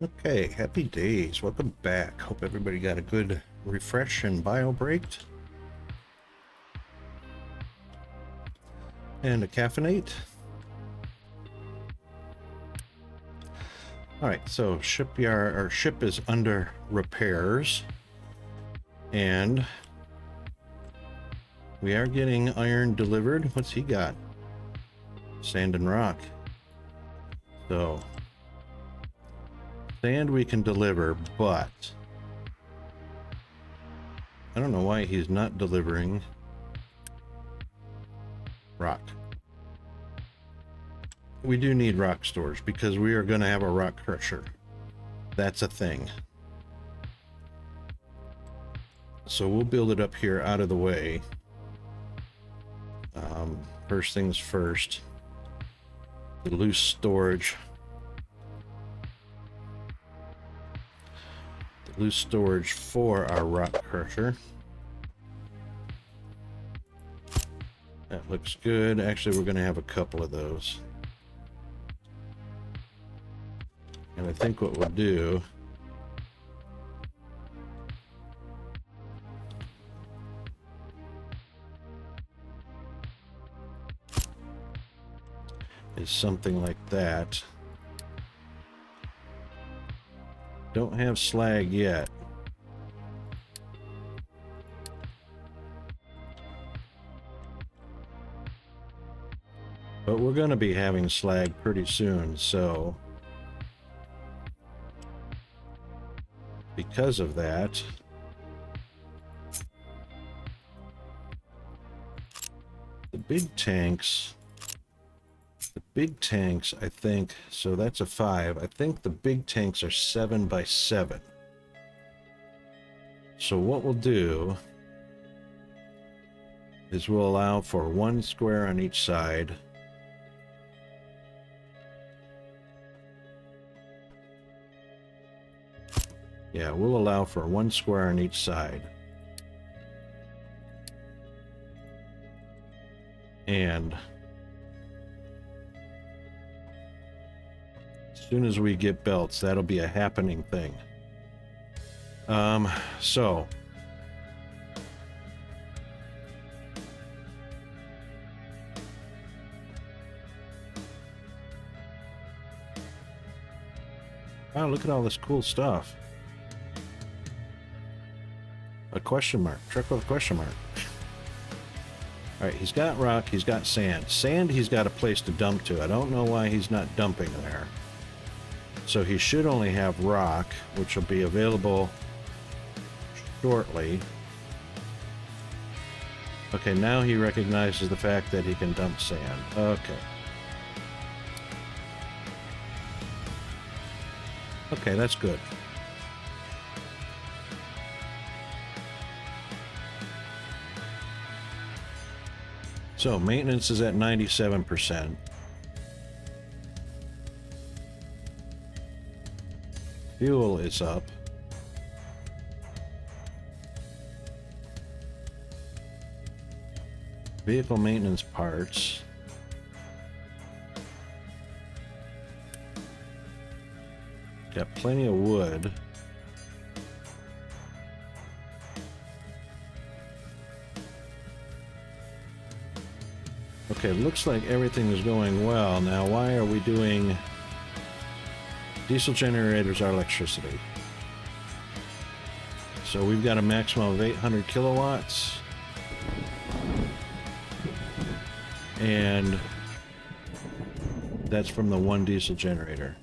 Okay, happy days. Welcome back. Hope everybody got a good refresh and bio break. And a caffeinate. Alright, so shipyard, our ship is under repairs. And we are getting iron delivered. What's he got? Sand and rock. So sand we can deliver, but I don't know why he's not delivering rock. We do need rock storage because we are going to have a rock crusher. That's a thing. So we'll build it up here out of the way. First things first. The loose storage. The loose storage for our rock crusher. That looks good. Actually, we're going to have a couple of those. And I think what we'll do is something like that. Don't have slag yet. But we're going to be having slag pretty soon, so because of that, the big tanks, I think, so that's a 5. I think the big tanks are 7 by 7. So what we'll do is we'll allow for 1 square on each side. Yeah, we'll allow for 1 square on each side. And as soon as we get belts, that'll be a happening thing. So wow, look at all this cool stuff. A question mark. Truck with a question mark. Alright, he's got rock, he's got sand. Sand he's got a place to dump to. I don't know why he's not dumping there. So he should only have rock, which will be available shortly. Okay, now he recognizes the fact that he can dump sand. Okay. Okay, that's good. So maintenance is at 97%. Fuel is up. Vehicle maintenance parts. Got plenty of wood. Okay, looks like everything is going well. Now, why are we doing diesel generators are electricity? So we've got a maximum of 800 kilowatts. And that's from the 1 diesel generator.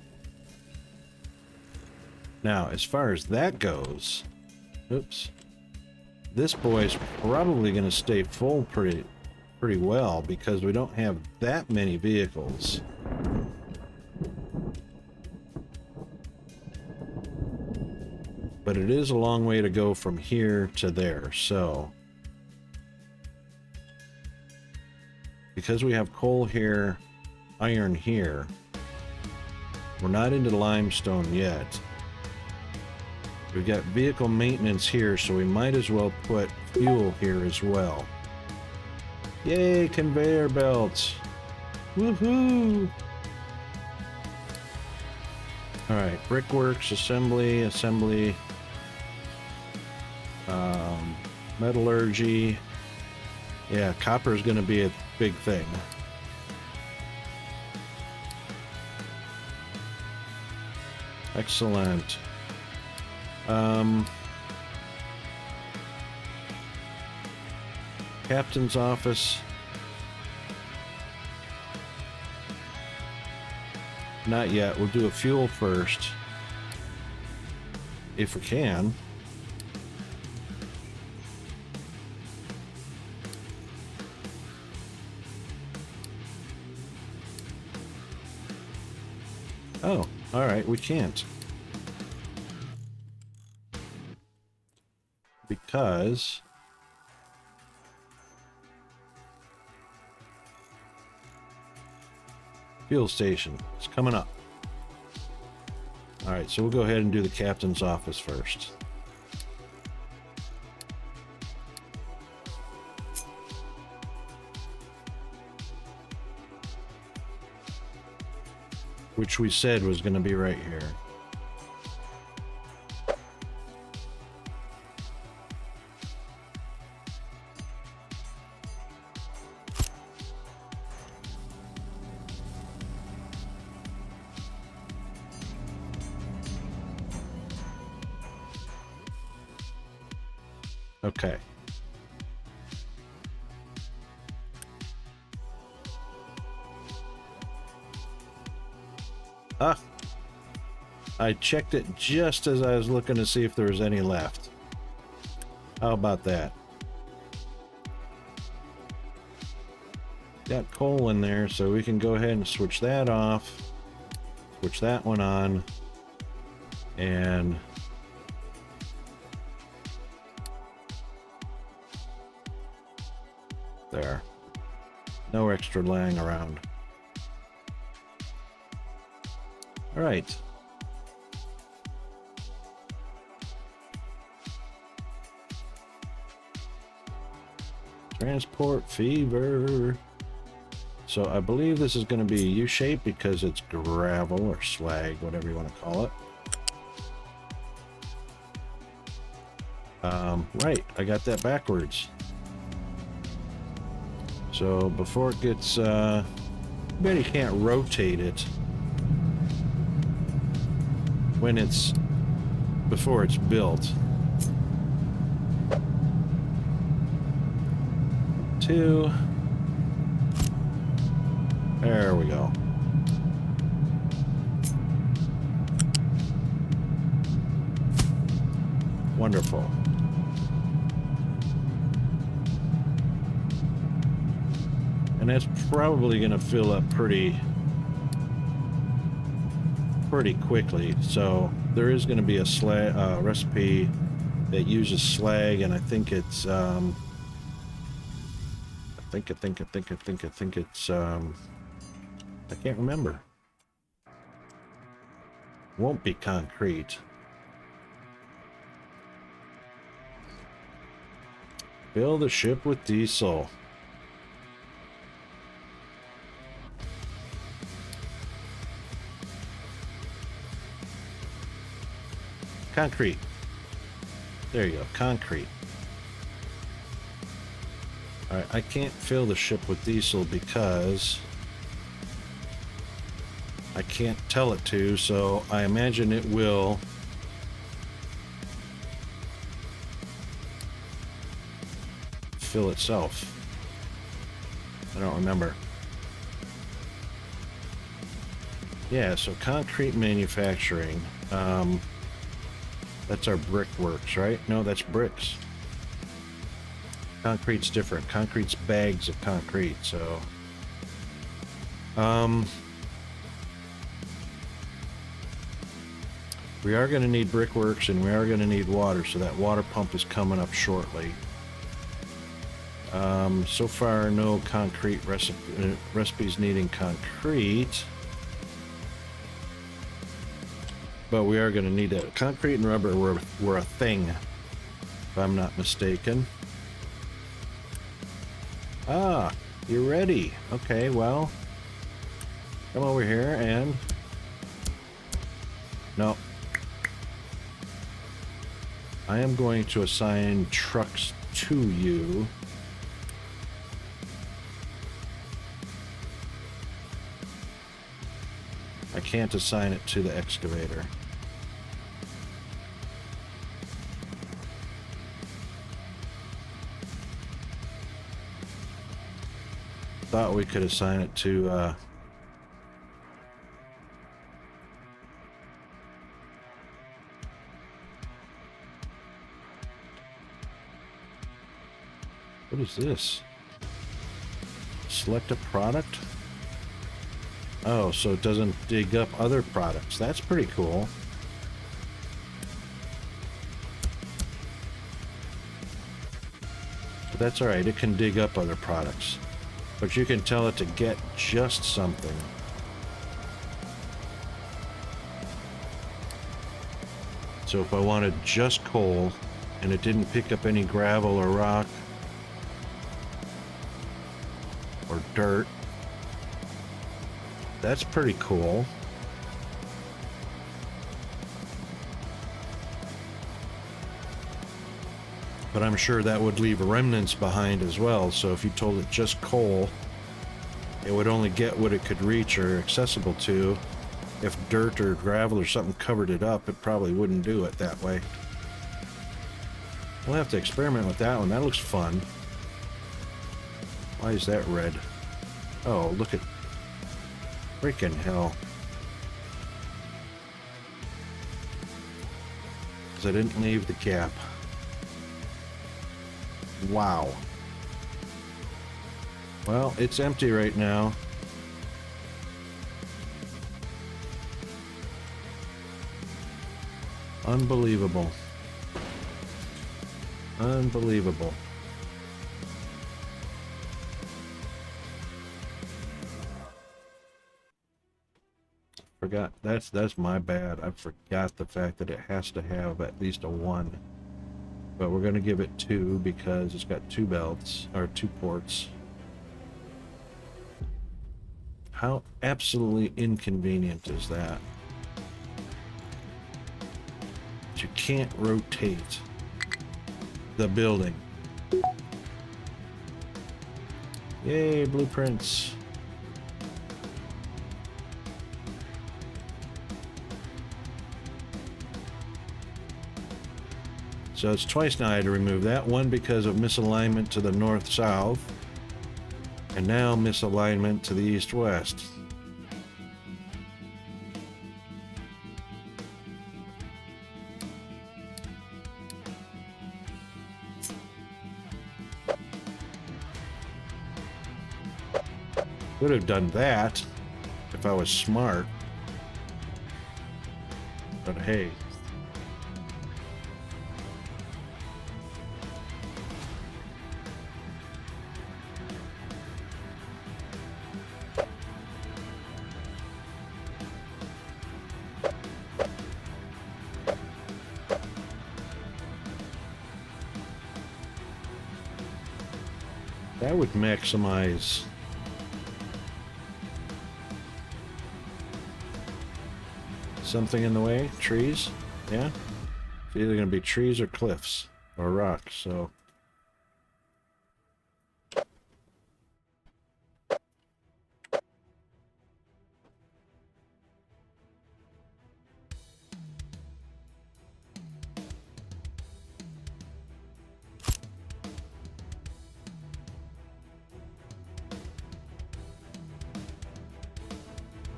Now, as far as that goes, oops, this boy's probably going to stay full pretty well because we don't have that many vehicles. But it is a long way to go from here to there, so because we have coal here, iron here, we're not into limestone yet. We've got vehicle maintenance here, so we might as well put fuel here as well. Yay, conveyor belts! Woohoo! All right, brickworks, assembly, metallurgy. Yeah, copper is going to be a big thing. Excellent. Captain's office. Not yet. We'll do a fuel first. If we can. Oh, all right, we can't. Because fuel station is coming up. All right, so we'll go ahead and do the captain's office first. Which we said was going to be right here. Okay. Ah, I checked it just as I was looking to see if there was any left. How about that? Got coal in there, so we can go ahead and switch that off, switch that one on, and there. No extra laying around. All right. Transport fever. So I believe this is going to be U-shaped because it's gravel or slag, whatever you want to call it. Right, I got that backwards. So before it gets, bet you can't rotate it when it's, before it's built. 2. There we go. Wonderful. And that's probably going to fill up pretty quickly. So there is going to be a slag recipe that uses slag, and I think it's I think it's I can't remember. Won't be concrete. Fill the ship with diesel. Concrete. There you go, concrete. Alright, I can't fill the ship with diesel because I can't tell it to, so I imagine it will fill itself. I don't remember. Yeah, so concrete manufacturing. That's our brickworks, right? No, that's bricks. Concrete's different. Concrete's bags of concrete, so we are going to need brickworks, and we are going to need water, so that water pump is coming up shortly. So far, no concrete recipes needing concrete. But we are going to need that. Concrete and rubber were a thing, if I'm not mistaken. Ah, you're ready. Okay, well, come over here and No. I am going to assign trucks to you. I can't assign it to the excavator. Thought we could assign it to what is this? Select a product? Oh, so it doesn't dig up other products. That's pretty cool. But that's alright, it can dig up other products. But you can tell it to get just something. So if I wanted just coal, and it didn't pick up any gravel or rock, or dirt, that's pretty cool. But I'm sure that would leave remnants behind as well, so if you told it just coal, it would only get what it could reach or accessible to. If dirt or gravel or something covered it up, it probably wouldn't do it that way. We'll have to experiment with that one. That looks fun. Why is that red? Oh, look at... freaking hell. Because I didn't leave the gap. Wow. Well, it's empty right now. Unbelievable. Unbelievable. Forgot. That's my bad. I forgot the fact that it has to have at least a 1. But we're going to give it 2 because it's got 2 belts, or 2 ports. How absolutely inconvenient is that? You can't rotate the building. Yay, blueprints. So it's twice now I had to remove that. One because of misalignment to the north-south, and now misalignment to the east-west. Would have done that if I was smart. But hey. That would maximize. Something in the way? Trees? Yeah? It's either going to be trees or cliffs or rocks, so.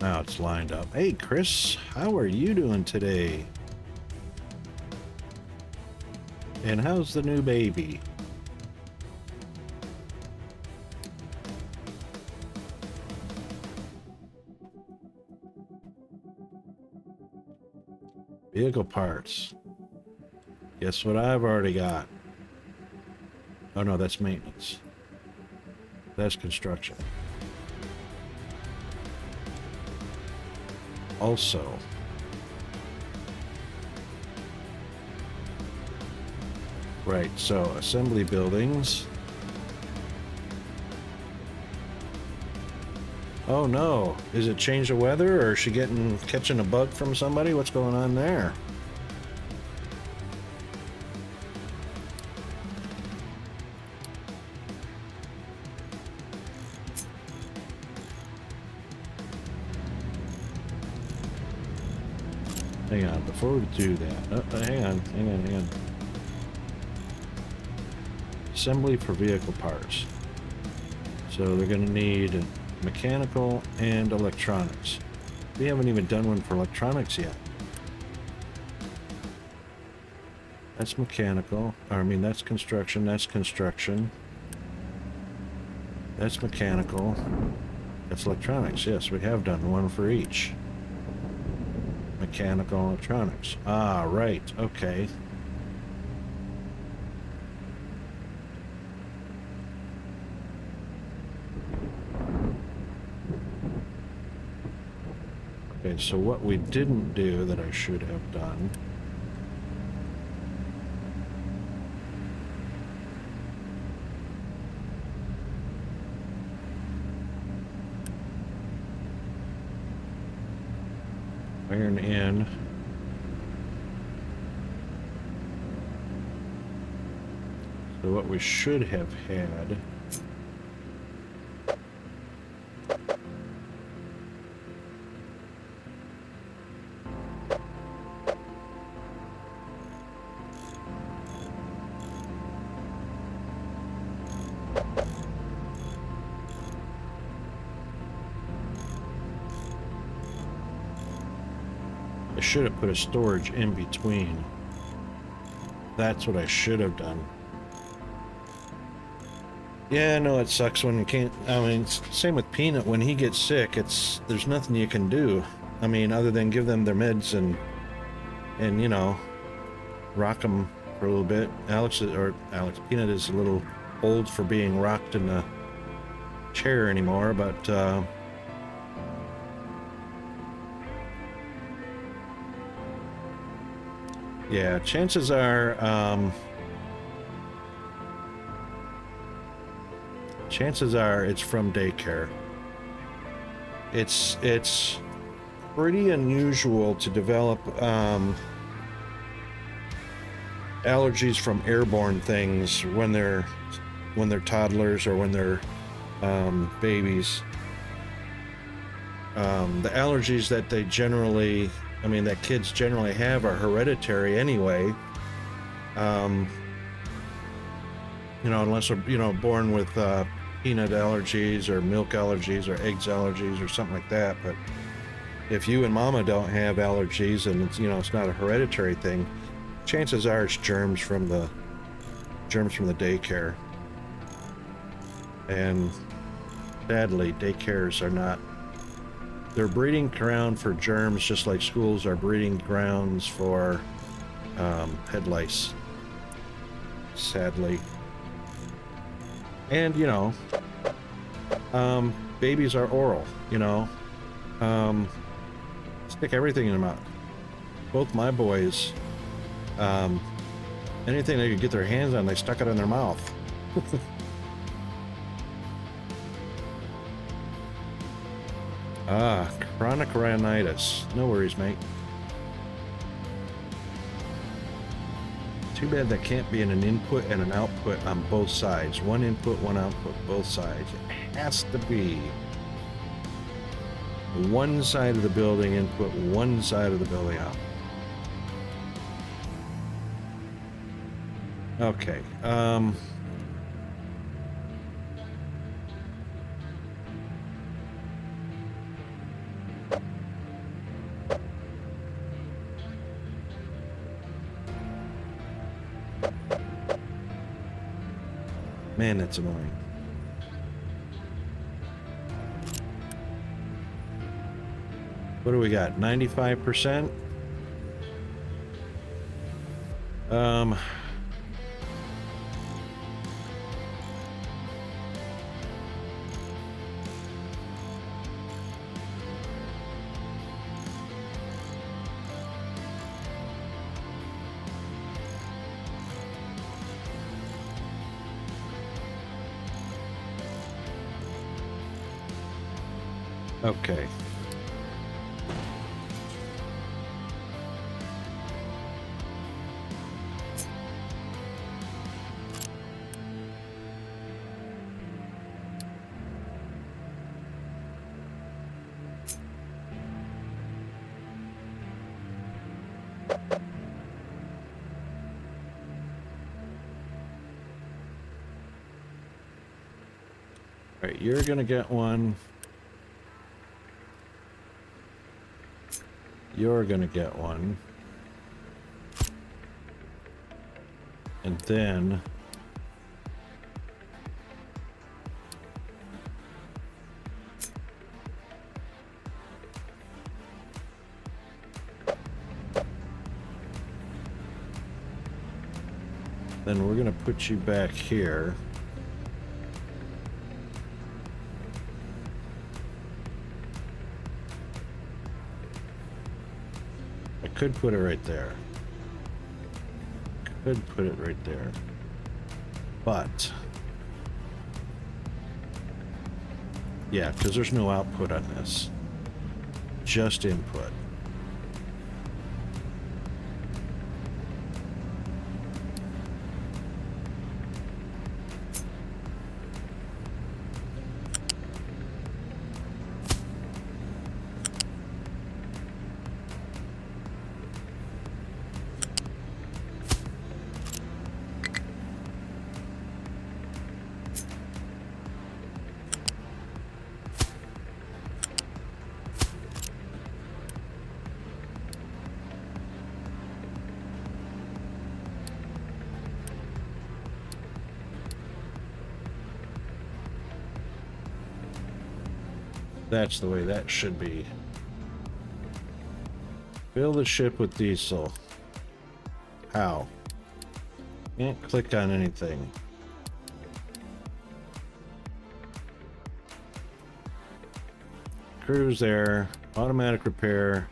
Now it's lined up. Hey, Chris, how are you doing today? And how's the new baby? Vehicle parts. Guess what I've already got? Oh no, that's maintenance. That's construction. Also, right, so assembly buildings. Oh no, is it change of weather, or is she catching a bug from somebody? What's going on there? Hang on, before we do that, hang on. Assembly for vehicle parts. So they're going to need mechanical and electronics. We haven't even done one for electronics yet. That's mechanical. Or, I mean, that's construction. That's construction. That's mechanical. That's electronics. Yes, we have done one for each. Mechanical and electronics. Ah, right. Okay. Okay, so what we didn't do that I should have done. Iron in. So what we should have had. I should have put a storage in between. That's what I should have done. Yeah, no, it sucks when you can't. I mean, same with Peanut. When he gets sick, there's nothing you can do. I mean, other than give them their meds and you know, rock them for a little bit. Peanut is a little old for being rocked in the chair anymore, but yeah, chances are it's from daycare. It's pretty unusual to develop allergies from airborne things when they're toddlers or when they're babies. The allergies that that kids generally have are hereditary anyway. Unless they're born with peanut allergies or milk allergies or eggs allergies or something like that. But if you and mama don't have allergies and it's not a hereditary thing, chances are it's germs from the daycare. And sadly, daycares are not. They're breeding ground for germs, just like schools are breeding grounds for head lice. Sadly. And babies are oral. Stick everything in their mouth. Both my boys, anything they could get their hands on, they stuck it in their mouth. Chronic rhinitis. No worries, mate. Too bad that can't be in an input and an output on both sides. One input, one output, both sides. It has to be one side of the building input, one side of the building out. Okay. Man, that's annoying. What do we got? 95%? Okay. All right, you're gonna get one. You're gonna get one. And then we're gonna put you back here. I could put it right there. Could put it right there. But yeah, because there's no output on this. Just input. That's the way that should be. Fill the ship with diesel. How? Can't click on anything. Cruise there. Automatic repair.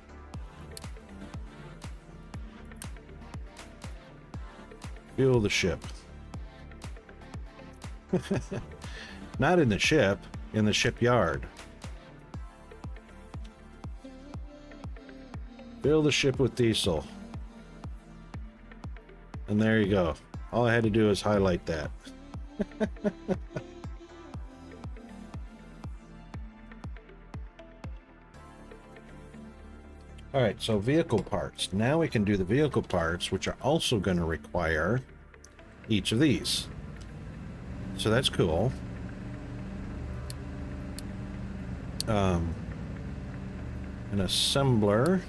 Fuel the ship. Not in the ship, in the shipyard. Fill the ship with diesel. And there you go. All I had to do is highlight that. All right, so vehicle parts. Now we can do the vehicle parts, which are also going to require each of these. So that's cool. An assembler.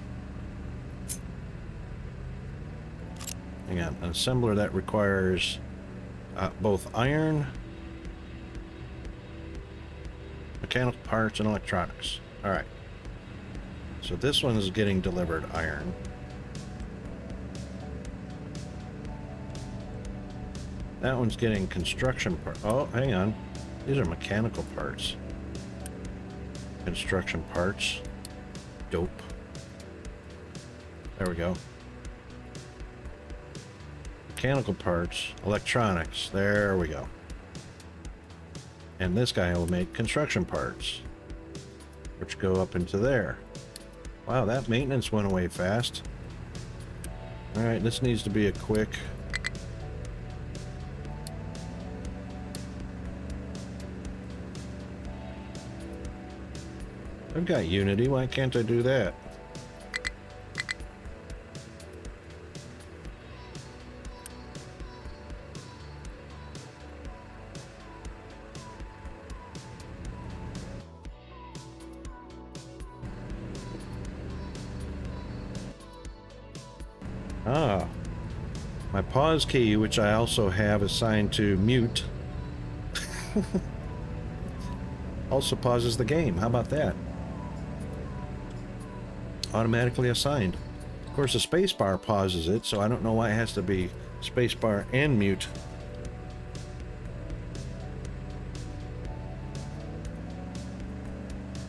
Hang on, an assembler that requires both iron, mechanical parts, and electronics. All right. So this one is getting delivered iron. That one's getting construction parts. Oh, hang on. These are mechanical parts. Construction parts. Dope. There we go. Mechanical parts, electronics. There we go. And this guy will make construction parts, which go up into there. Wow, that maintenance went away fast. All right, this needs to be a quick. I've got Unity. Why can't I do that? Ah, my pause key, which I also have assigned to mute, also pauses the game. How about that? Automatically assigned. Of course, the spacebar pauses it, so I don't know why it has to be spacebar and mute.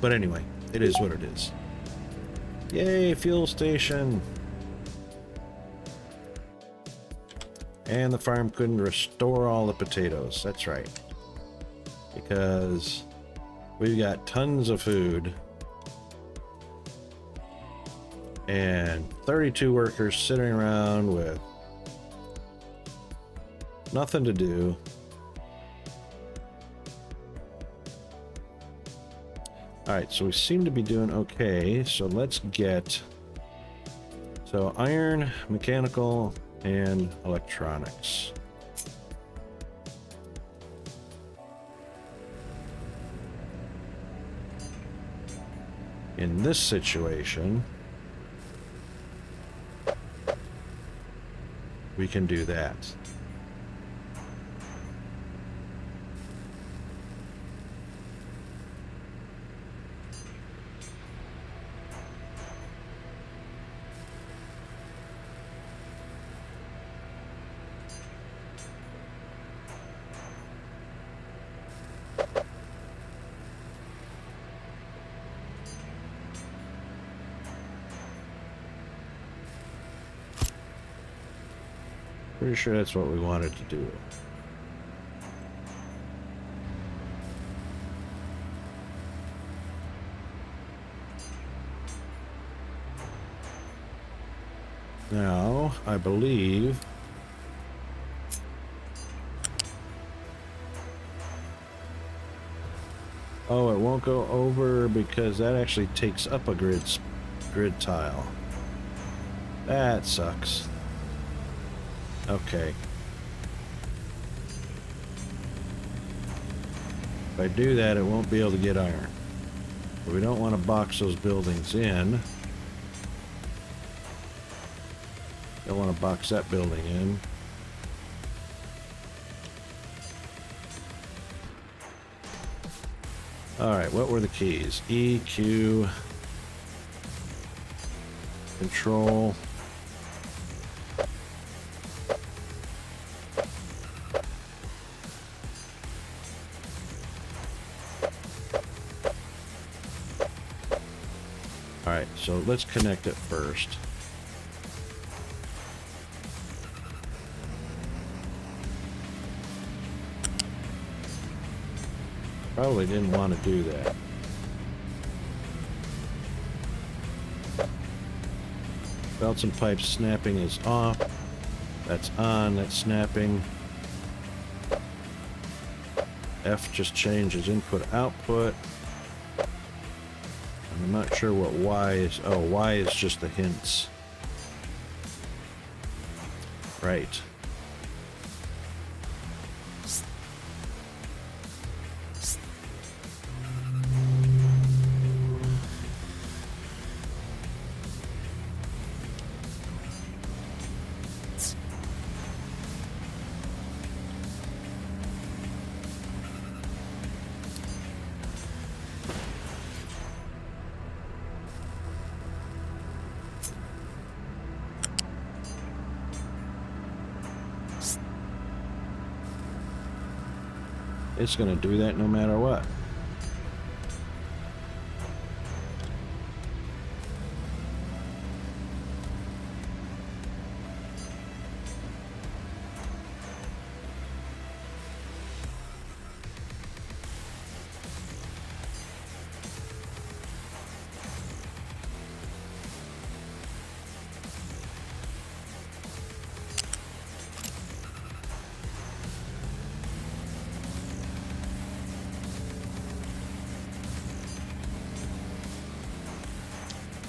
But anyway, it is what it is. Yay, fuel station! And the farm couldn't restore all the potatoes. That's right. Because we've got tons of food And 32 workers sitting around with nothing to do. Alright, so we seem to be doing okay. So let's get... So iron, mechanical, and electronics. In this situation, we can do that. Pretty sure that's what we wanted to do. Now, I believe... Oh, it won't go over because that actually takes up a grid tile. That sucks. Okay. If I do that, it won't be able to get iron. But we don't want to box those buildings in. Don't want to box that building in. Alright, what were the keys? E, Q, Control. Alright, so let's connect it first. Probably didn't want to do that. Belts and pipes snapping is off. That's on, that's snapping. F just changes input output. I'm not sure what Y is. Oh, Y is just the hints. Right. It's going to do that no matter what.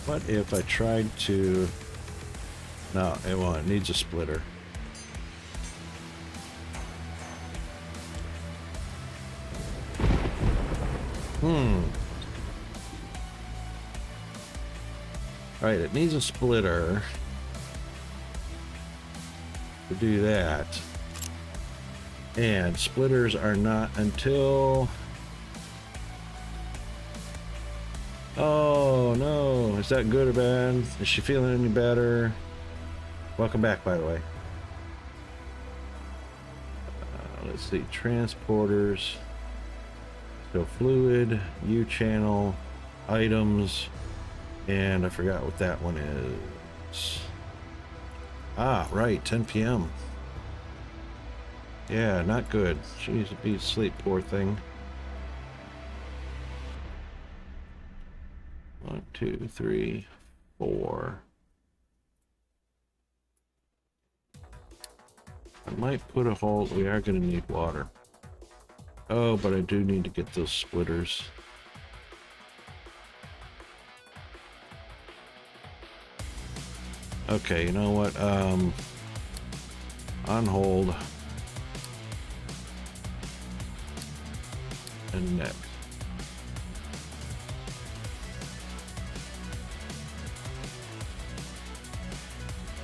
What if I tried to... No, it won't. It needs a splitter. Alright, it needs a splitter to do that. And splitters are not until... Oh no, is that good or bad? Is she feeling any better? Welcome back, by the way. Let's see, transporters. So fluid, U channel, items, and I forgot what that one is. Ah, right, 10 p.m. Yeah, not good. She needs to be asleep, poor thing. 1, 2, 3, 4. I might put a hole. We are going to need water. Oh, but I do need to get those splitters. Okay, you know what? On hold. And next.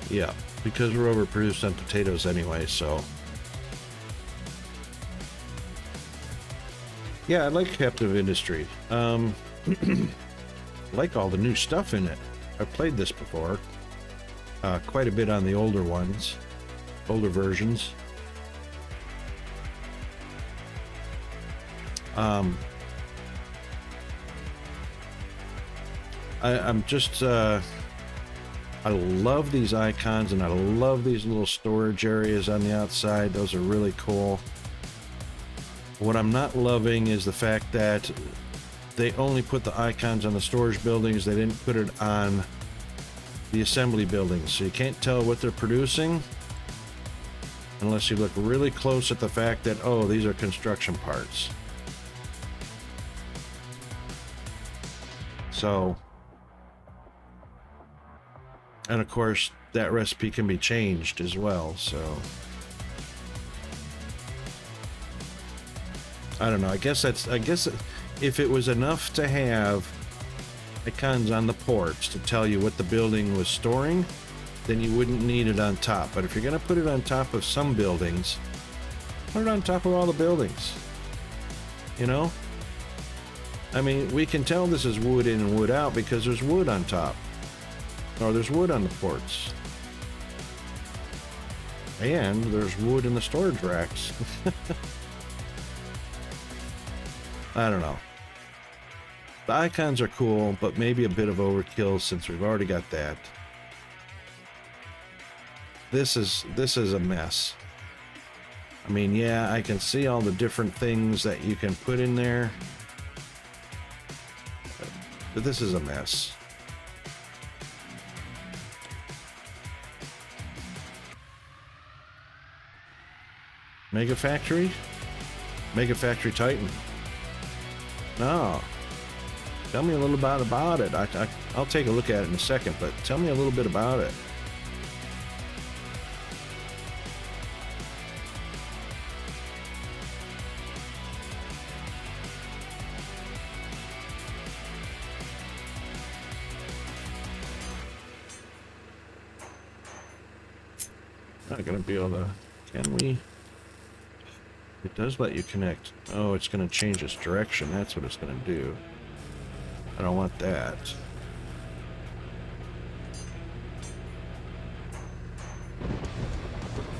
Yeah, because we're overproduced on potatoes anyway, so. Yeah, I like Captive Industry. Like all the new stuff in it. I've played this before. Quite a bit on the older ones. Older versions. I'm just I love these icons, and I love these little storage areas on the outside. Those are really cool. What I'm not loving is the fact that they only put the icons on the storage buildings. They didn't put it on the assembly buildings, so you can't tell what they're producing unless you look really close at the fact that, oh, these are construction parts. So, and of course that recipe can be changed as well, so I don't know. I guess if it was enough to have icons on the ports to tell you what the building was storing, then you wouldn't need it on top. But if you're going to put it on top of some buildings, put it on top of all the buildings. You know? I mean, we can tell this is wood in and wood out because there's wood on top. Or there's wood on the ports. And there's wood in the storage racks. I don't know. The icons are cool, but maybe a bit of overkill since we've already got that. This is a mess. I mean, yeah, I can see all the different things that you can put in there, but this is a mess. Mega Factory? Mega Factory Titan. No. Tell me a little about it. I'll take a look at it in a second, but tell me a little bit about it. Not gonna be able to. Can we? It does let you connect. Oh, it's gonna change its direction. That's what it's gonna do. I don't want that.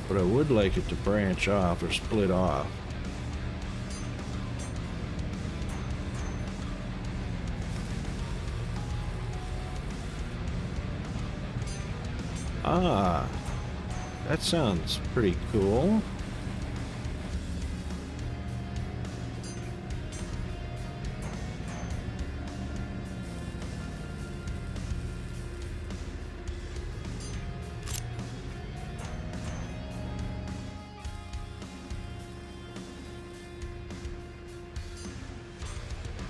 But I would like it to branch off or split off. Ah, that sounds pretty cool.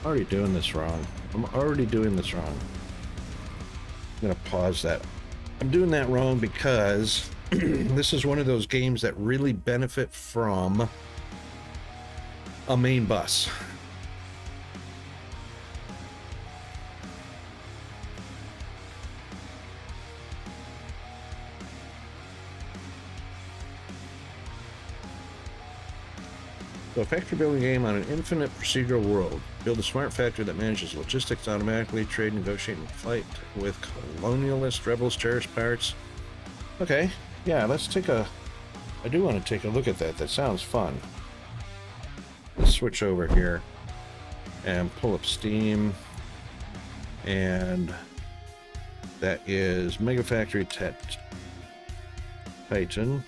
Already doing this wrong. I'm already doing this wrong. I'm gonna pause that. I'm doing that wrong because this is one of those games that really benefit from a main bus. So a factory building game on an infinite procedural world. Build a smart factory that manages logistics automatically, trade, negotiate, and fight with colonialists, rebels, terrorist pirates. Okay, yeah, let's take a... I do want to take a look at that. That sounds fun. Let's switch over here and pull up Steam. And that is Mega Factory Titan.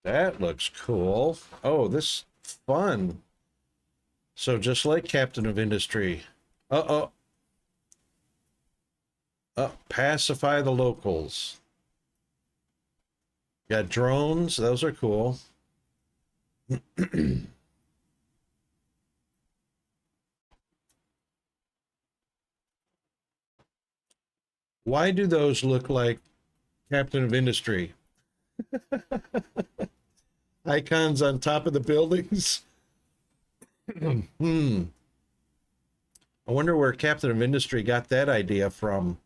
That looks cool. Oh, this fun. So just like Captain of Industry. Uh-oh. Pacify the locals. Got drones. Those are cool. Why do those look like Captain of Industry? Icons on top of the buildings? Hmm. I wonder where Captain of Industry got that idea from.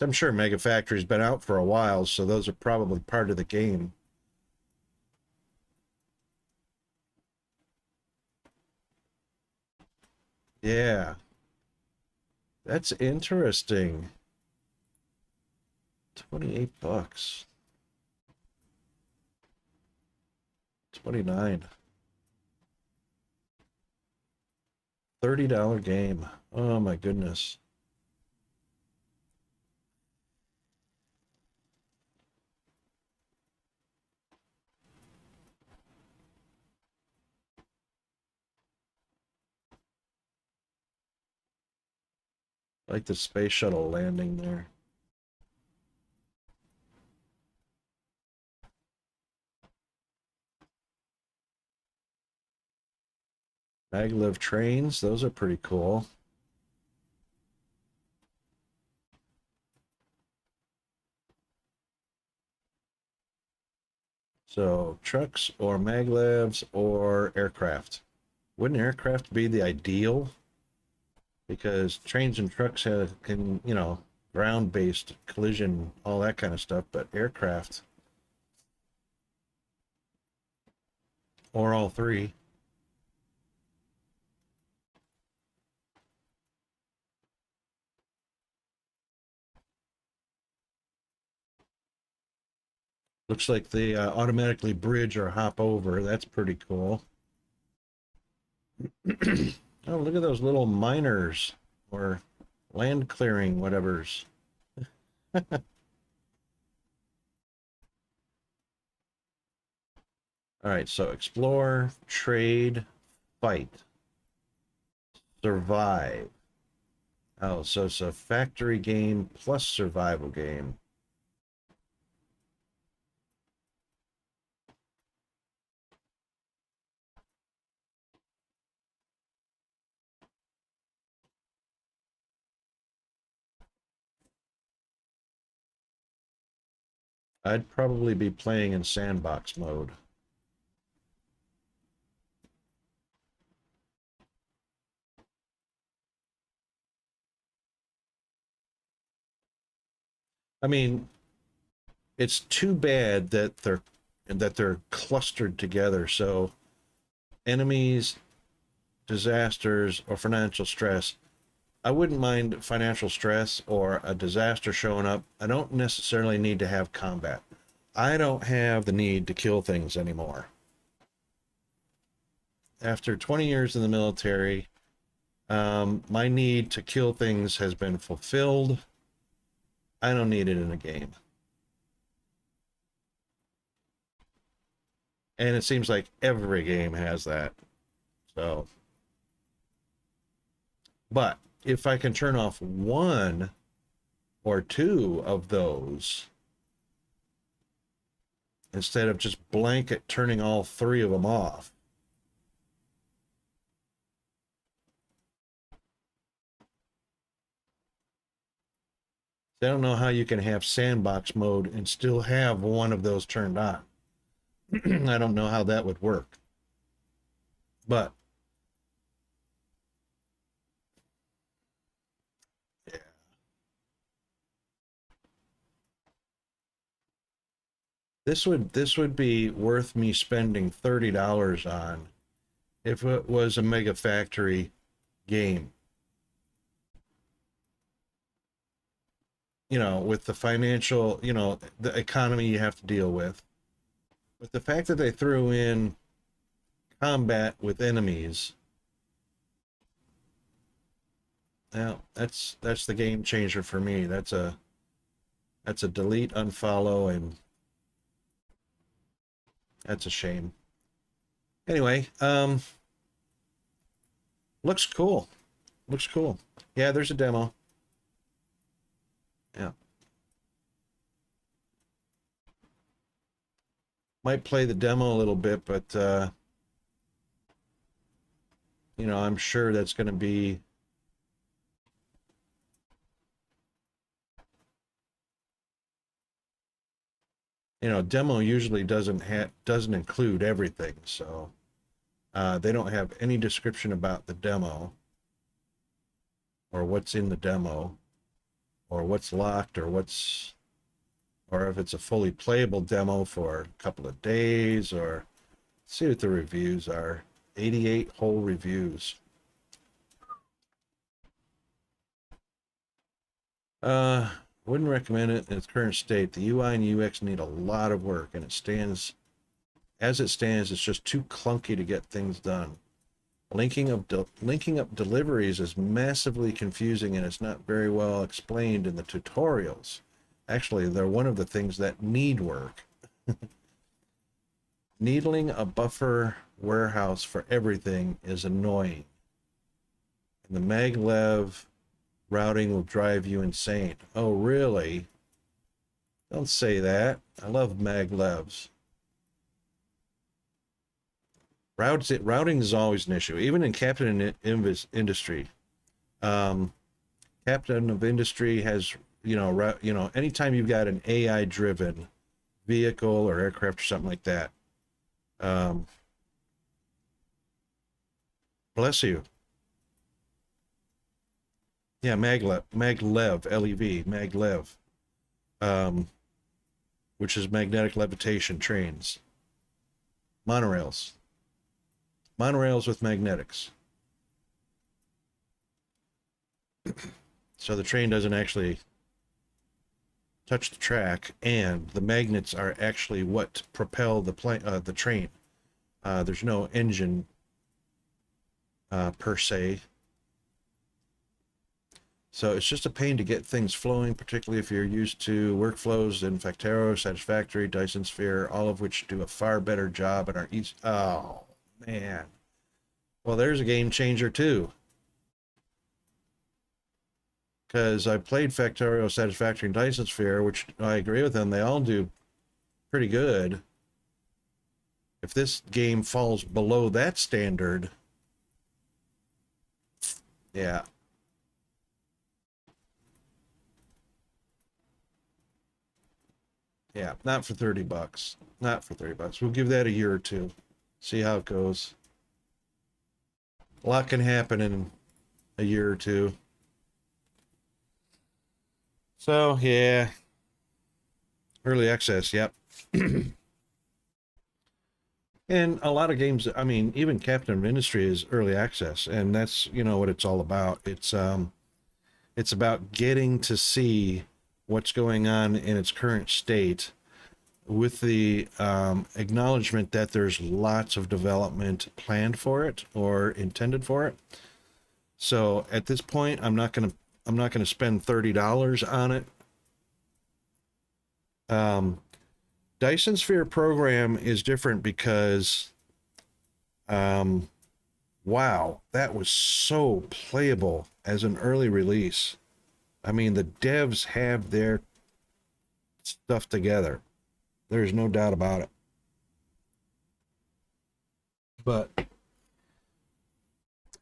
I'm sure Mega Factory's been out for a while, so those are probably part of the game. Yeah, that's interesting. 28 bucks. 29. $30 game. Oh my goodness. Like the space shuttle landing there. Maglev trains, those are pretty cool. So trucks or maglevs or aircraft. Wouldn't aircraft be the ideal? Because trains and trucks can, ground-based collision, all that kind of stuff, but aircraft or all three. Looks like they automatically bridge or hop over. That's pretty cool. Oh, look at those little miners or land clearing whatevers. All right, so explore, trade, fight, survive. Oh, so it's a factory game plus survival game. I'd probably be playing in sandbox mode. I mean, it's too bad that they're clustered together. So enemies, disasters, or financial stress. I wouldn't mind financial stress or a disaster showing up. I don't necessarily need to have combat. I don't have the need to kill things anymore. After 20 years in the military, my need to kill things has been fulfilled. I don't need it in a game. And it seems like every game has that. So, but if I can turn off one or two of those instead of just blanket turning all three of them off. I don't know how you can have sandbox mode and still have one of those turned on. I don't know how that would work. But yeah, this would be worth me spending $30 on if it was a Mega Factory game. With the financial, the economy you have to deal with. But the fact that they threw in combat with enemies, now that's the game changer for me. That's a delete, unfollow, and That's a shame. Anyway, looks cool. Looks cool. Yeah, there's a demo. Yeah. Might play the demo a little bit, but you know, I'm sure that's going to be demo usually doesn't include everything, so they don't have any description about the demo or what's in the demo or what's locked or if it's a fully playable demo for a couple of days. Or see what the reviews are. 88 whole reviews. Wouldn't recommend it in its current state. The UI and UX need a lot of work, and as it stands, it's just too clunky to get things done. Linking up deliveries is massively confusing, and it's not very well explained in the tutorials. Actually, they're one of the things that need work. Needling a buffer warehouse for everything is annoying. And the maglev routing will drive you insane. Oh, really? Don't say that. I love maglevs. Routing is always an issue, even in Captain Industry. Captain of Industry has, anytime you've got an AI-driven vehicle or aircraft or something like that. Bless you. Yeah, maglev, L-E-V, maglev, which is magnetic levitation trains. Monorails with magnetics. So the train doesn't actually touch the track, and the magnets are actually what propel the train. There's no engine per se. So it's just a pain to get things flowing, particularly if you're used to workflows in Factero, Satisfactory, Dyson Sphere, all of which do a far better job and are easy. Oh, man. Well, there's a game changer too. Because I played Factorio, Satisfactory, and Dyson Sphere, which I agree with them, they all do pretty good. If this game falls below that standard, yeah. Yeah, not for 30 bucks. Not for 30 bucks. We'll give that a year or two. See how it goes. A lot can happen in a year or two. So, yeah. Early access, yep. And a lot of games, I mean, even Captain of Industry is early access, and that's, what it's all about. It's about getting to see what's going on in its current state with the acknowledgement that there's lots of development planned for it or intended for it. So at this point, I'm not going to spend $30 on it. Dyson Sphere program is different because wow, that was so playable as an early release. I mean, the devs have their stuff together. There's no doubt about it.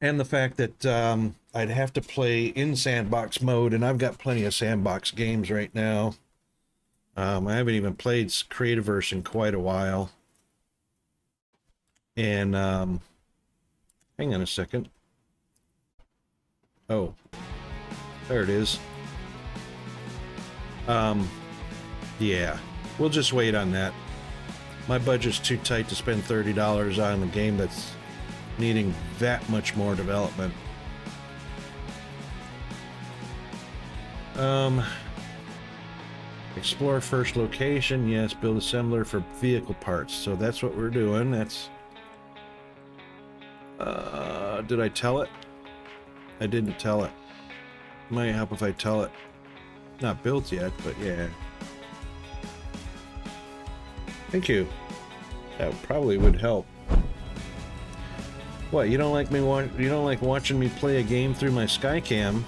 And the fact that I'd have to play in sandbox mode, and I've got plenty of sandbox games right now. I haven't even played Creativerse in quite a while. And hang on a second. Oh, there it is. Yeah, we'll just wait on that. My budget's too tight to spend $30 on a game that's needing that much more development. Explore first location. Yes, build assembler for vehicle parts. So that's what we're doing. That's did I tell it? I didn't tell it. Might help if I tell it. Not built yet, but yeah. Thank you. That probably would help. What, you don't like me you don't like watching me play a game through my Skycam?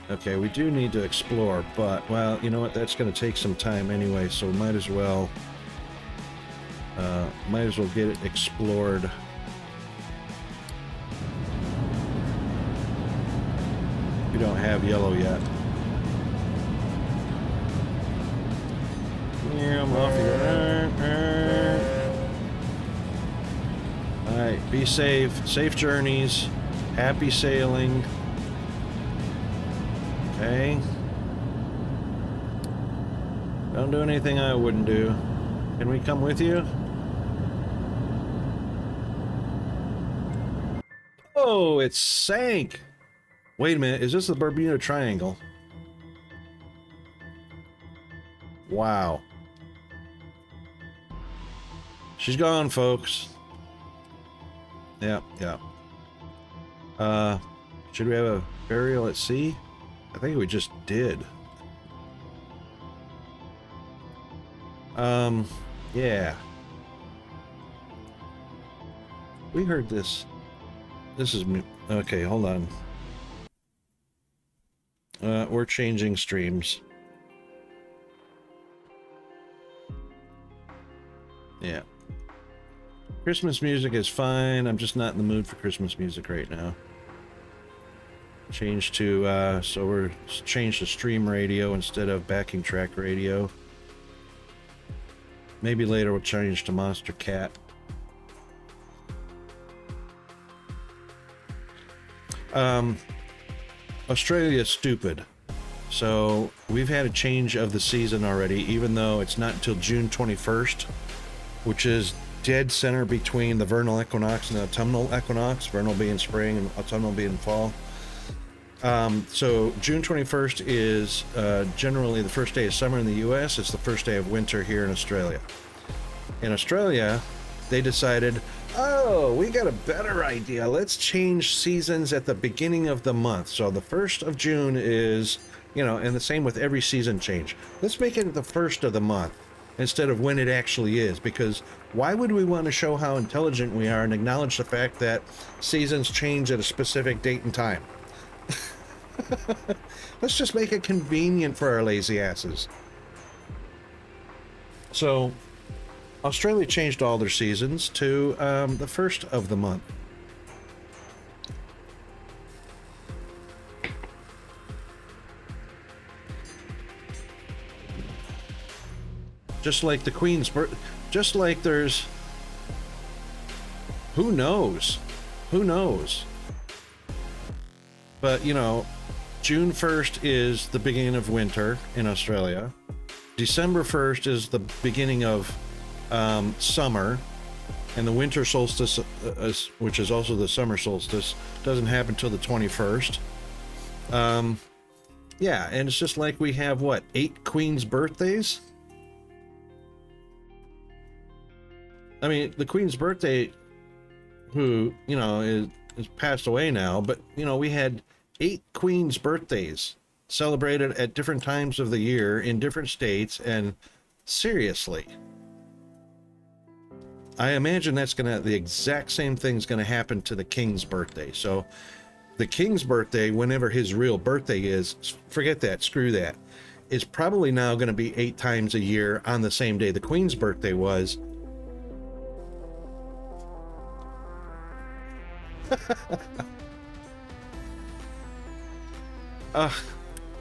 Okay, we do need to explore, but, well, you know what, that's going to take some time anyway, so might as well get it explored. We don't have yellow yet. Yeah, I'm off here. Alright, be safe. Safe journeys. Happy sailing. Okay. Don't do anything I wouldn't do. Can we come with you? Oh, it sank! Wait a minute, is this the Bermuda Triangle? Wow. She's gone, folks. Yeah. Should we have a burial at sea? I think we just did. Yeah. We heard this. This is... Okay, hold on. We're changing streams. Yeah. Christmas music is fine. I'm just not in the mood for Christmas music right now. Change to, so we're changed to stream radio instead of backing track radio. Maybe later we'll change to Monster Cat. Australia's stupid. So we've had a change of the season already, even though it's not until June 21st, which is dead center between the vernal equinox and the autumnal equinox, vernal being spring and autumnal being fall. So June 21st is generally the first day of summer in the US. It's the first day of winter here in Australia. In Australia, they decided, oh, we got a better idea. Let's change seasons at the beginning of the month. So the 1st of June is, you know, and the same with every season change. Let's make it the 1st of the month instead of when it actually is, because why would we want to show how intelligent we are and acknowledge the fact that seasons change at a specific date and time? Let's just make it convenient for our lazy asses. So Australia changed all their seasons to the 1st of the month. Just like the Queen's birth, just like there's, who knows? But, you know, June 1st is the beginning of winter in Australia. December 1st is the beginning of summer, and the winter solstice, which is also the summer solstice, doesn't happen until the 21st. Yeah, and it's just like we have, what, 8 Queen's birthdays? I mean, the Queen's birthday, who, you know, is passed away now, but, you know, we had 8 Queen's birthdays celebrated at different times of the year in different states, and seriously, I imagine the exact same thing's gonna happen to the King's birthday. So the King's birthday, whenever his real birthday is, forget that, screw that, is probably now gonna be 8 times a year on the same day the Queen's birthday was.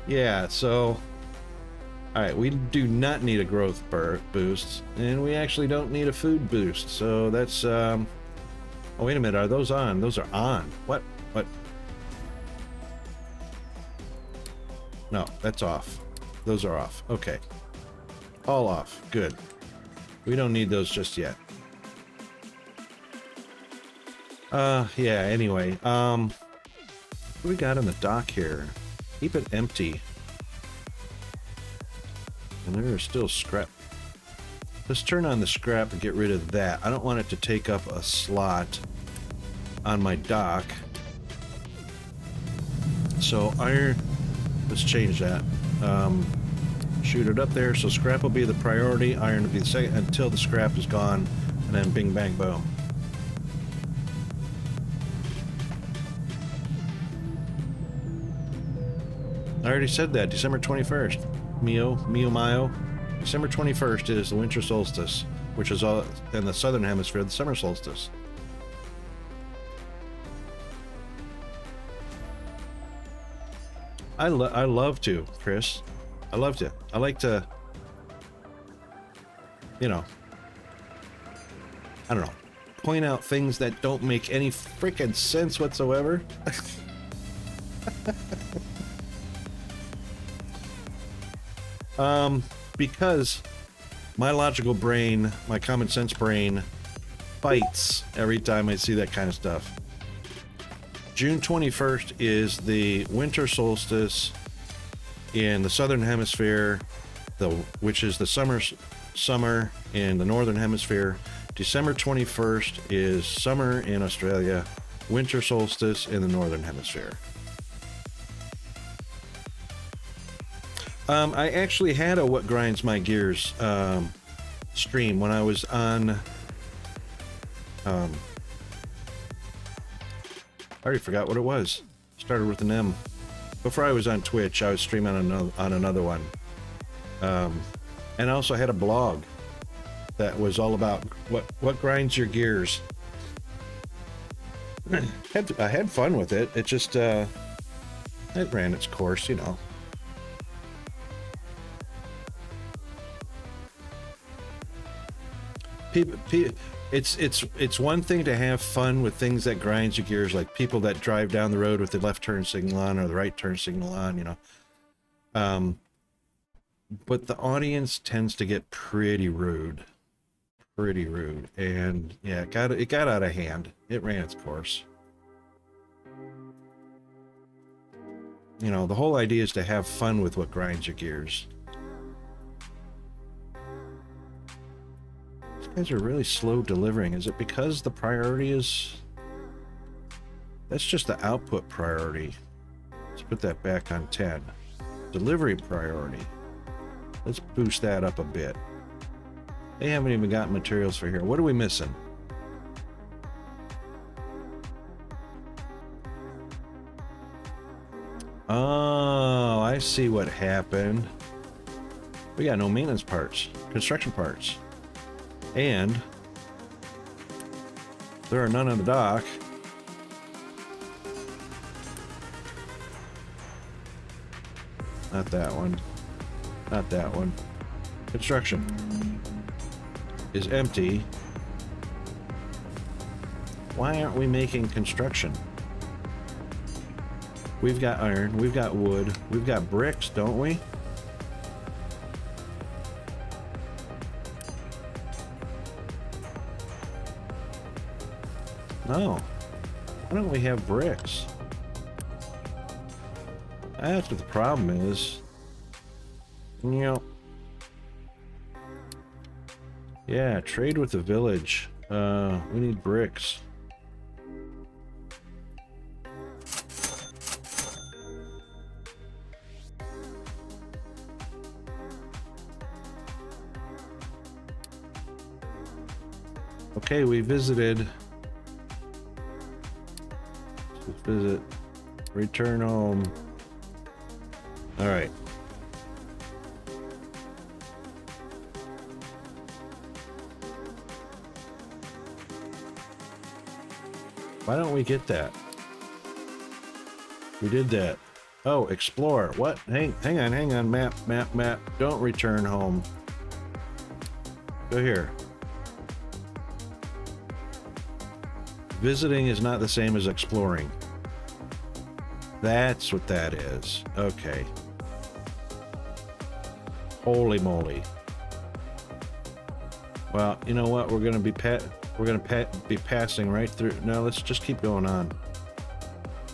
Yeah, so alright, we do not need a growth boost, and we actually don't need a food boost, so that's oh, wait a minute, are those on? Those are on. What no, that's off. Those are off. Okay, all off. Good. We don't need those just yet. Yeah, anyway, what do we got on the dock here? Keep it empty. And there is still scrap. Let's turn on the scrap and get rid of that. I don't want it to take up a slot on my dock. So iron, let's change that. Shoot it up there, so scrap will be the priority, iron will be the second, until the scrap is gone, and then bing bang boom. I already said that, December 21st. Mio Mayo. December 21st is the winter solstice, which is all in the southern hemisphere, the summer solstice. I love to, Chris. I love to. I like to, you know, I don't know, point out things that don't make any freaking sense whatsoever. Because my logical brain, my common sense brain, fights every time I see that kind of stuff. June 21st is the winter solstice in the southern hemisphere, which is the summer in the northern hemisphere. December 21st is summer in Australia, winter solstice in the northern hemisphere. I actually had a What Grinds My Gears stream when I was on I already forgot what it was. Started with an M. Before I was on Twitch, I was streaming on another one. And I also had a blog that was all about what grinds your gears. I had fun with it. It just it ran its course, you know. It's one thing to have fun with things that grinds your gears, like people that drive down the road with the left turn signal on or the right turn signal on, you know. But the audience tends to get pretty rude, and yeah, it got out of hand. It ran its course. You know, the whole idea is to have fun with what grinds your gears. Guys are really slow delivering. Is it because the priority is... That's just the output priority. Let's put that back on 10. Delivery priority. Let's boost that up a bit. They haven't even got materials for here. What are we missing? Oh, I see what happened. We got no maintenance parts, construction parts. And there are none on the dock. Not that one. Not that one. Construction is empty. Why aren't we making construction? We've got iron, we've got wood, we've got bricks, don't we? No. Why don't we have bricks? That's what the problem is. You know. Yeah, trade with the village. We need bricks. Okay, we visited. Let's visit. Return home. All right. Why don't we get that? We did that. Oh, explore. What? Hang on. Map. Don't return home. Go here. Visiting is not the same as exploring. That's what that is. Okay. Holy moly. Well, you know what? We're gonna be be passing right through. No, let's just keep going on.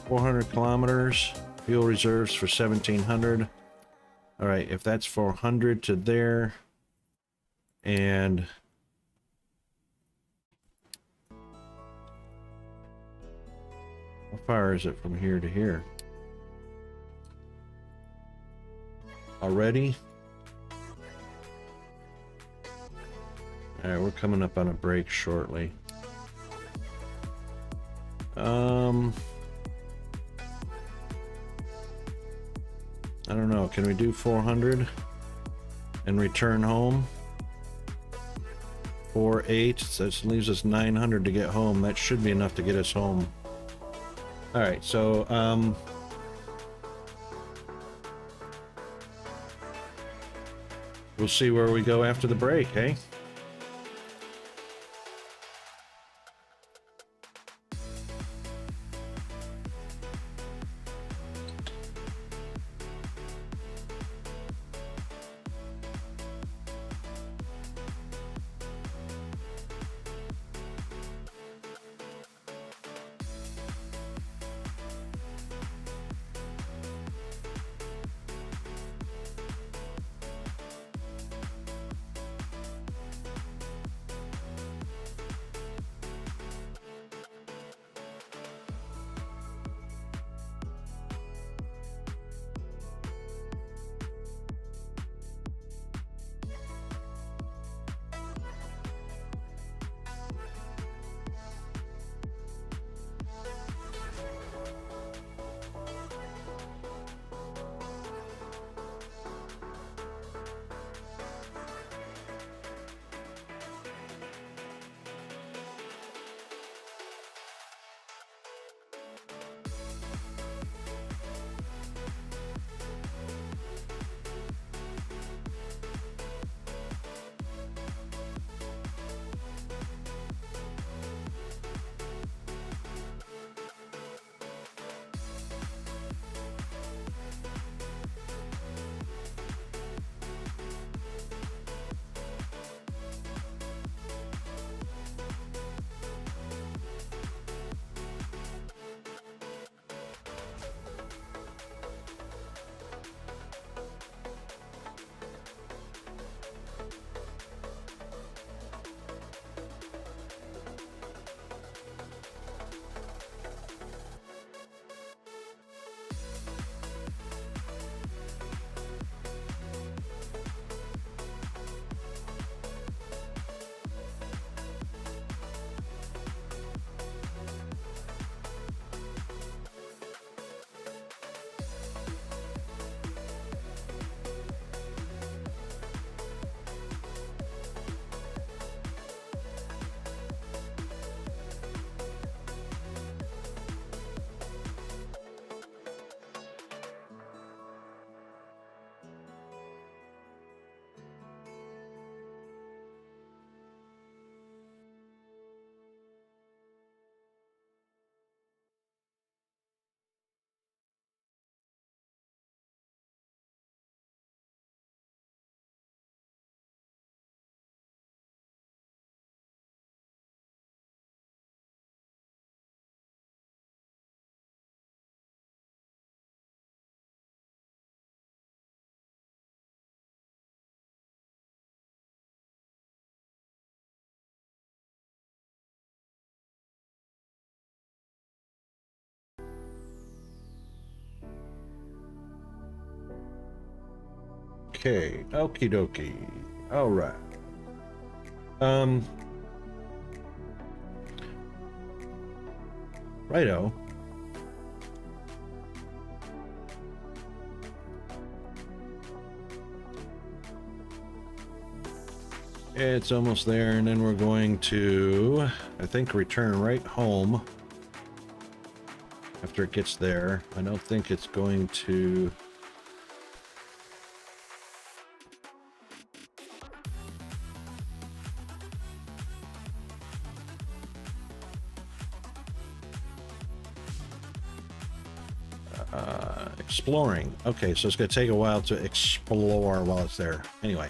400 kilometers. Fuel reserves for 1700. All right, if that's 400 to there, and how far is it from here to here? already. All right, we're coming up on a break shortly. I don't know. Can we do 400 and return home? 4-8. So that leaves us 900 to get home. That should be enough to get us home. All right. So we'll see where we go after the break. Hey. Okay, okie dokie. All right. Righto. It's almost there, and then we're going to, I think, return right home after it gets there. I don't think it's going to... exploring. Okay, so it's going to take a while to explore while it's there. Anyway.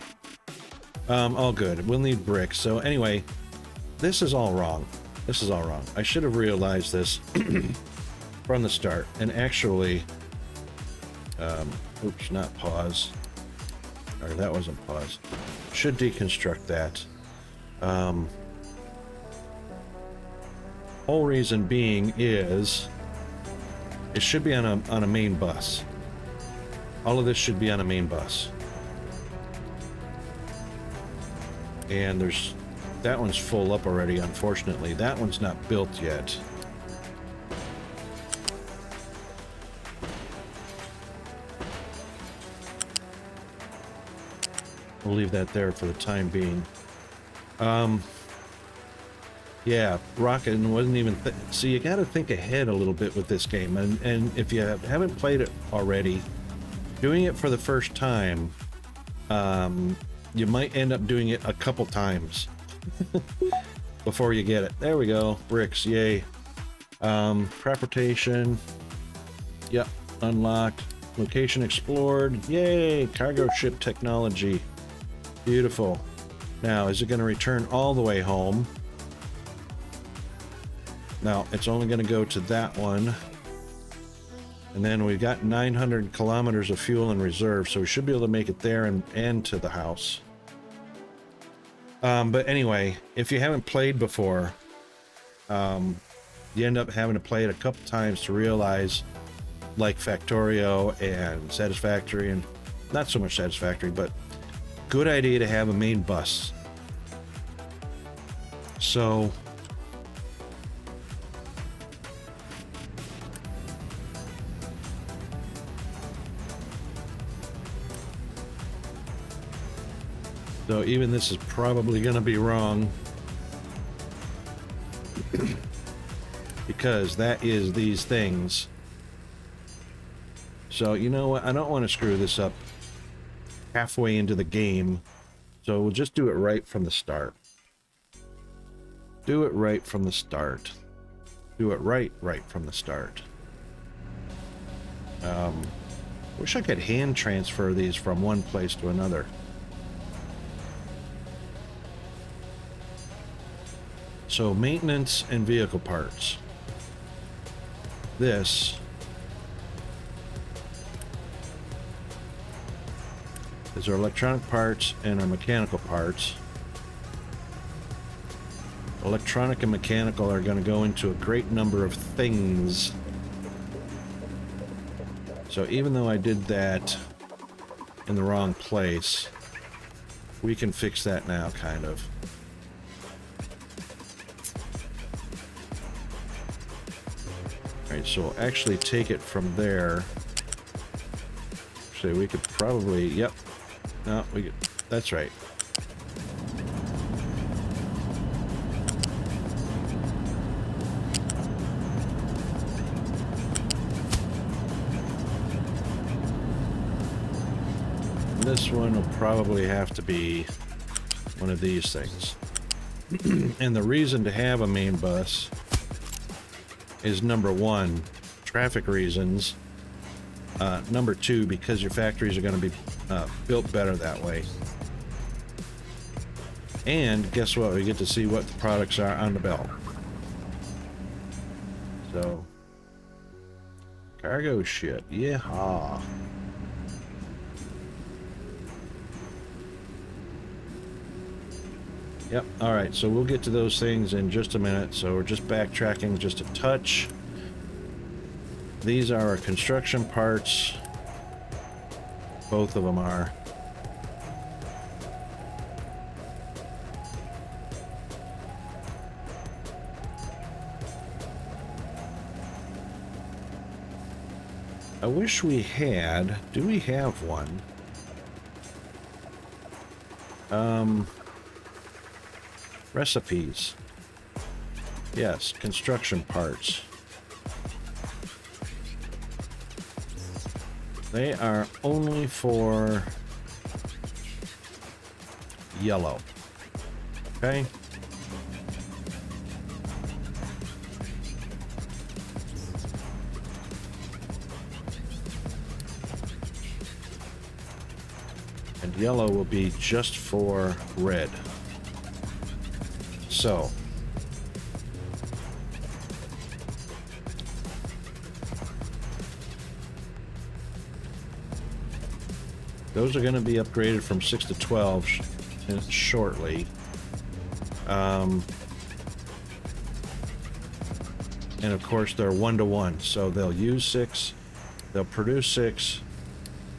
All good. We'll need bricks. So anyway, this is all wrong. This is all wrong. I should have realized this from the start. And actually, oops, not pause. Or that wasn't pause. Should deconstruct that. Whole reason being is it should be on a main bus. All of this should be on a main bus. And there's... that one's full up already, unfortunately. That one's not built yet. We'll leave that there for the time being. Yeah, Rocket wasn't even... see, you got to think ahead a little bit with this game. And if you haven't played it already, doing it for the first time, you might end up doing it a couple times before you get it. There we go. Bricks, yay. Transportation. Yep, unlocked. Location explored. Yay! Cargo ship technology. Beautiful. Now, is it going to return all the way home? No, it's only going to go to that one. And then we've got 900 kilometers of fuel in reserve, so we should be able to make it there and to the house. But anyway, if you haven't played before, you end up having to play it a couple times to realize, like Factorio and Satisfactory, and not so much Satisfactory, but good idea to have a main bus. So even this is probably going to be wrong because that is these things. So you know what? I don't want to screw this up halfway into the game. So we'll just do it right from the start. Do it right from the start. Do it right from the start. Wish I could hand transfer these from one place to another. So maintenance and vehicle parts. This is our electronic parts and our mechanical parts. Electronic and mechanical are going to go into a great number of things. So even though I did that in the wrong place, we can fix that now, kind of. Alright, so we'll actually take it from there. Actually, we could probably... yep. No, we could... that's right. This one will probably have to be one of these things. And the reason to have a main bus is number one, traffic reasons. Number two, because your factories are going to be built better that way. And guess what? We get to see what the products are on the belt. So, cargo shit. Yeah. Yep, alright, so we'll get to those things in just a minute. So we're just backtracking just a touch. These are our construction parts. Both of them are. I wish we had... do we have one? Recipes. Yes, construction parts. They are only for yellow. Okay? And yellow will be just for red. So, those are going to be upgraded from 6 to 12 shortly. And of course they're 1-to-1, so they'll use 6, they'll produce 6,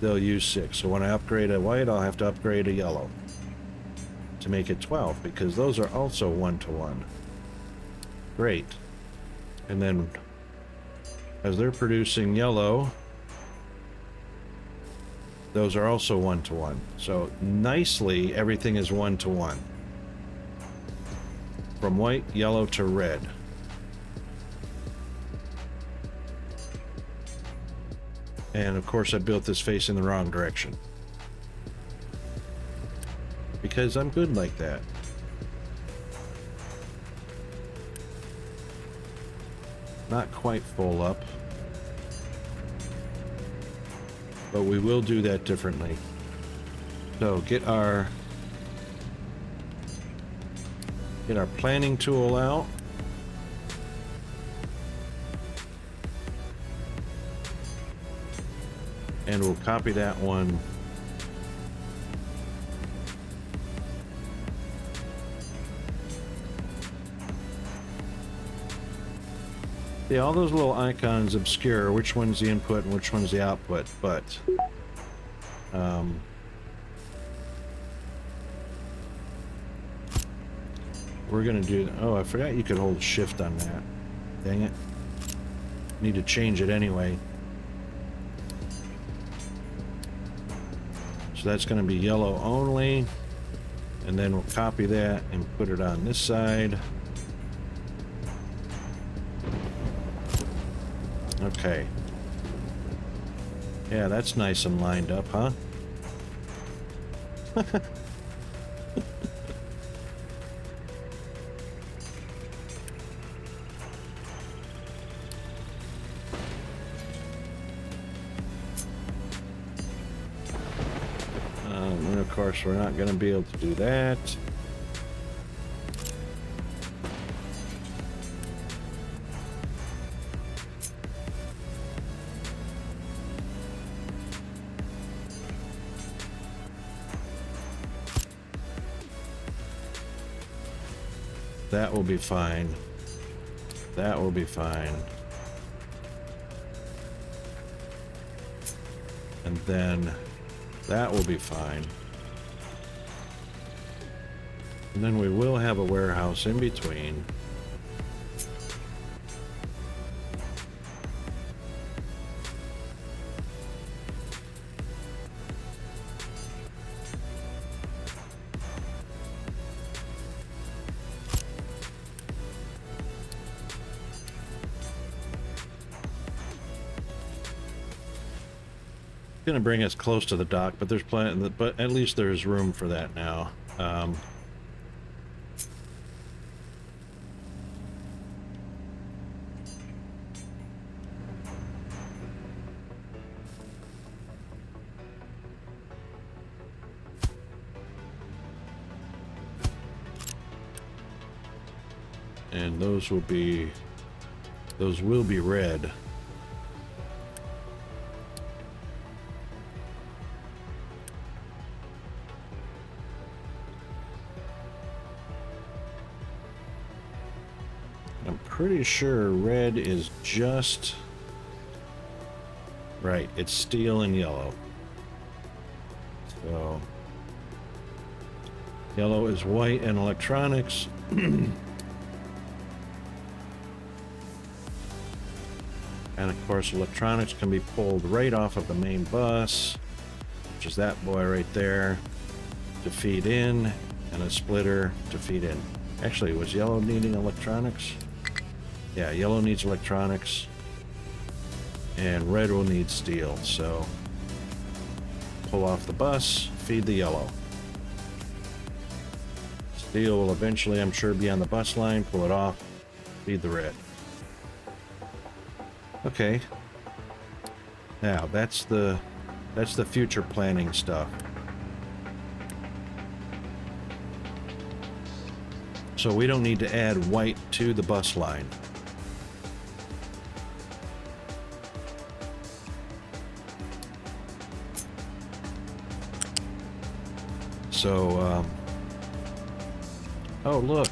they'll use 6. So when I upgrade a white, I'll have to upgrade a yellow to make it 12, because those are also 1-to-1. Great. And then as they're producing yellow, those are also 1-to-1. So nicely, everything is 1-to-1. From white, yellow to red. And of course I built this facing the wrong direction, because I'm good like that. Not quite full up, but we will do that differently. So get our planning tool out. And we'll copy that one. Yeah, all those little icons obscure which one's the input and which one's the output, but we're gonna do. Oh, I forgot you could hold shift on that. Dang it. Need to change it anyway. So that's going to be yellow only, and then we'll copy that and put it on this side. Okay. Yeah, that's nice and lined up, huh? And of course, we're not going to be able to do that. That will be fine. That will be fine. And then that will be fine. And then we will have a warehouse in between. Going to bring us close to the dock, but there's plenty. But at least there's room for that now. And those will be red. Pretty sure red is just right. It's steel and yellow. So yellow is white and electronics. And of course, electronics can be pulled right off of the main bus, which is that boy right there, to feed in, and a splitter to feed in. Actually, was yellow needing electronics? Yeah, yellow needs electronics, and red will need steel, so pull off the bus, feed the yellow. Steel will eventually, I'm sure, be on the bus line, pull it off, feed the red. Okay. Now, that's the future planning stuff. So we don't need to add white to the bus line. So, oh, look.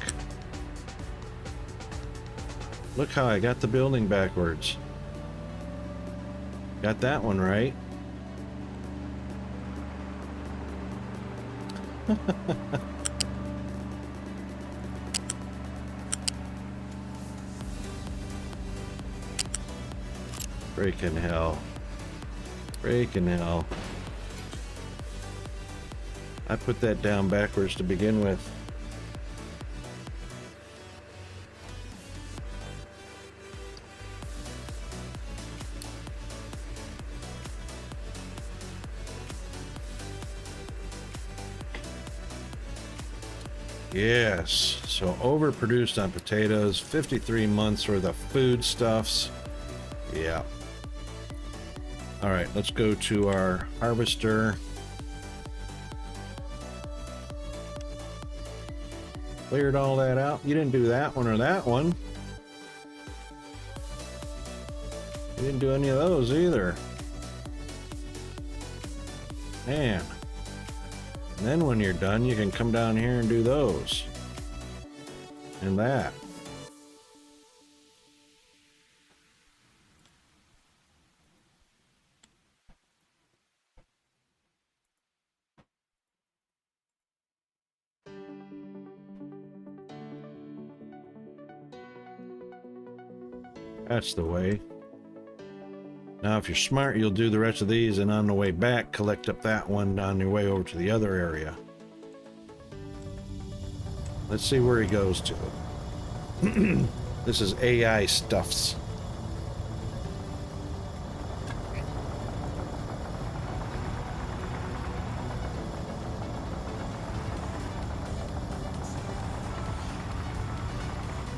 Look how I got the building backwards. Got that one right. Freaking hell. Freaking hell. I put that down backwards to begin with. Yes, so overproduced on potatoes, 53 months worth of foodstuffs. Yeah. All right, let's go to our harvester. Cleared all that out. You didn't do that one or that one. You didn't do any of those either. Man. And then when you're done, you can come down here and do those. And that. That's the way. Now, if you're smart, you'll do the rest of these, and on the way back, collect up that one on your way over to the other area. Let's see where he goes to. This is AI stuffs.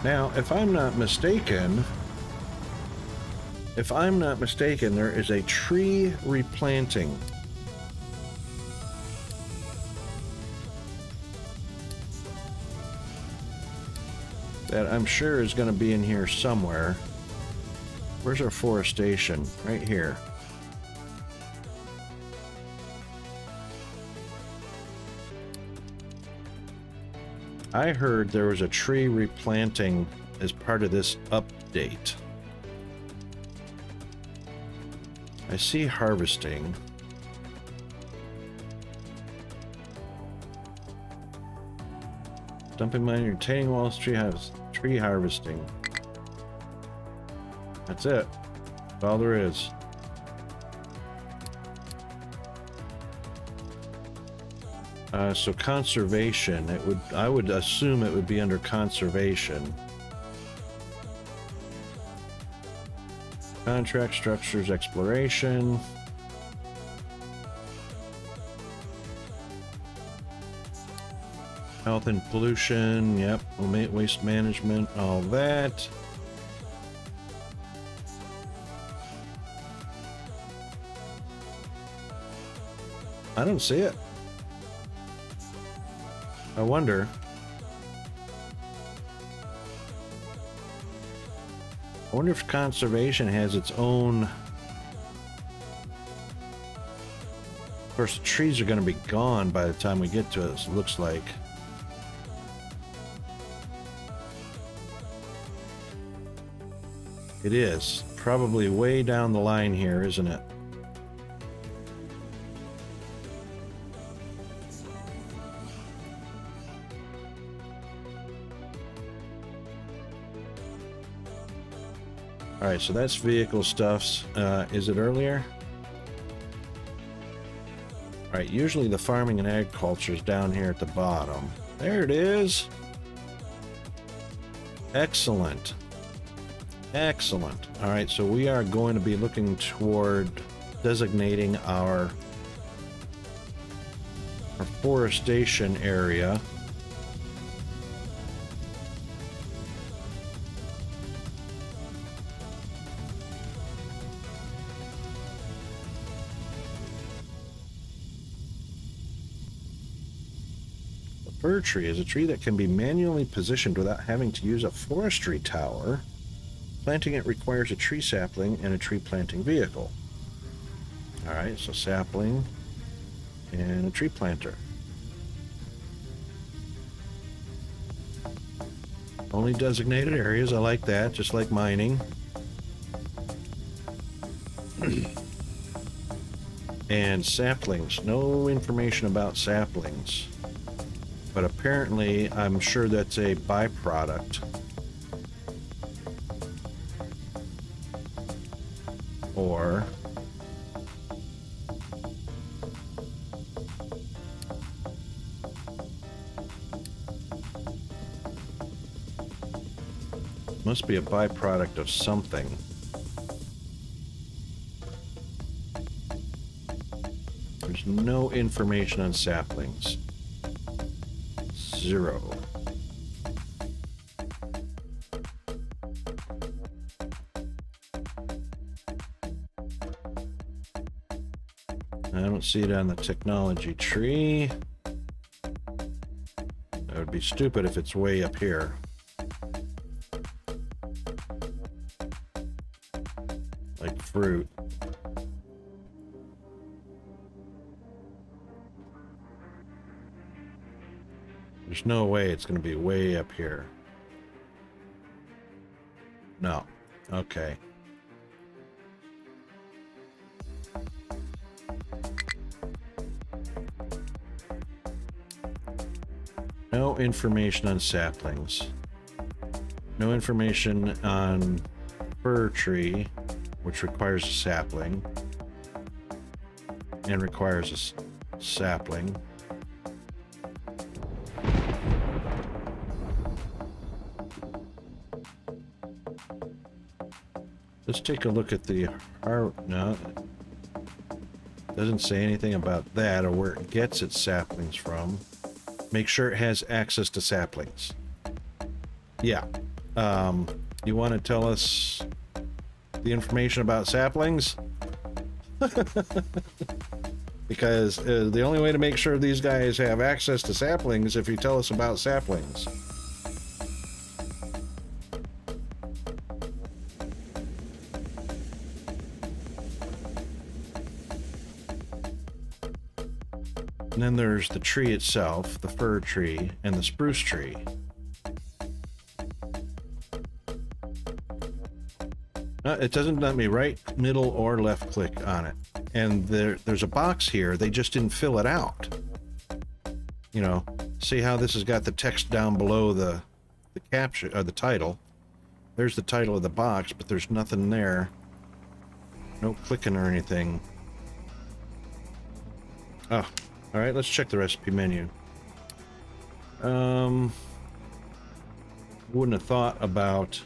Now, if I'm not mistaken, there is a tree replanting. That I'm sure is going to be in here somewhere. Where's our forestation? Right here. I heard there was a tree replanting as part of this update. I see harvesting. Dumping mine, retaining walls, tree harvesting. That's it. That's all there is. So conservation, I would assume it would be under conservation. Contract structures, exploration. Health and pollution, yep. Waste management, all that. I don't see it. I wonder. I wonder if conservation has its own. Of course, the trees are going to be gone by the time we get to it, it looks like. It is. Probably way down the line here, isn't it? All right, so that's vehicle stuffs. Is it earlier? All right, usually the farming and agriculture is down here at the bottom. There it is. Excellent. Excellent. All right, so we are going to be looking toward designating our forestation area. Fir tree is a tree that can be manually positioned without having to use a forestry tower. Planting it requires a tree sapling and a tree planting vehicle. Alright, so sapling and a tree planter. Only designated areas, I like that, just like mining. And saplings, no information about saplings. But apparently, I'm sure that's a byproduct. Or must be a byproduct of something. There's no information on saplings. 0. I don't see it on the technology tree. That would be stupid if it's way up here. Like fruit. There's no way it's going to be way up here. No. Okay. No information on saplings. No information on fir tree, which requires a sapling. And requires a sapling. Let's take a look at the... No. Doesn't say anything about that or where it gets its saplings from. Make sure it has access to saplings. Yeah. You want to tell us the information about saplings? Because the only way to make sure these guys have access to saplings is if you tell us about saplings. And then there's the tree itself, the fir tree, and the spruce tree. It doesn't let me right, middle, or left click on it. And there's a box here, they just didn't fill it out. You know, see how this has got the text down below the caption, or the title. There's the title of the box, but there's nothing there. No clicking or anything. Oh. All right, let's check the recipe menu. Wouldn't have thought about...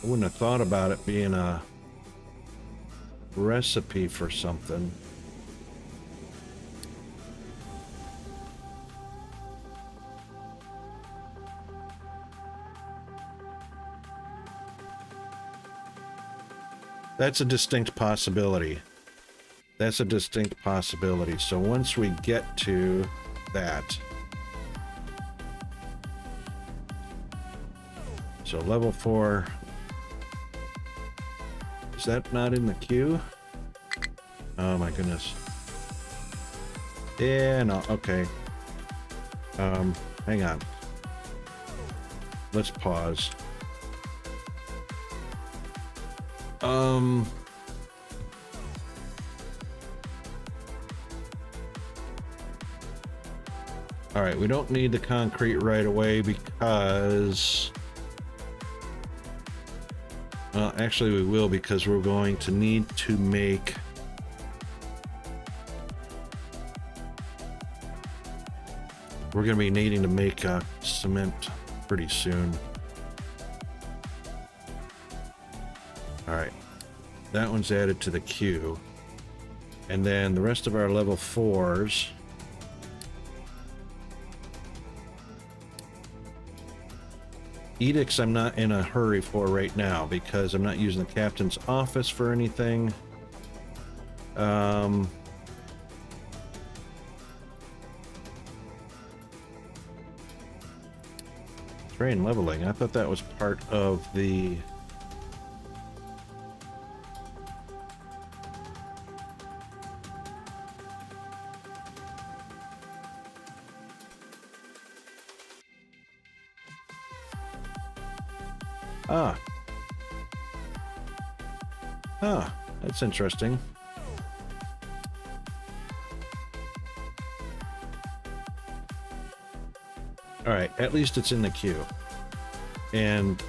I wouldn't have thought about it being a recipe for something. That's a distinct possibility. That's a distinct possibility. So once we get to that... So level 4... Is that not in the queue? Oh my goodness. Yeah, no, okay. Hang on. Let's pause. All right, we don't need the concrete right away because... Well, actually we will, because we're going to need to make... We're going to be needing to make cement pretty soon. All right, that one's added to the queue. And then the rest of our level 4s. Edicts I'm not in a hurry for right now because I'm not using the captain's office for anything. Terrain leveling, I thought that was part of the... Ah. Ah, that's interesting. All right, at least it's in the queue. And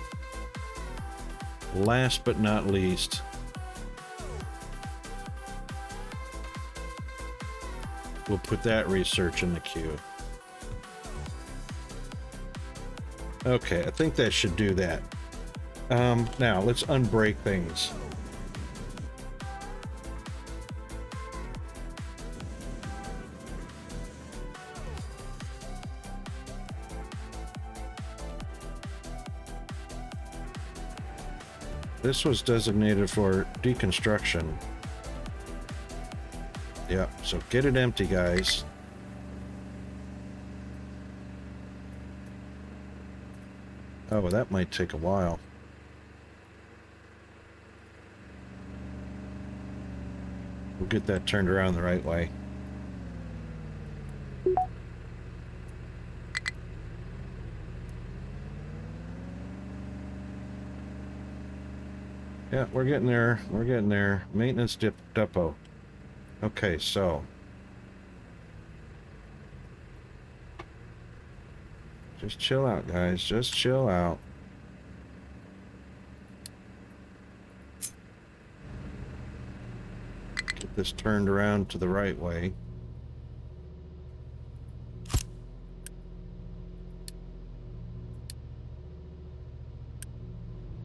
last but not least, we'll put that research in the queue. Okay, I think that should do that. Now let's unbreak things. This was designated for deconstruction. Yep, so get it empty, guys. Oh, well, that might take a while. We'll get that turned around the right way. Yeah, we're getting there. We're getting there. Maintenance depot. Okay, so just chill out, guys. Just chill out. Get this turned around to the right way.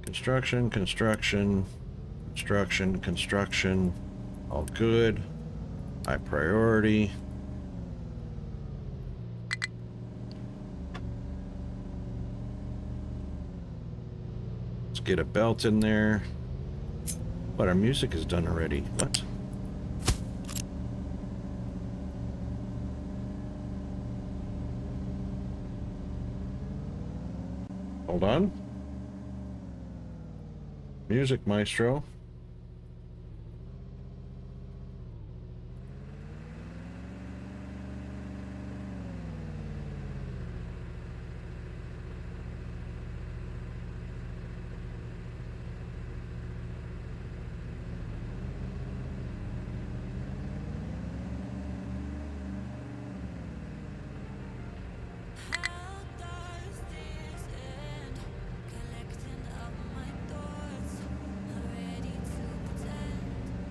Construction, construction, construction, construction. All good. High priority. Let's get a belt in there. But our music is done already. What? Hold on. Music maestro.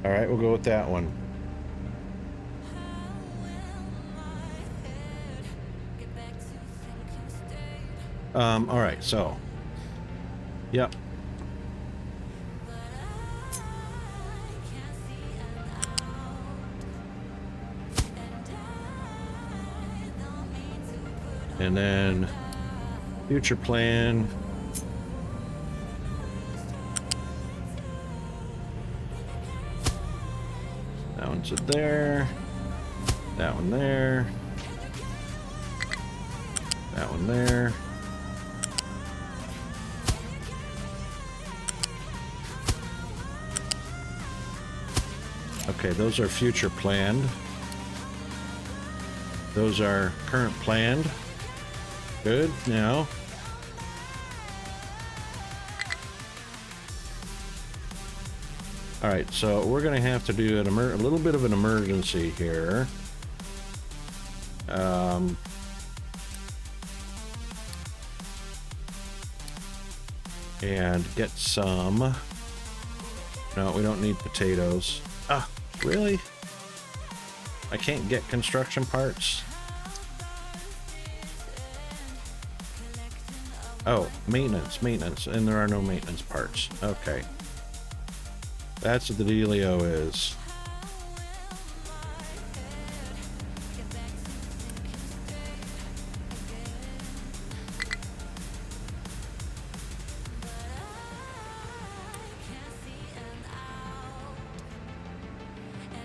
All right, we'll go with that one. All right, so, yep. And then future plan. That one's there. That one there. That one there. Okay, those are future planned. Those are current planned. Good. Now, all right, so we're going to have to do a little bit of an emergency here. And get some. No, we don't need potatoes. Ah, really? I can't get construction parts? Oh, maintenance, and there are no maintenance parts. Okay. That's what the dealio is.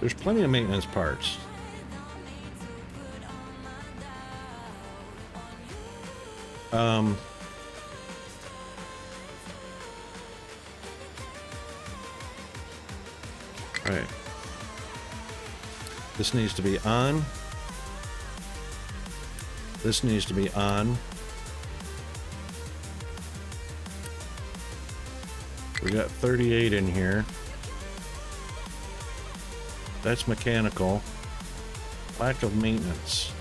There's plenty of maintenance parts. All right. This needs to be on. This needs to be on. We got 38 in here. That's mechanical. Lack of maintenance.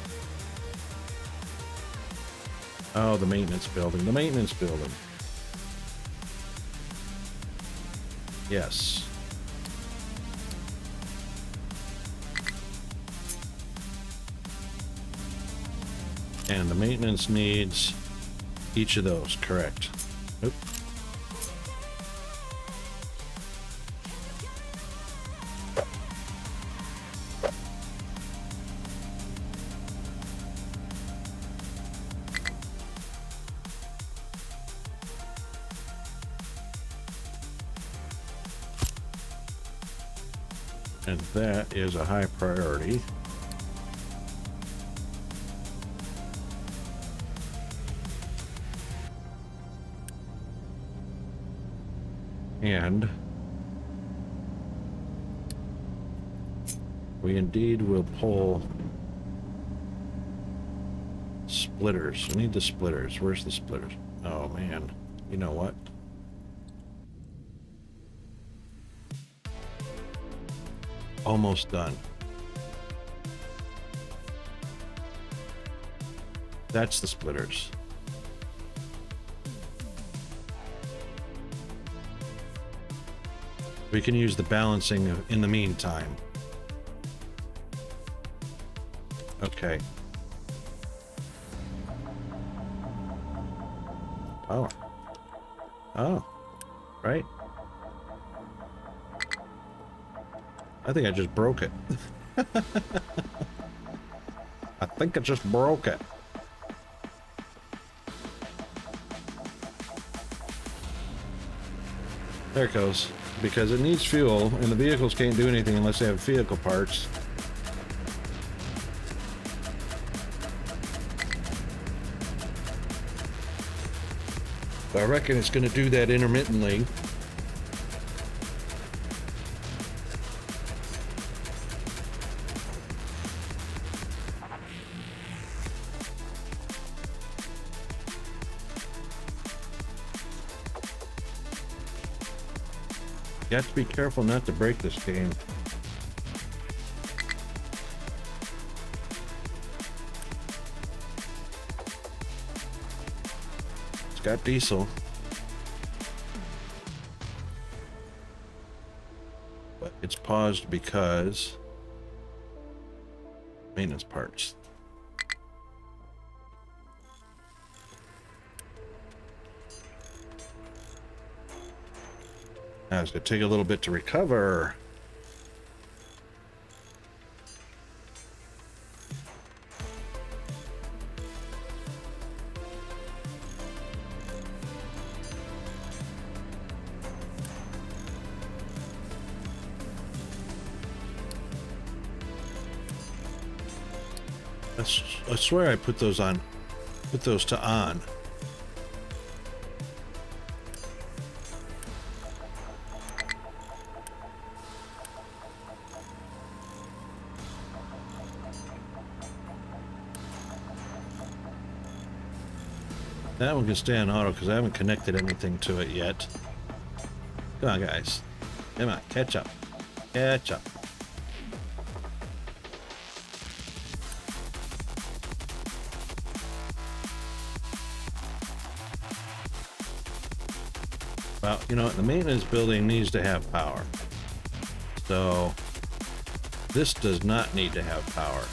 Oh, the maintenance building. The maintenance building. Yes. And the maintenance needs each of those, correct. Oop. And that is a high priority. And we indeed will pull splitters. We need the splitters. Where's the splitters? Oh man, you know what? Almost done. That's the splitters. We can use the balancing in the meantime. Okay. Oh. Oh. Right. I think I just broke it. I think I just broke it. There it goes. Because it needs fuel, and the vehicles can't do anything unless they have vehicle parts. I reckon it's going to do that intermittently. You have to be careful not to break this game. It's got diesel. But it's paused because maintenance parts. Now it's going to take a little bit to recover. I swear I put those on. Put those to on. That one can stay on auto because I haven't connected anything to it yet. Come on, guys. Come on, catch up. Catch up. Well, you know, the maintenance building needs to have power. So, this does not need to have power.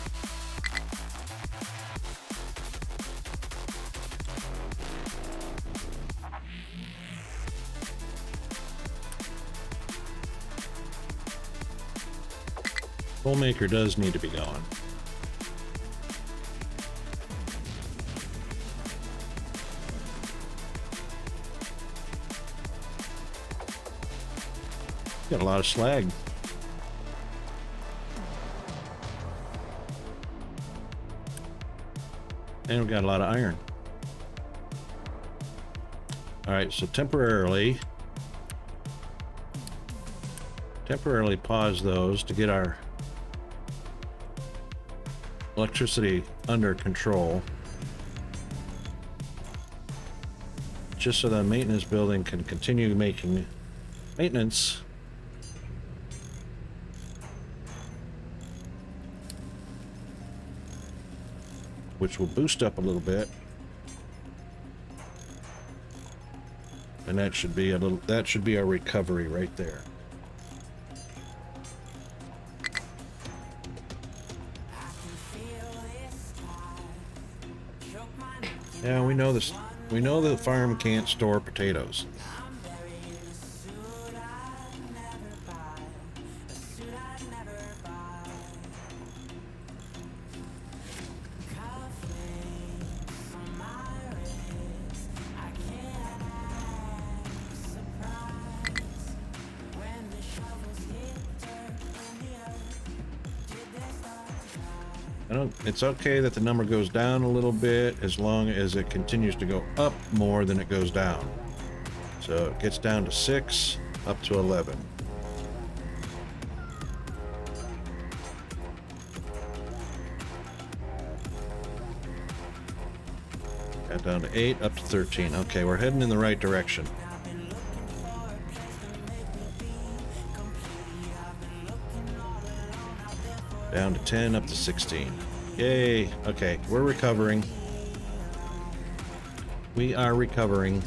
Toolmaker does need to be going. Got a lot of slag. And we've got a lot of iron. Alright, so temporarily pause those to get our electricity under control, just so the maintenance building can continue making maintenance. which will boost up a little bit. And that should be our recovery right there. Yeah, we know this. We know the farm can't store potatoes. It's okay that the number goes down a little bit as long as it continues to go up more than it goes down. So it gets down to 6, up to 11. Got down to 8, up to 13. Okay, we're heading in the right direction. Down to 10, up to 16. Yay! Okay, we're recovering. We are recovering.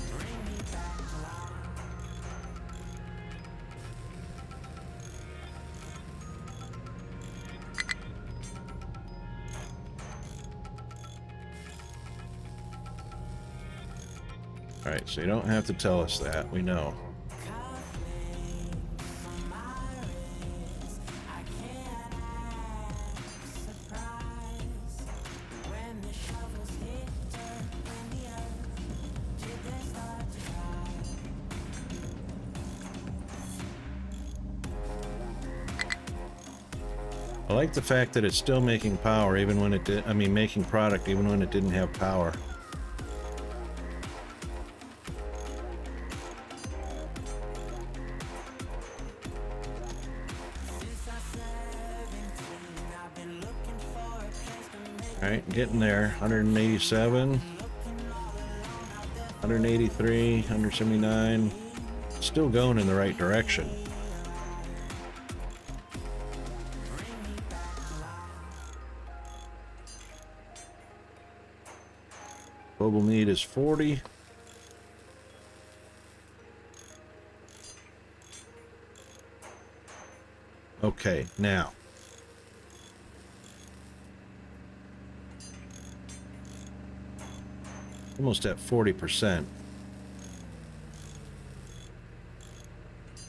Alright, so you don't have to tell us that. We know. I like the fact that it's still making power even when it did, I mean making product even when it didn't have power. Alright, getting there. 187, 183, 179. Still going in the right direction. Global need is 40. Okay, now. Almost at 40%.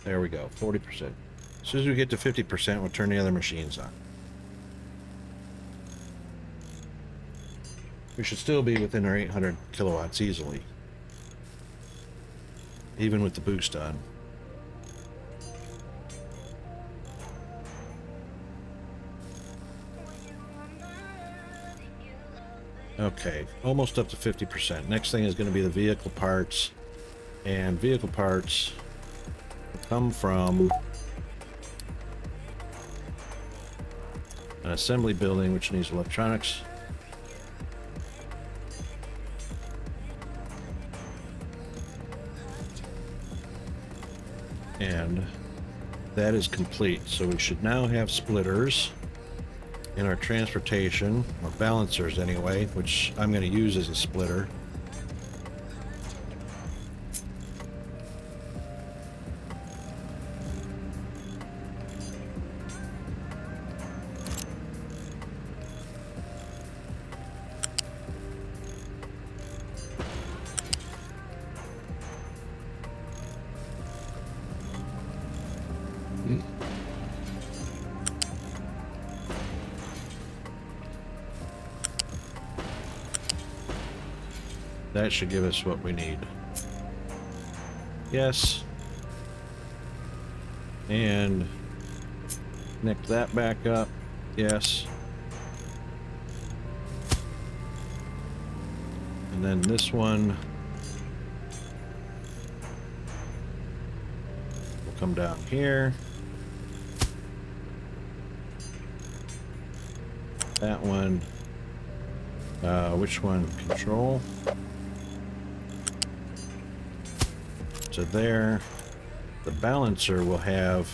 There we go, 40%. As soon as we get to 50%, we'll turn the other machines on. We should still be within our 800 kilowatts easily, even with the boost on. Okay, almost up to 50%. Next thing is going to be the vehicle parts, and vehicle parts come from an assembly building which needs electronics. And that is complete. So we should now have splitters in our transportation, or balancers anyway, which I'm going to use as a splitter. That should give us what we need. Yes. And connect that back up. Yes. And then this one will come down here. That one, which one? Control. To there. The balancer will have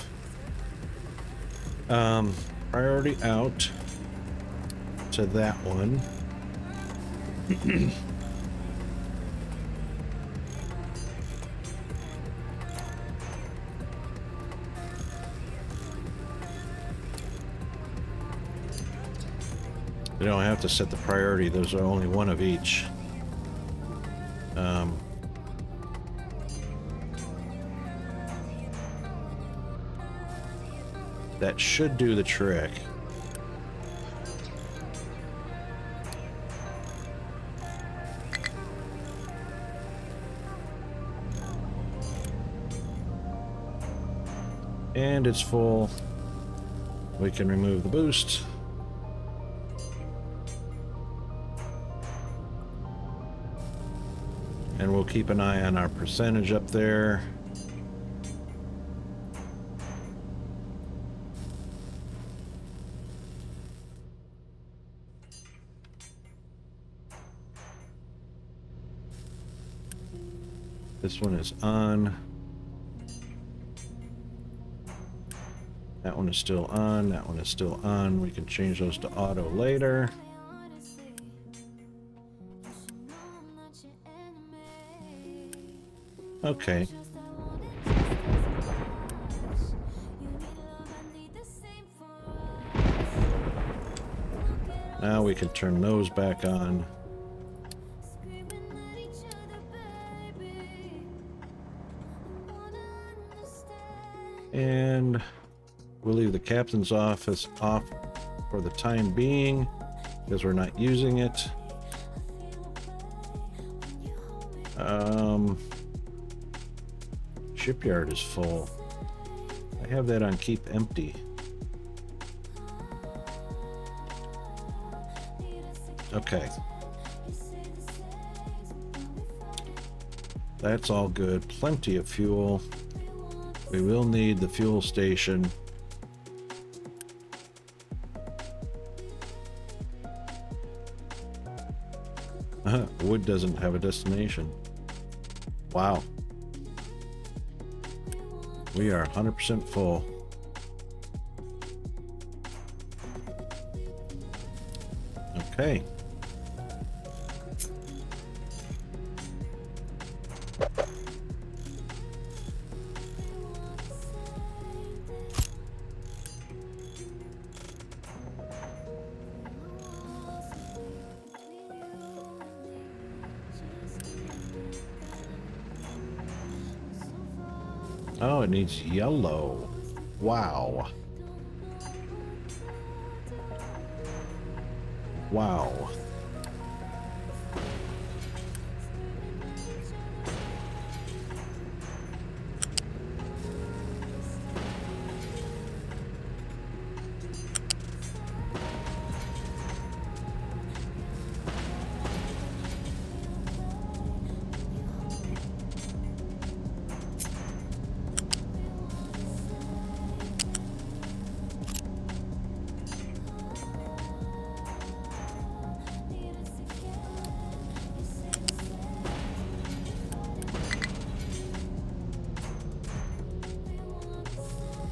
priority out to that one. You don't have to set the priority. Those are only one of each. That should do the trick. And it's full. We can remove the boost. And we'll keep an eye on our percentage up there. This one is on. That one is still on. That one is still on. We can change those to auto later. Okay. Now we can turn those back on. And we'll leave the captain's office off for the time being because we're not using it. Shipyard is full. I have that on keep empty. Okay. That's all good. Plenty of fuel. We will need the fuel station. Wood doesn't have a destination. Wow. We are 100% full. Okay. Oh, it needs yellow. Wow. Wow.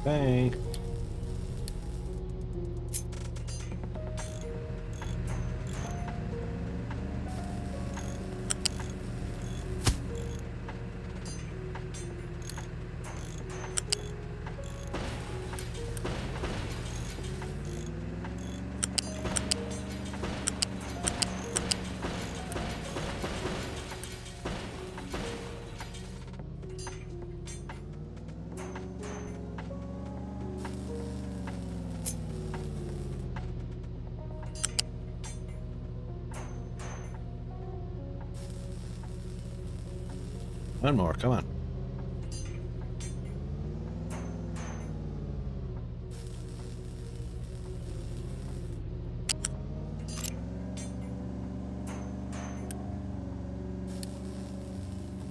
Thanks. One more, come on.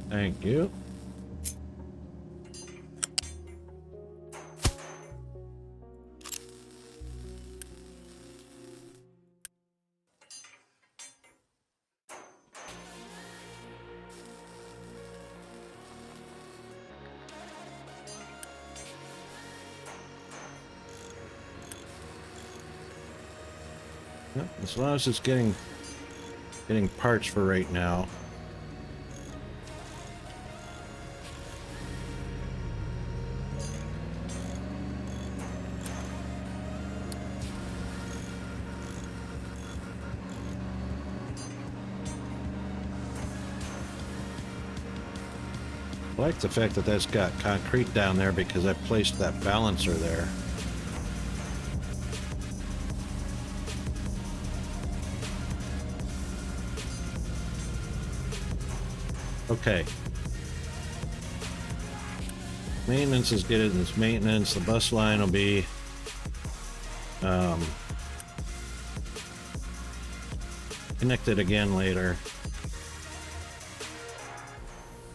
Thank you. Yep, as long as it's getting Getting parts for right now. I like the fact that that's got concrete down there because I placed that balancer there. Okay. Maintenance is getting its maintenance. The bus line will be connected again later.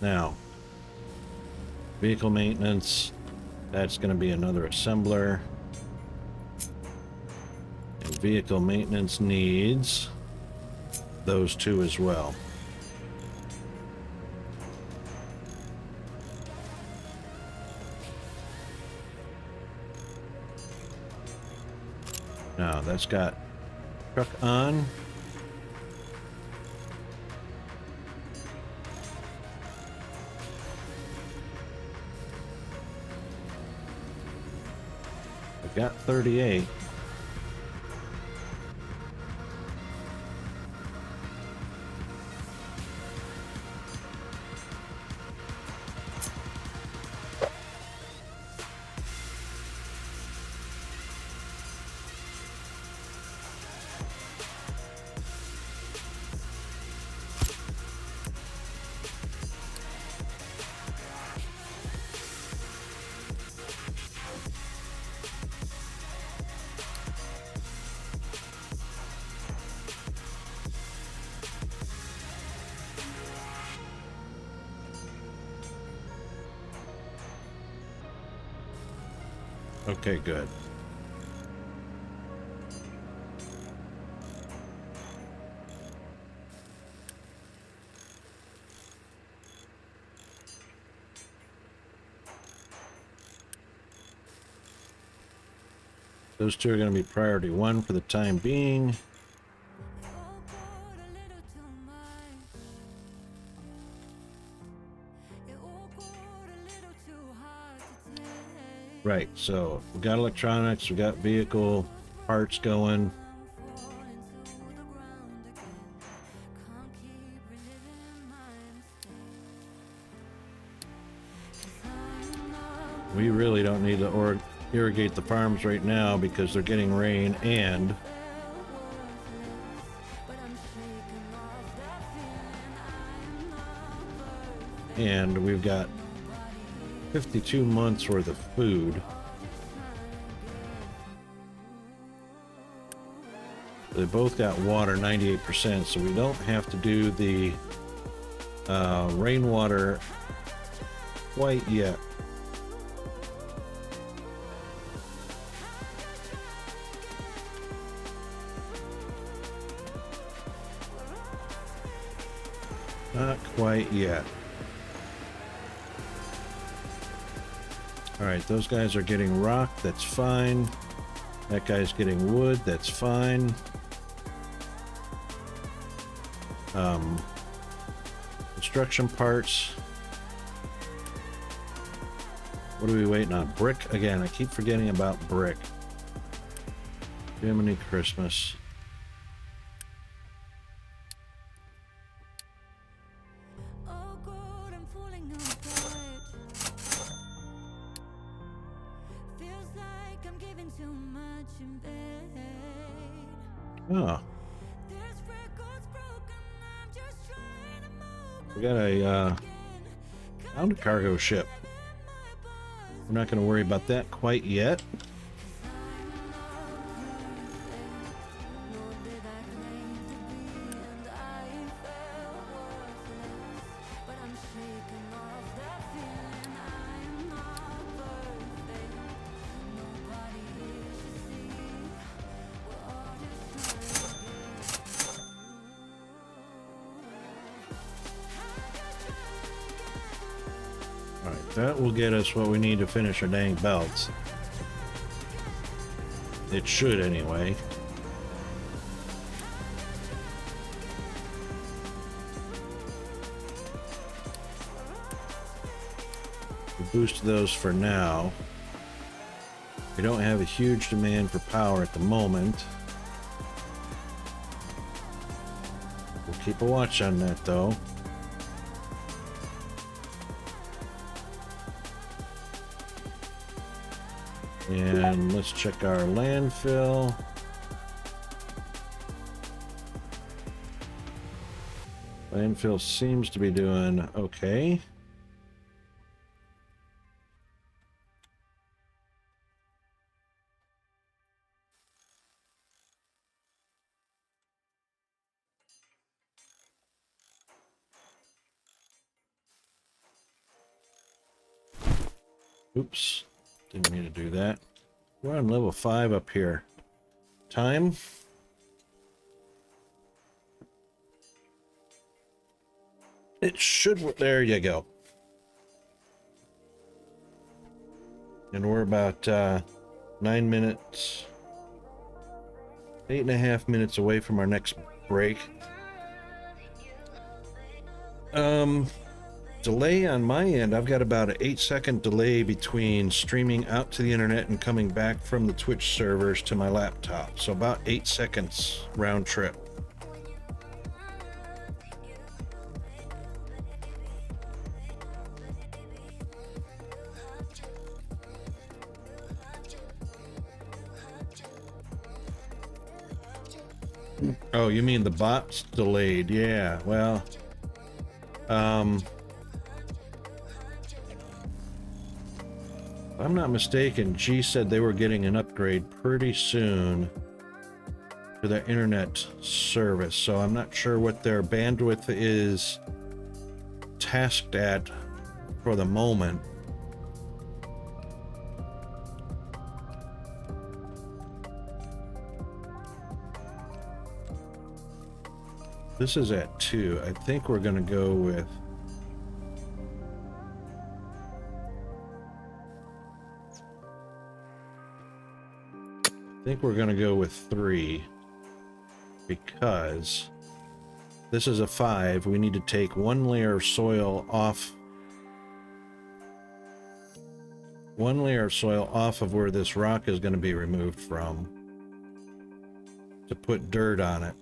Now, vehicle maintenance, that's going to be another assembler. And vehicle maintenance needs those two as well. Now, that's got truck on. I've got 38. Okay, good. Those two are going to be priority one for the time being. Right, so we got electronics, we got vehicle parts going. We really don't need to irrigate the farms right now because they're getting rain, and we've got 52 months worth of food. They both got water 98%, so we don't have to do the rainwater quite yet. Not quite yet. All right, those guys are getting rock, that's fine. That guy's getting wood, that's fine. Construction parts. What are we waiting on? Brick again. I keep forgetting about brick. Jiminy Christmas. Oh. We got a found a cargo ship. We're not going to worry about that quite yet. That will get us what we need to finish our dang belts. It should anyway. boost those for now. We don't have a huge demand for power at the moment. We'll keep a watch on that though. And let's check our landfill. Landfill seems to be doing okay. Oops, didn't mean to do that. We're on level 5 up here. Time. It should, there you go. And we're about 9 minutes, 8.5 minutes away from our next break. Delay on my end, I've got about an 8-second delay between streaming out to the internet and coming back from the Twitch servers to my laptop. So about 8 seconds round trip. Oh, you mean the bot's delayed? Yeah, well, if I'm not mistaken, G said they were getting an upgrade pretty soon to their internet service, so I'm not sure what their bandwidth is tasked at for the moment. This is at 2. I think we're going to go with... I think we're going to go with 3. Because this is a 5. We need to take 1 layer of soil off. 1 layer of soil off of where this rock is going to be removed from. To put dirt on it.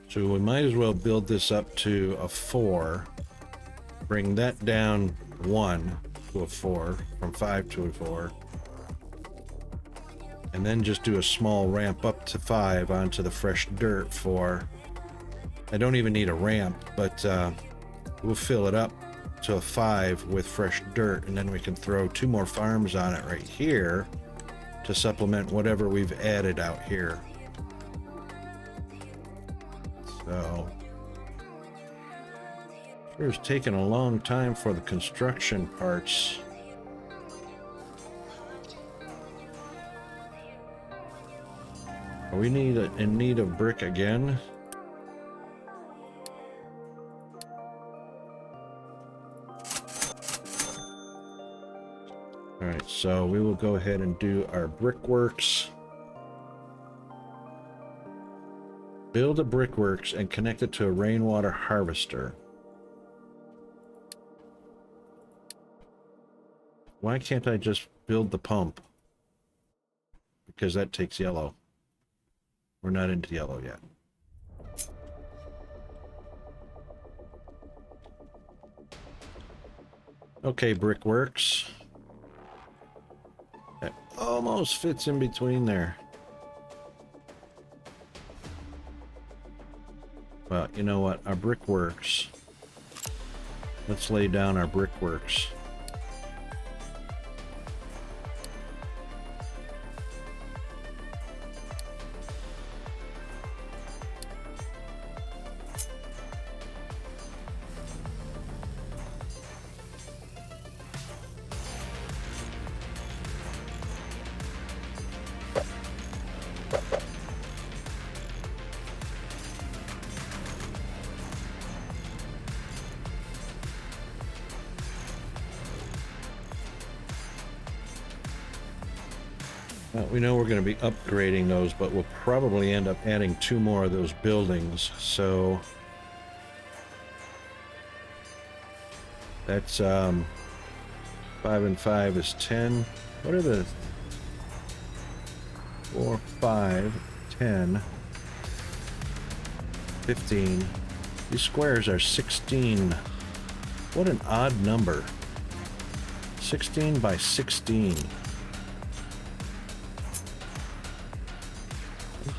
So we might as well build this up to a 4, bring that down 1 to a 4, from 5 to a 4, and then just do a small ramp up to 5 onto the fresh dirt 4. I don't even need a ramp, but we'll fill it up to a 5 with fresh dirt, and then we can throw 2 more farms on it right here to supplement whatever we've added out here. So, sure it's taken a long time for the construction parts. Are we in need of brick again? Alright, so we will go ahead and do our brickworks. Build a brickworks and connect it to a rainwater harvester. Why can't I just build the pump? Because that takes yellow. We're not into yellow yet. Okay, brickworks. That almost fits in between there. Well, you know what? Our brickworks. Let's lay down our brickworks. Well, we know we're going to be upgrading those, but we'll probably end up adding 2 more of those buildings. So that's 5 and 5 is 10. What are the 4, 5, 10, 15? These squares are 16. What an odd number. 16 by 16. 1,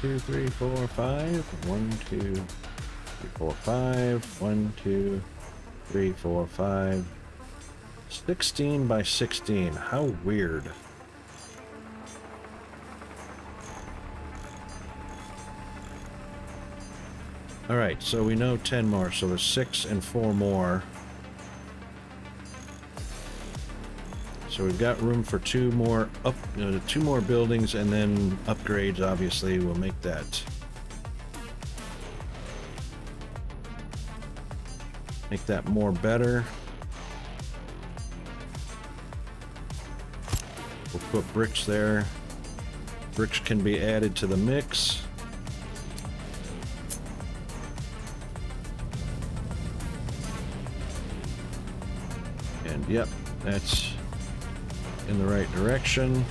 2, 3, 4, 5. 1, 2, 3, 4, 5. 1, 2, 3, 4, 5. 16 by 16. How weird. Alright, so we know 10 more, so there's 6 and 4 more. So we've got room for 2 more 2 more buildings, and then upgrades obviously will make that more better. We'll put bricks there. Bricks can be added to the mix. And yep, that's in the right direction.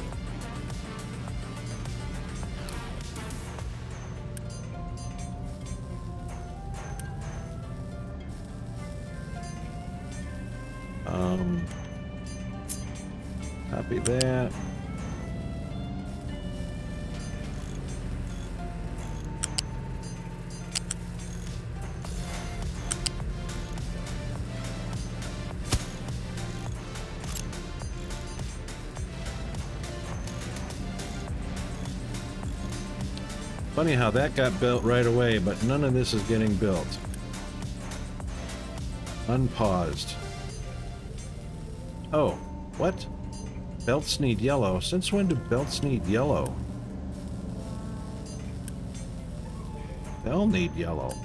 Copy that. Funny how that got built right away, but none of this is getting built. Unpaused. Oh, what? Belts need yellow. Since when do belts need yellow? They all need yellow.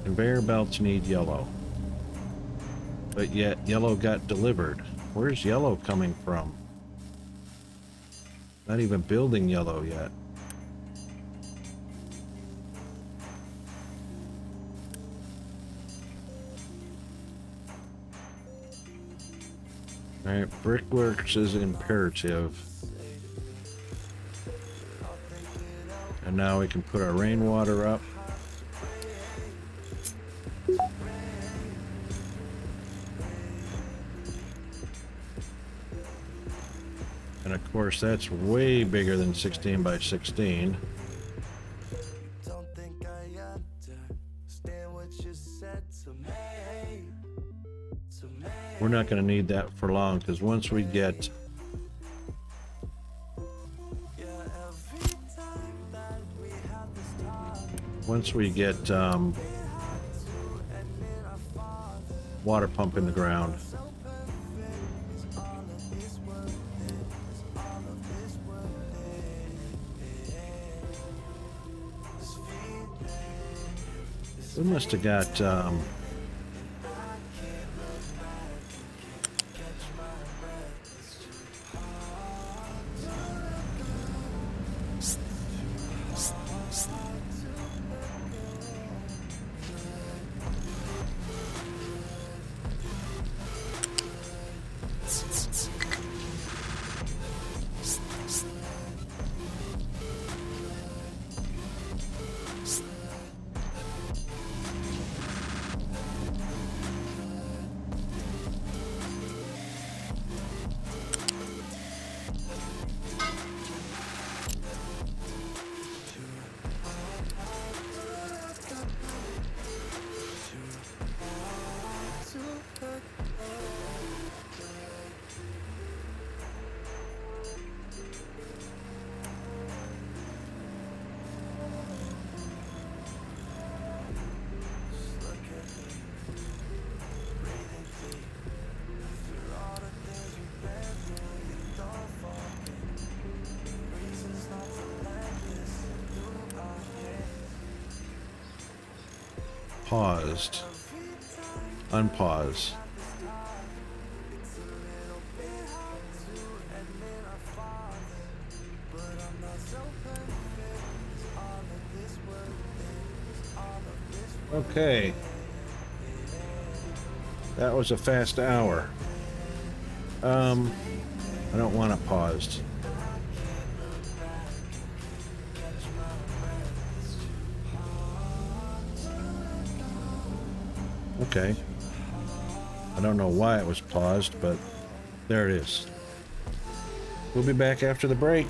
Conveyor belts need yellow. But yet, yellow got delivered. Where's yellow coming from? Not even building yellow yet. Alright, brickworks is imperative. And now we can put our rainwater up. And of course that's way bigger than 16 by 16. We're not going to need that for long, because once we get water pump in the ground. We must have got paused. Unpause. Okay. That was a fast hour. I don't want it paused. Okay. I don't know why it was paused, but there it is. We'll be back after the break.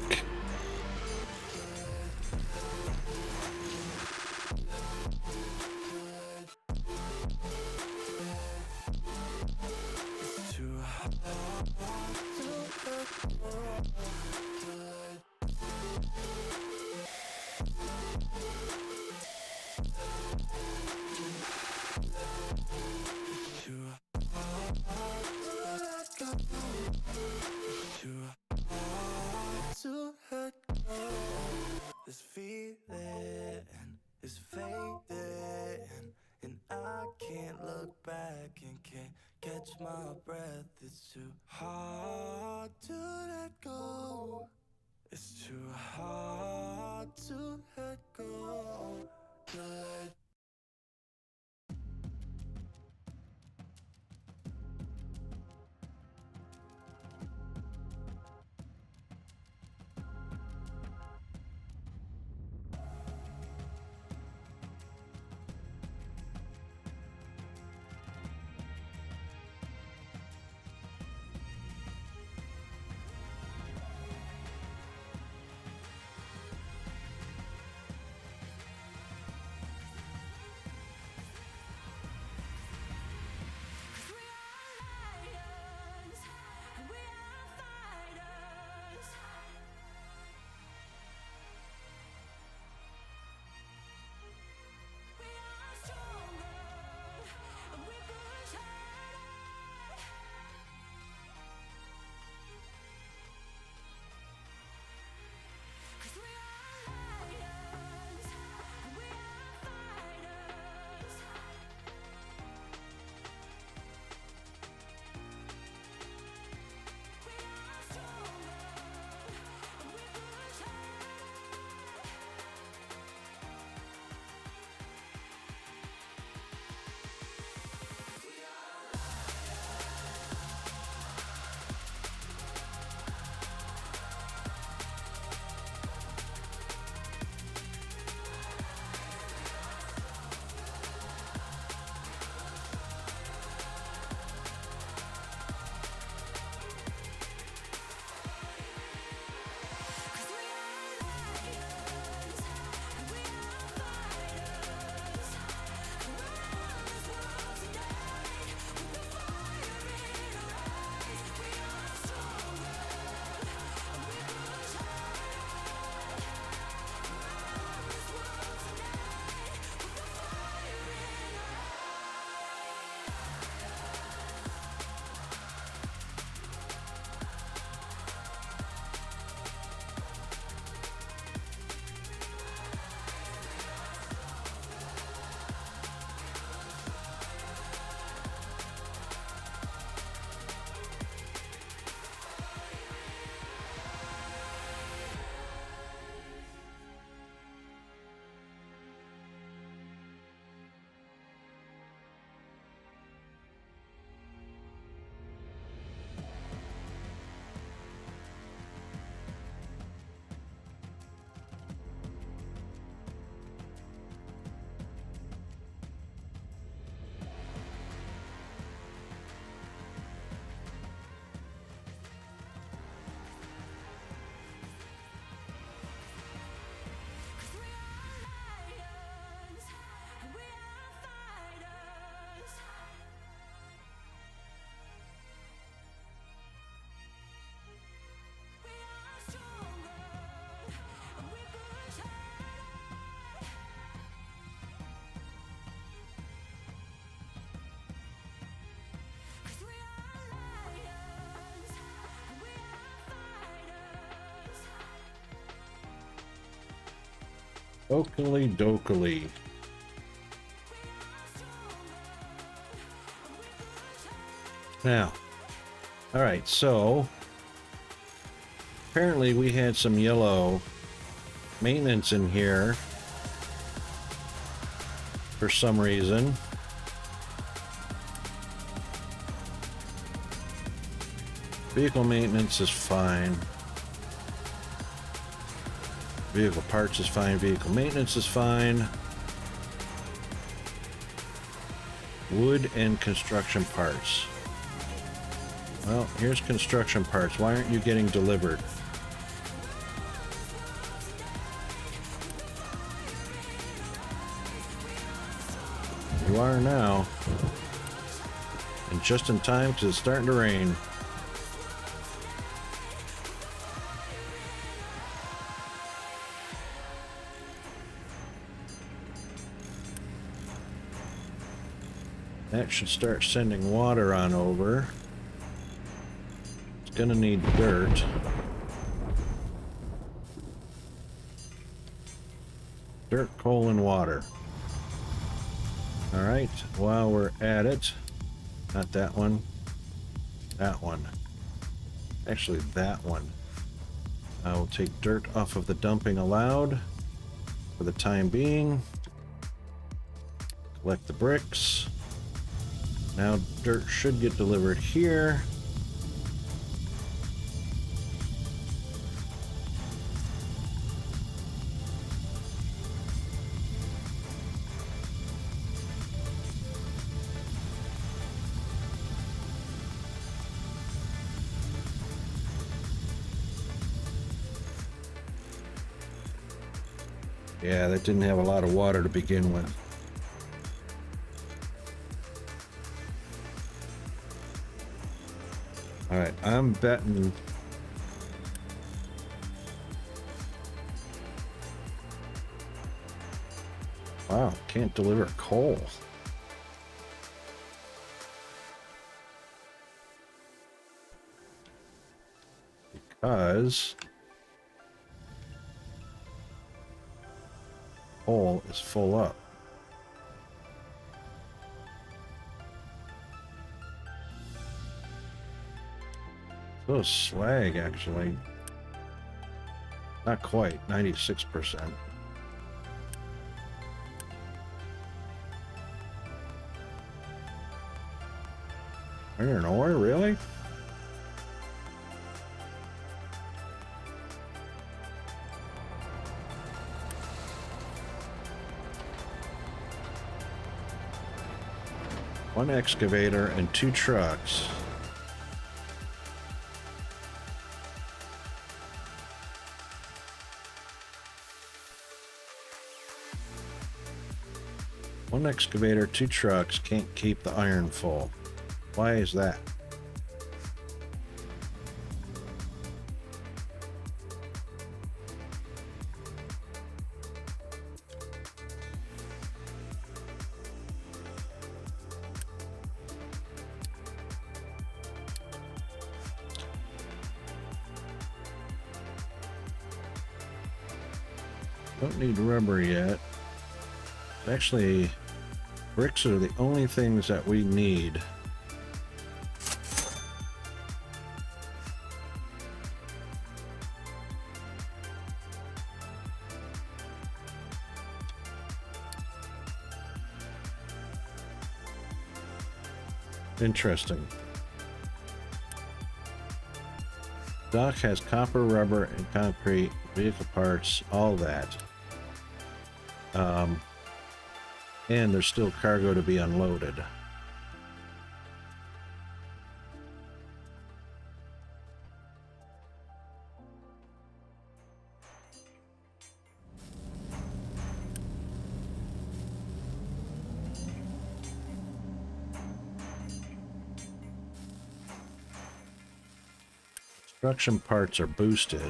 This feeling is fading, and I can't look back and can't catch my breath. It's too hard to let go. It's too hard to let go. Let Oakley dokily. Now, all right, so apparently we had some yellow maintenance in here. for some reason. Vehicle maintenance is fine. Vehicle parts is fine. Vehicle maintenance is fine. Wood and construction parts. Well, here's construction parts. Why aren't you getting delivered? You are now. And just in time because it's starting to rain. That should start sending water on over. It's gonna need dirt. Dirt, coal, and water. Alright, while we're at it, not that one, that one. Actually, that one. I will take dirt off of the dumping allowed for the time being. Collect the bricks. Now dirt should get delivered here. Yeah, that didn't have a lot of water to begin with. All right, I'm betting wow, can't deliver coal. Because coal is full up. So is slag, actually. Not quite, 96%. Iron ore, really? One excavator and 2 trucks. One excavator, 2 trucks can't keep the iron full. Why is that? Don't need rubber yet. Actually, bricks are the only things that we need. Interesting. Dock has copper, rubber, and concrete, vehicle parts, all that. And there's still cargo to be unloaded. Construction parts are boosted.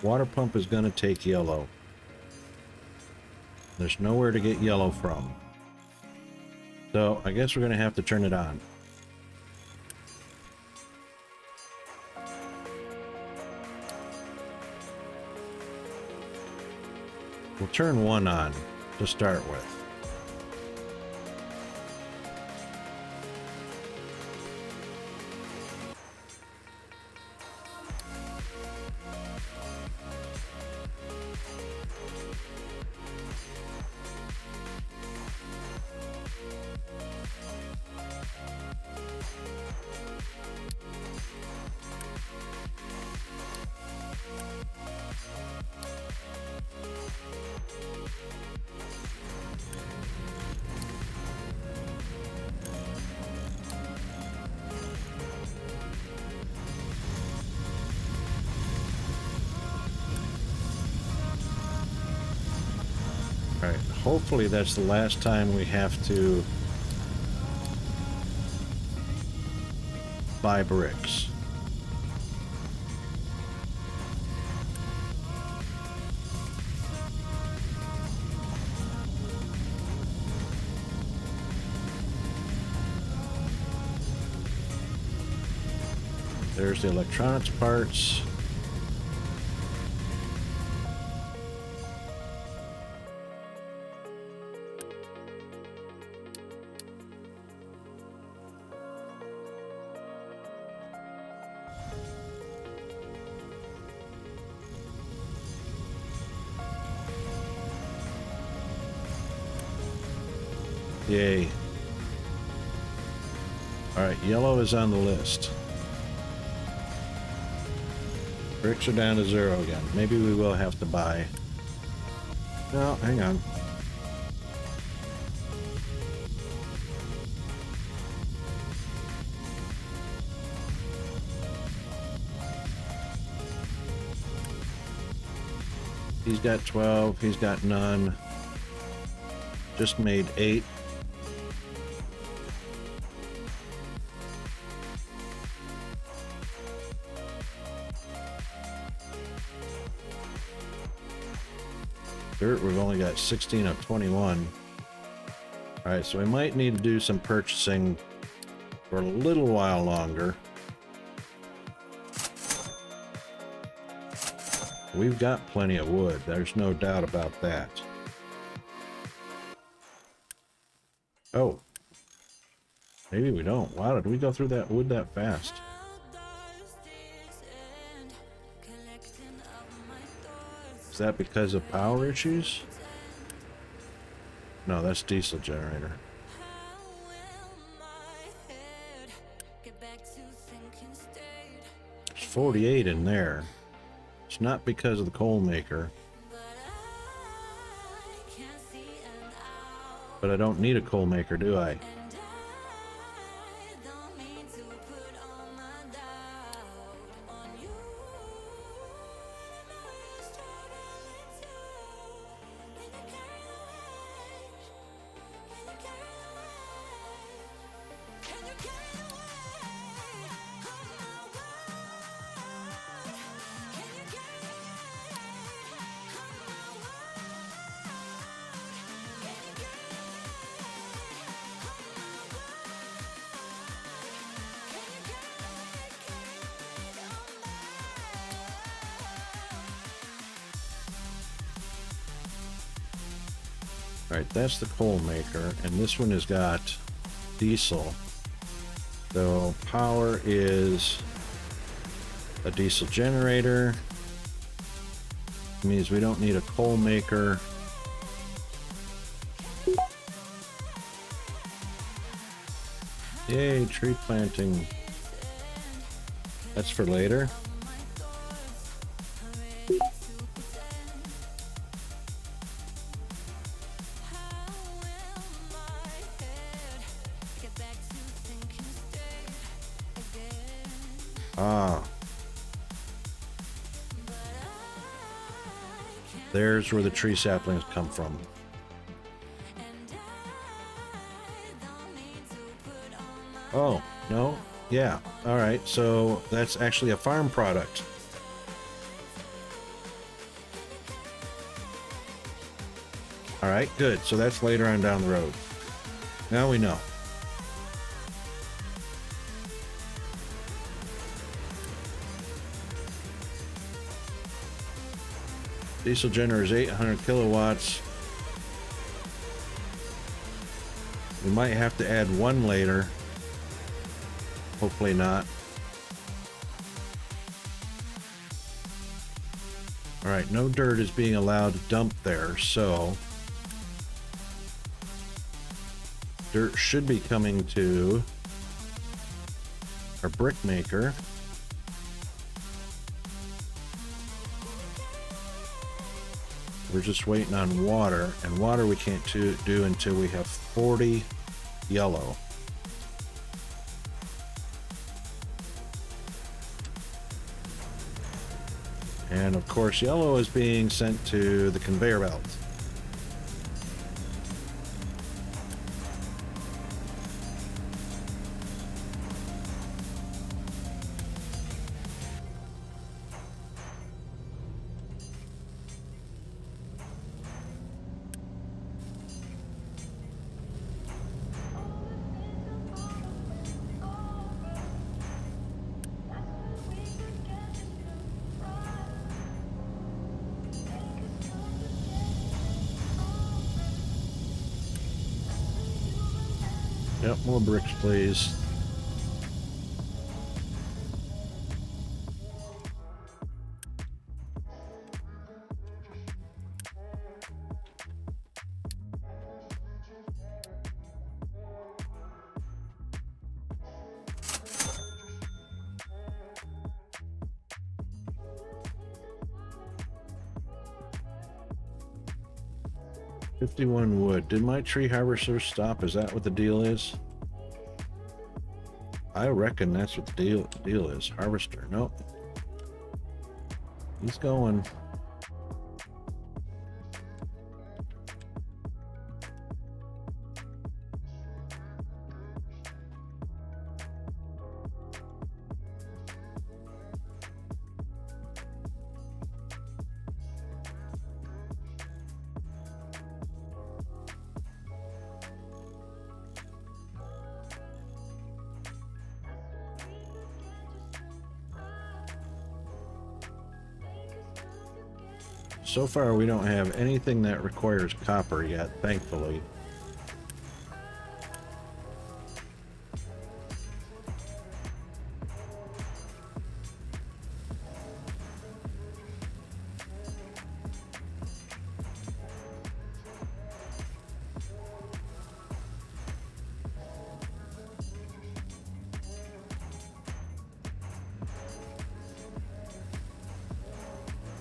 Water pump is going to take yellow. There's nowhere to get yellow from. So I guess we're going to have to turn it on. We'll turn one on to start with. Alright, hopefully that's the last time we have to buy bricks. There's the electronics parts. Yay. Alright, yellow is on the list. Bricks are down to 0 again. Maybe we will have to buy. No, hang on. He's got 12, he's got none. Just made 8. Dirt, we've only got 16 of 21. Alright, so we might need to do some purchasing for a little while longer. We've got plenty of wood, there's no doubt about that. Oh. Maybe we don't. Wow, did we go through that wood that fast? Is that because of power issues? No, that's diesel generator. There's 48 in there. It's not because of the coal maker. But I don't need a coal maker, do I? Alright, that's the coal maker, and this one has got diesel. So power is a diesel generator. It means we don't need a coal maker. Yay, tree planting. That's for later. Ah. There's where the tree saplings come from. Oh, no? Yeah. All right. So that's actually a farm product. All right, good. So that's later on down the road. Now we know. Diesel generator is 800 kilowatts. We might have to add one later. Hopefully not. All right, no dirt is being allowed to dump there, so dirt should be coming to our brick maker. We're just waiting on water, and water we can't do until we have 40 yellow. And of course, yellow is being sent to the conveyor belt. Yep, more bricks, please. $51 wood. Did my tree harvester stop? Is that what the deal is? I reckon that's what the deal is. Harvester. Nope. He's going. So far, we don't have anything that requires copper yet, thankfully.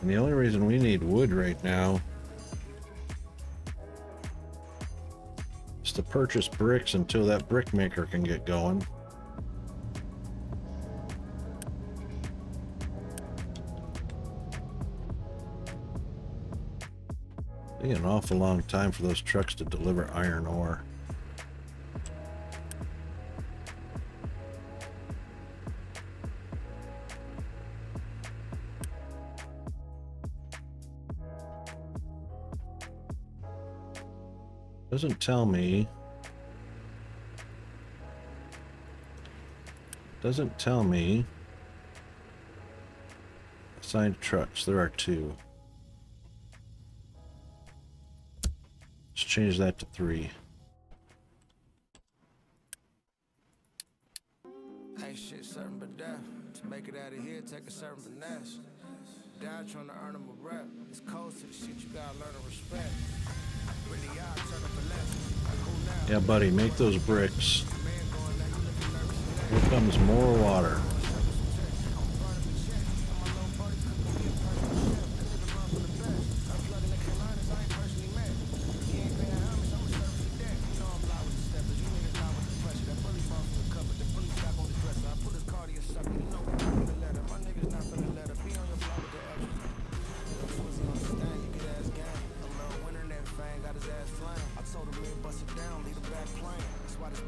And the only reason we need wood right now is to purchase bricks until that brick maker can get going. It's an awful long time for those trucks to deliver iron ore. Doesn't tell me. Doesn't tell me. Assigned trucks. There are 2. Let's change that to 3. Ain't shit certain but death. To make it out of here, take a certain finesse. Die trying to earn them a rep. It's cold to the shit you gotta learn to respect. Yeah, buddy, make those bricks. Here comes more water.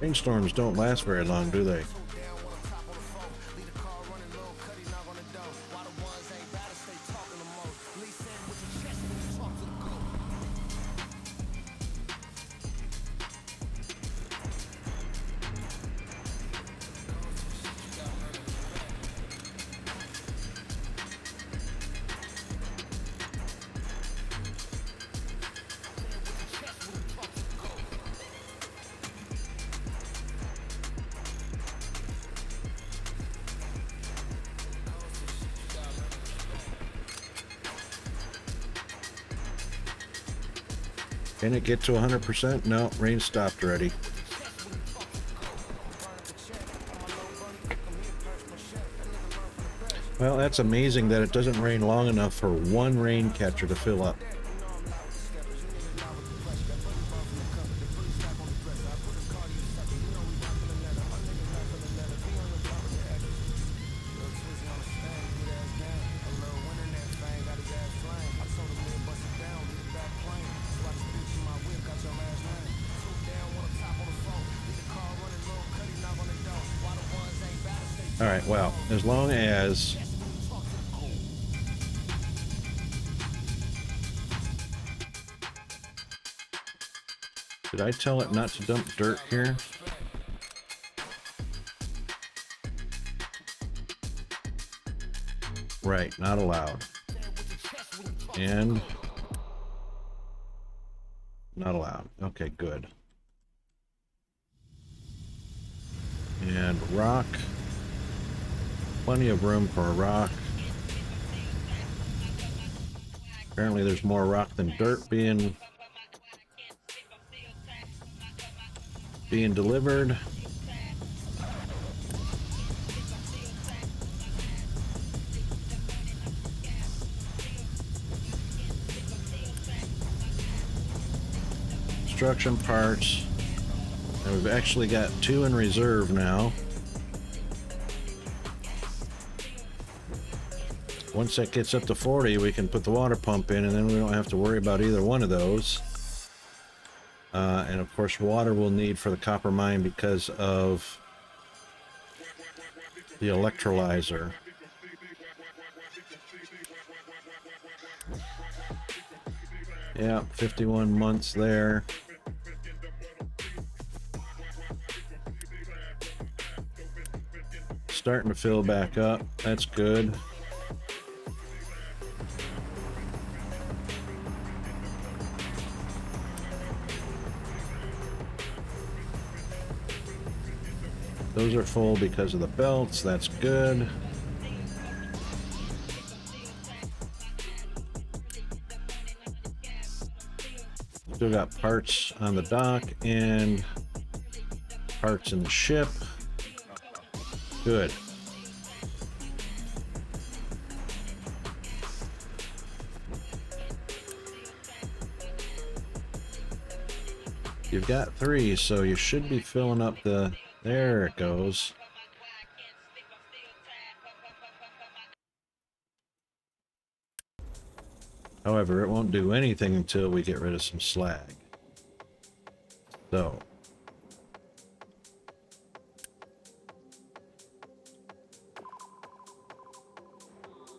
Rainstorms don't last very long, do they? Can it get to 100%? No, rain stopped already. Well, that's amazing that it doesn't rain long enough for one rain catcher to fill up. All right, well, as long as did I tell it not to dump dirt here? Right, not allowed. And not allowed. Okay, good. And rock. Plenty of room for a rock. Apparently there's more rock than dirt being delivered. Construction parts. And we've actually got 2 in reserve now. Once that gets up to 40, we can put the water pump in, and then we don't have to worry about either one of those. And of course, water we'll need for the copper mine because of the electrolyzer. Yeah, 51 months there. Starting to fill back up. That's good. Those are full because of the belts. That's good. Still got parts on the dock and parts in the ship. Good. You've got 3, so you should be filling up the... There it goes. However, it won't do anything until we get rid of some slag. So.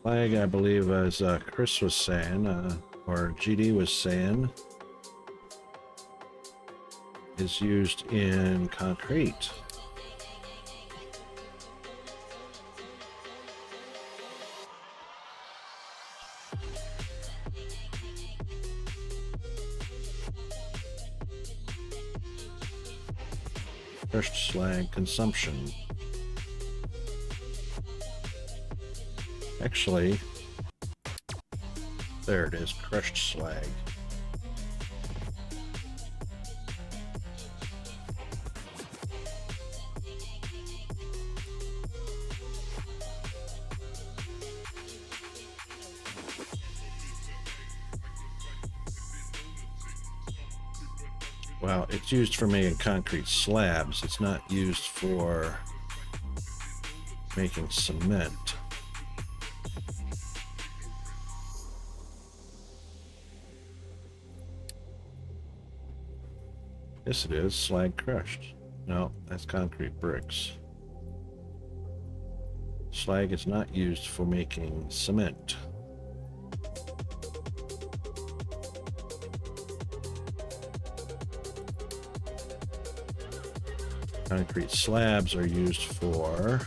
Slag, I believe, as Chris was saying, or GD was saying, is used in concrete. Crushed slag consumption. Actually, there it is, crushed slag. Well, it's used for making concrete slabs. It's not used for making cement. Yes, it is. Slag crushed. No, that's concrete bricks. Slag is not used for making cement. Concrete slabs are used for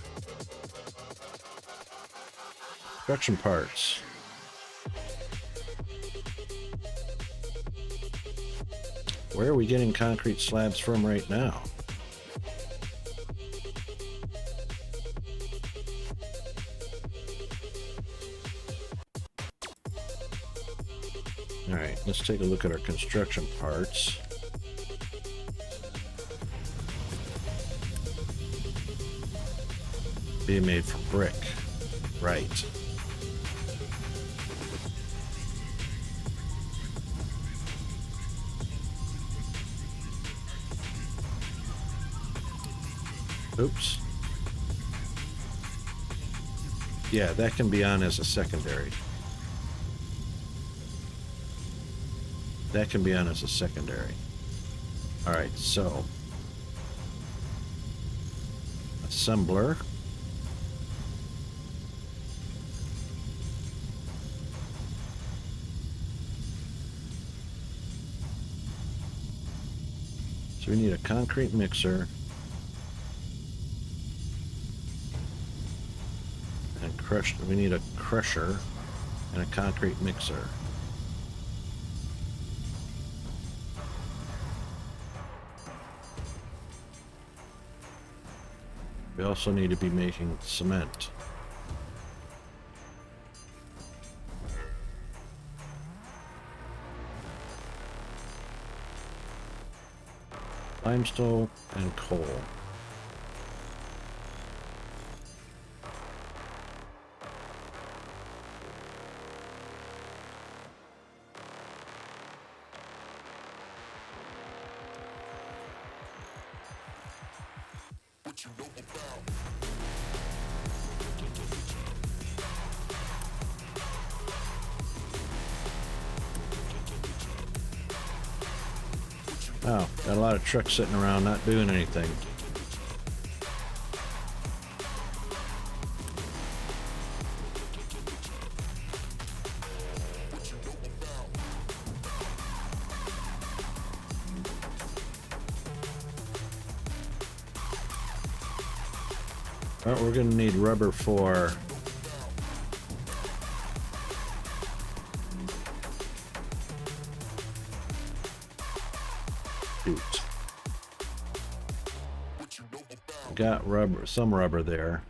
construction parts. Where are we getting concrete slabs from right now? All right, Let's take a look at our construction parts. Being made from brick. Right. Oops. Yeah, that can be on as a secondary. That can be on as a secondary. All right, so assembler. So we need a concrete mixer and crush. We need a crusher and a concrete mixer. We also need to be making cement. Limestone and coal. Oh, got a lot of trucks sitting around not doing anything. Well, we're going to need rubber for got rubber, some rubber there.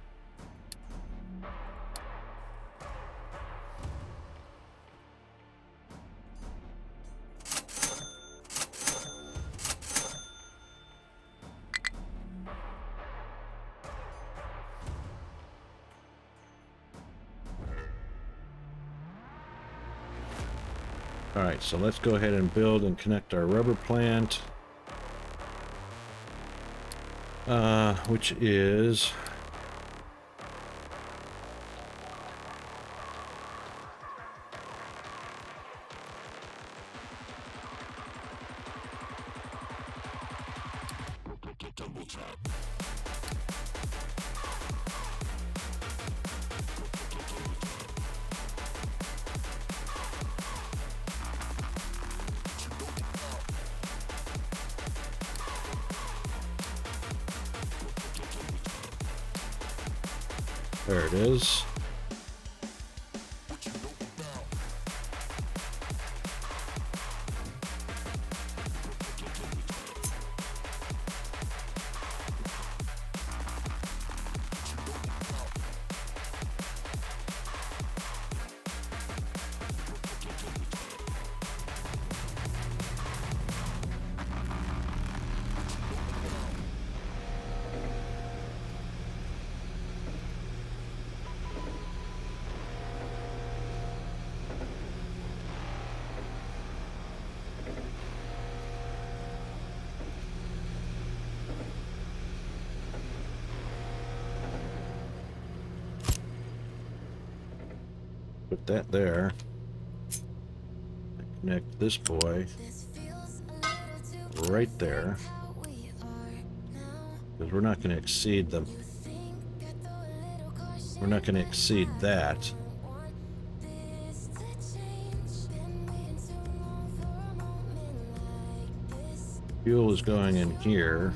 All right, so let's go ahead and build and connect our rubber plant. Which is there it is. Put that there. Connect this boy right there, because we're not going to exceed them. We're not going to exceed that. Fuel is going in here.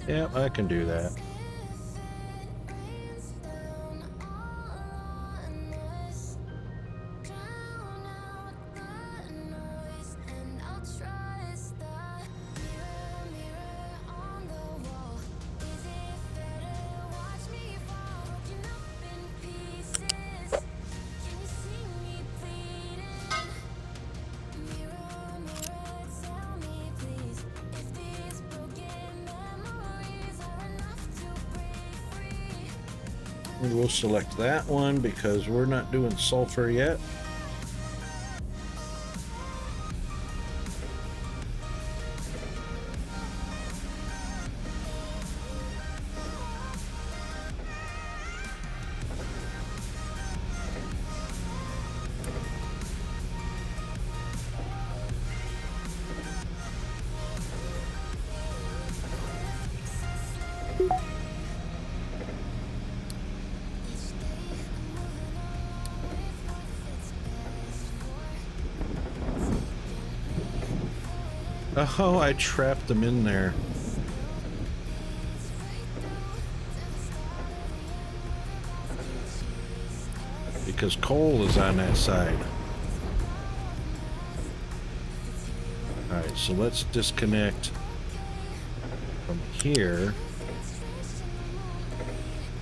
Yeah, I can do that. And we'll select that one because we're not doing sulfur yet. Oh, I trapped them in there. Because coal is on that side. Alright, so let's disconnect from here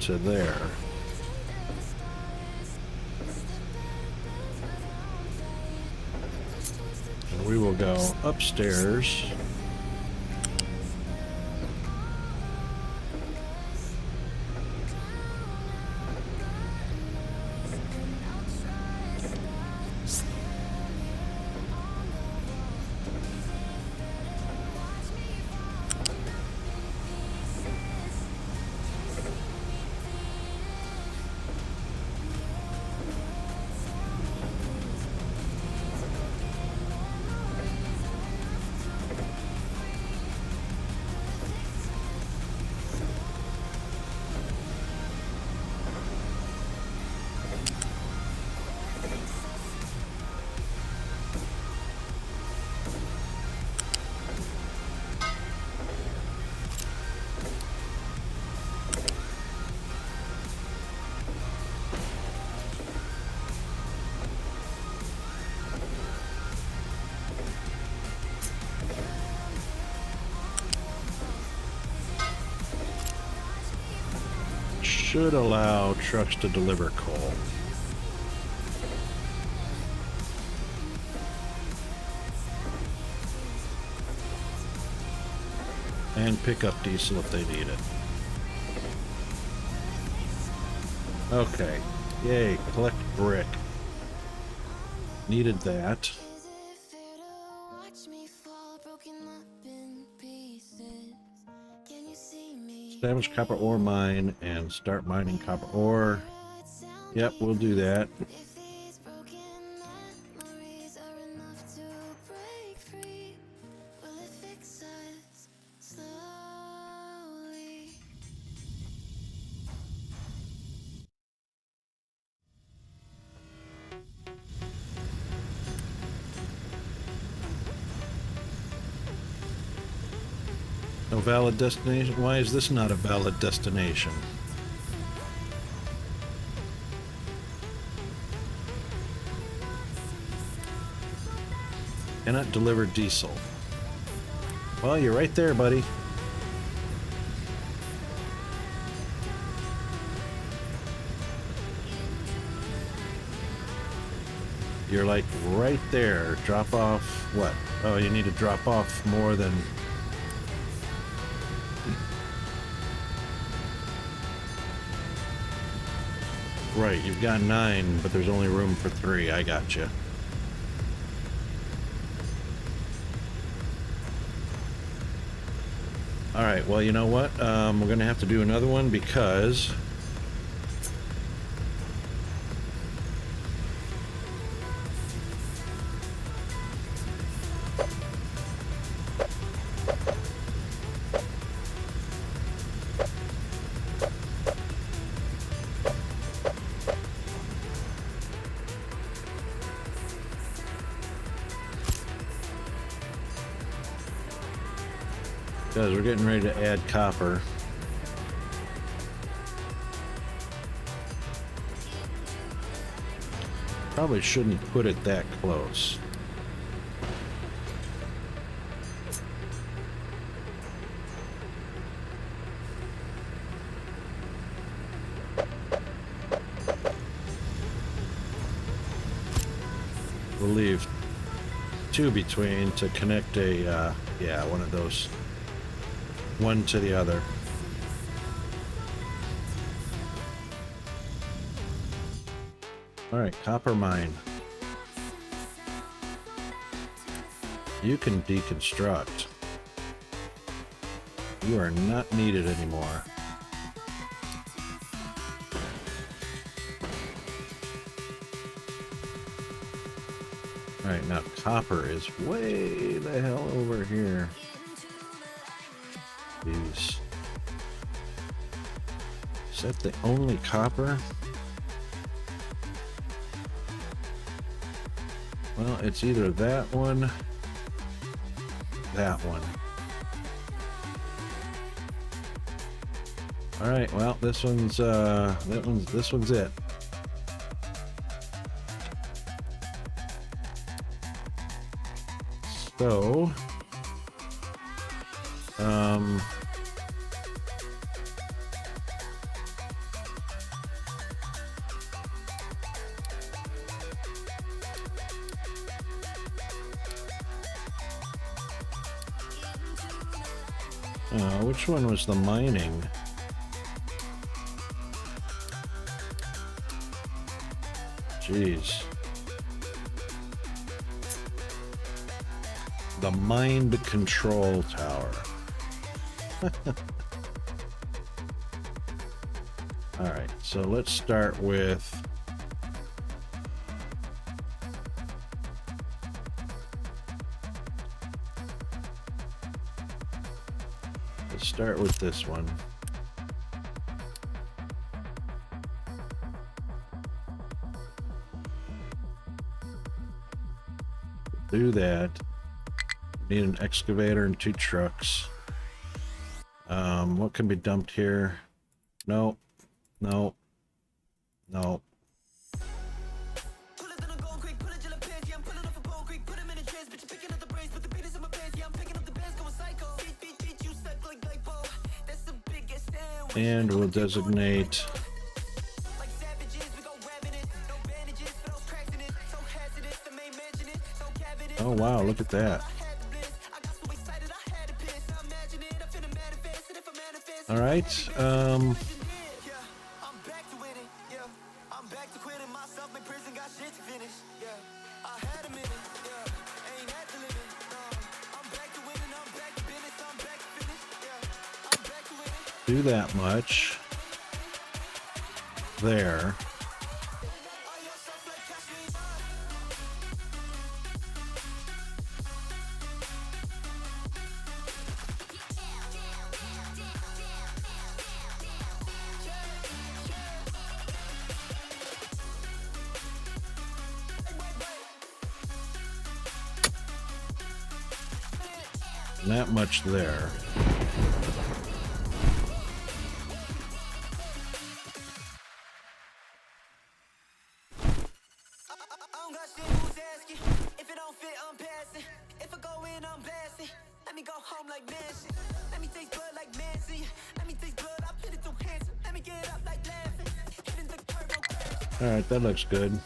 to there. And we will go upstairs. Should allow trucks to deliver coal. And pick up diesel if they need it. Okay. Yay, collect brick. Needed that. Establish copper ore mine and start mining copper ore. Yep, we'll do that. No valid destination? Why is this not a valid destination? Cannot deliver diesel. Well, you're right there, buddy. You're like right there. Drop off what? Oh, you need to drop off more than... Right, you've got 9, but there's only room for 3. I got you. Alright, well, you know what? We're going to have to do another one because... Because we're getting ready to add copper. Probably shouldn't put it that close. We'll leave 2 between to connect a, yeah, one of those. One to the other. Alright, copper mine. You can deconstruct. You are not needed anymore. Alright, now copper is way the hell over here. Jeez. Is that the only copper? Well, it's either that one, that one. All right, well, this one's it. So, which one was the mining? Jeez. The mind control tower. All right, so let's start with this one. Do that. Need an excavator and 2 trucks. What can be dumped here? No. No. No. And we'll designate oh wow, look at that. All right, do that much there. That much there. All right, that looks good.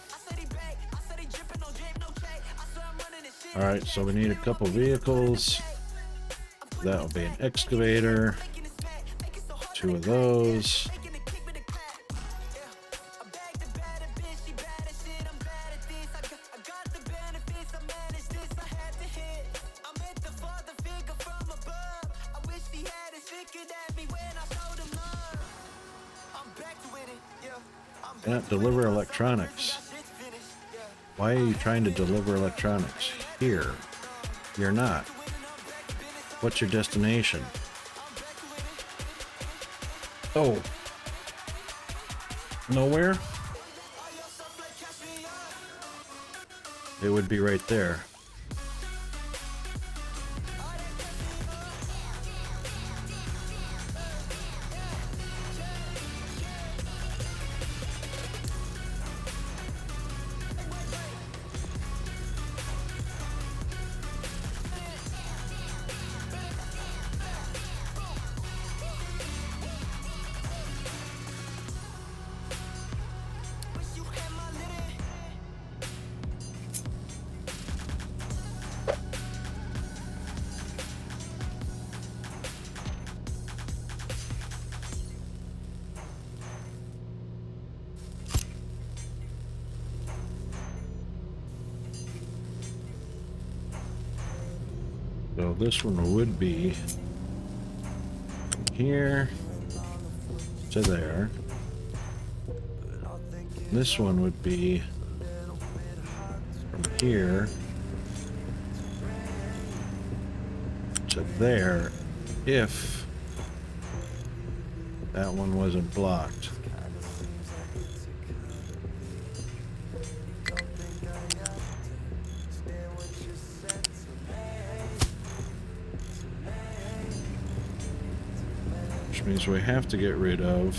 All right, so we need a couple vehicles. That will be an excavator, 2 of those. Cannot deliver electronics. Why are you trying to deliver electronics here? You're not. What's your destination? Oh. Nowhere? It would be right there. So this one would be from here to there. This one would be from here to there if that one wasn't blocked. Which means we have to get rid of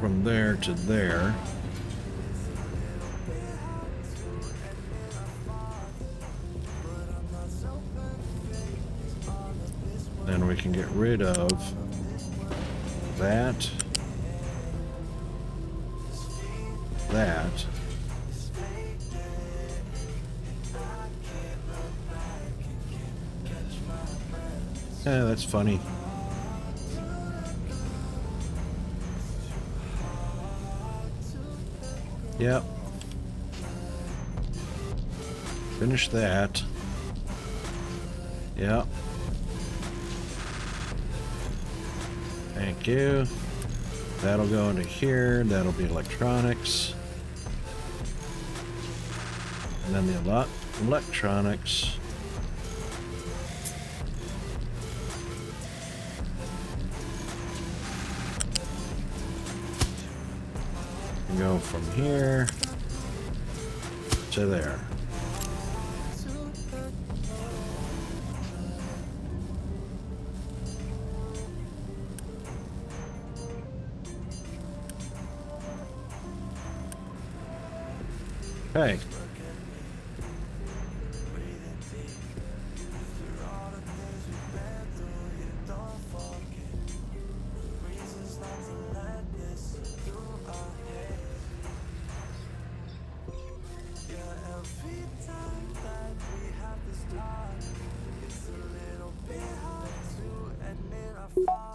from there to there. Then we can get rid of that, that, that's funny. Yep. Finish that. Yep. Thank you. That'll go into here. That'll be electronics. And then the electronics. Go from here to there. Okay.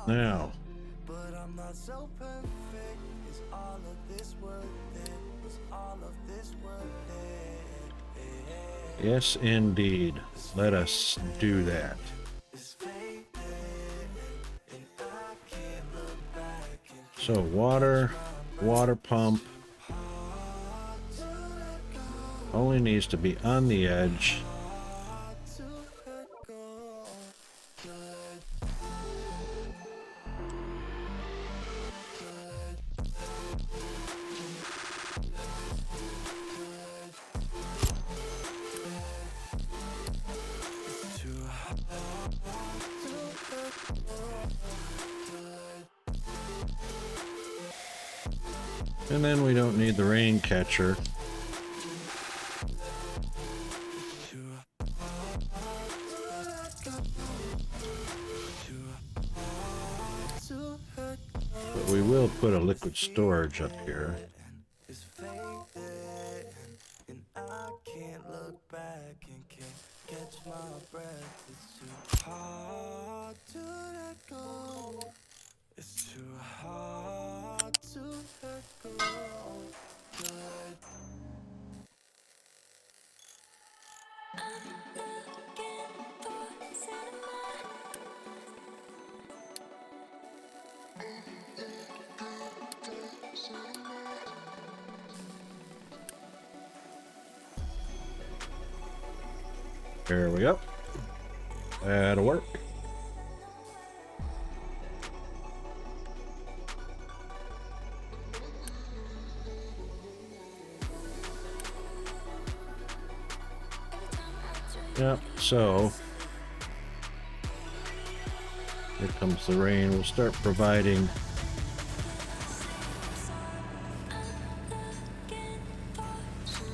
Now, but I'm not so perfect. Is all of this worth it? Is all of this worth it? yes, indeed. Let us do that. So water pump only needs to be on the edge. And then we don't need the rain catcher. But we will put a liquid storage up here. It's too hard to let go. Good. There we go. That'll work. Yep, so here comes the rain. We'll start providing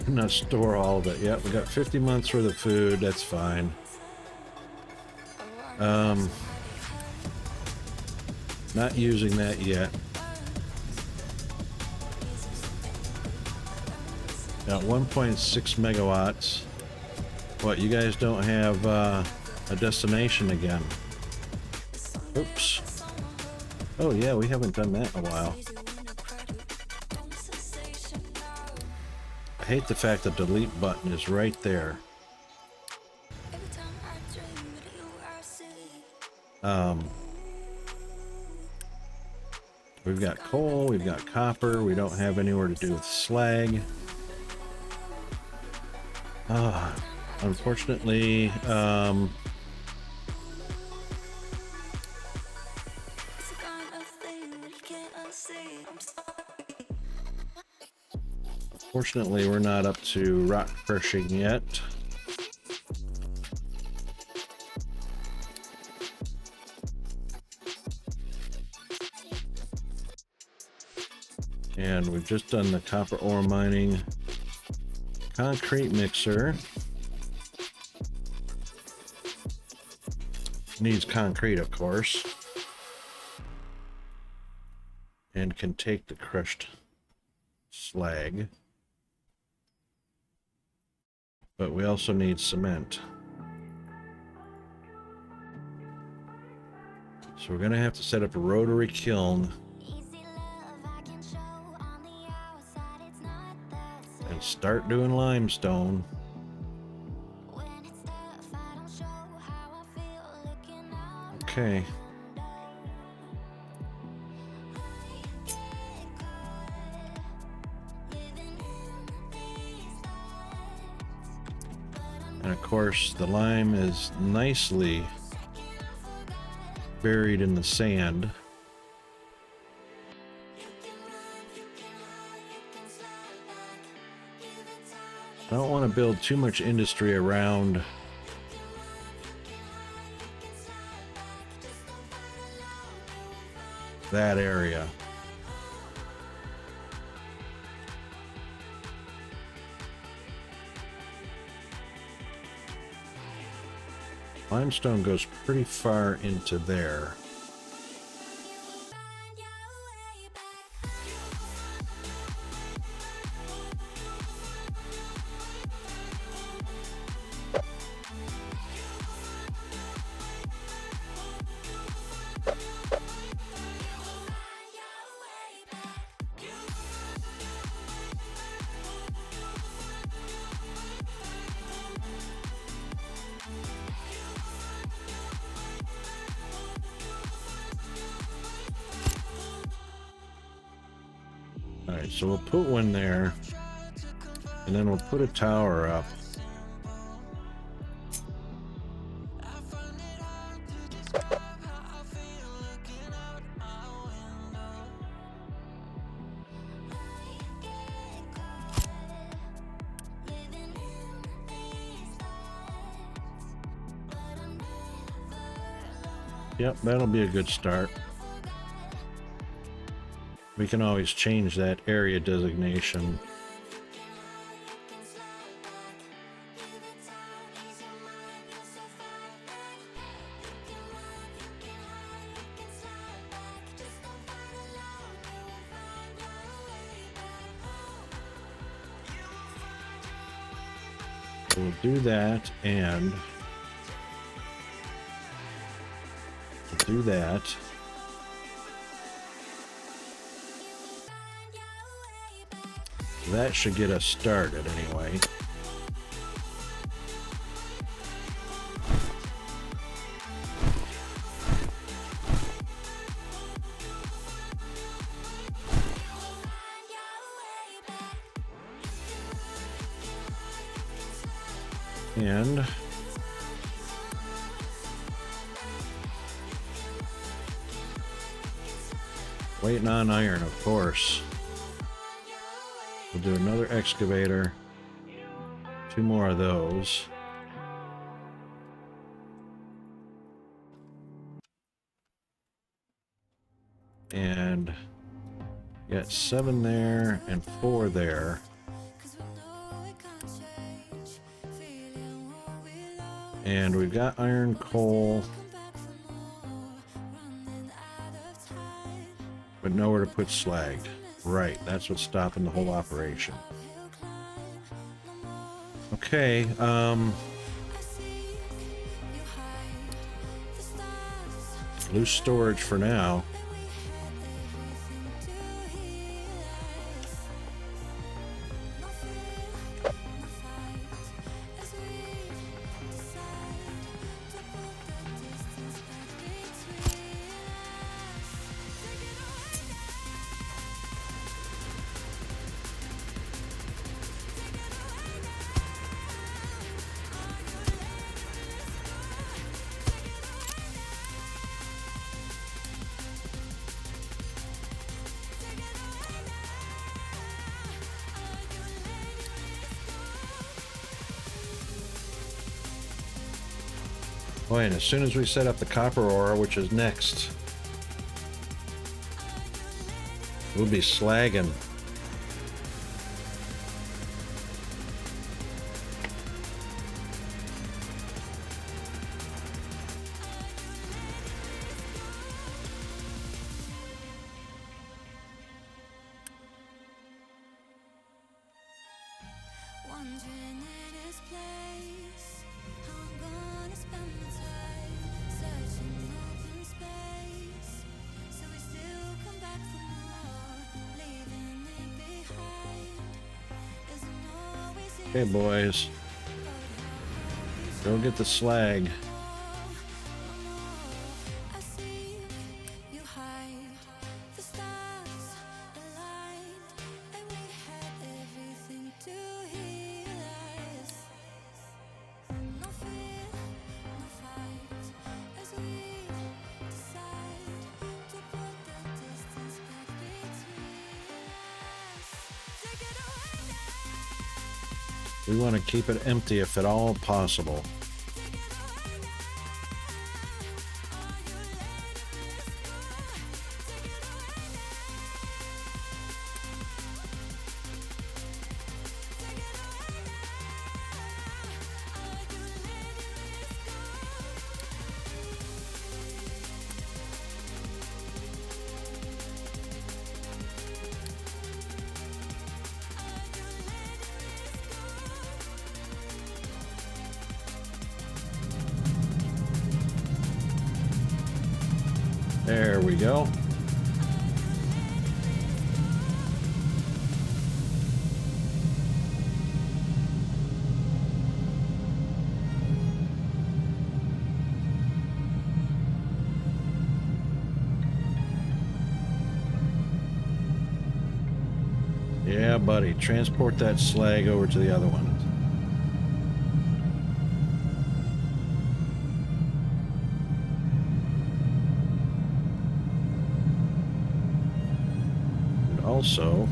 not store all of it. Yep, we got 50 months worth of food. That's fine. Not using that yet. Got 1.6 megawatts. What, you guys don't have a destination again? Oops. Oh yeah, we haven't done that in a while. I hate the fact that the delete button is right there. We've got coal, we've got copper, we don't have anywhere to do with slag. Unfortunately, we're not up to rock crushing yet. And we've just done the copper ore mining. Concrete mixer. Needs concrete, of course. And can take the crushed slag. But we also need cement. So we're going to have to set up a rotary kiln and start doing limestone. Okay. And of course, the lime is nicely buried in the sand. I don't want to build too much industry around that area. Limestone goes pretty far into there. Alright, so we'll put one there, and then we'll put a tower up. Yep, that'll be a good start. We can always change that area designation. We'll do that, and we'll do that. That should get us started anyway. And waiting on iron, of course. We'll do another excavator. 2 more of those. And got 7 there and 4 there. And we've got iron, coal, but nowhere to put slag. Right, that's what's stopping the whole operation. Okay, loose storage for now. Boy, and as soon as we set up the copper ore, which is next, we'll be slagging. Wandering in this place, how I'm gonna spend my time searching open space. So we still come back for more, leaving it behind. Isn't always easy, Okay, boys, go get the slag. I see you hide. The stars aligned, and we had everything to heal us. No fear, no fight, as we decide to put the distance back between us. Take it away now. We want to keep it empty if at all possible. Take it away now. Are you letting this go? Take it away now. Take it away now. Are you There we go. Yeah, buddy, transport that slag over to the other one. And also,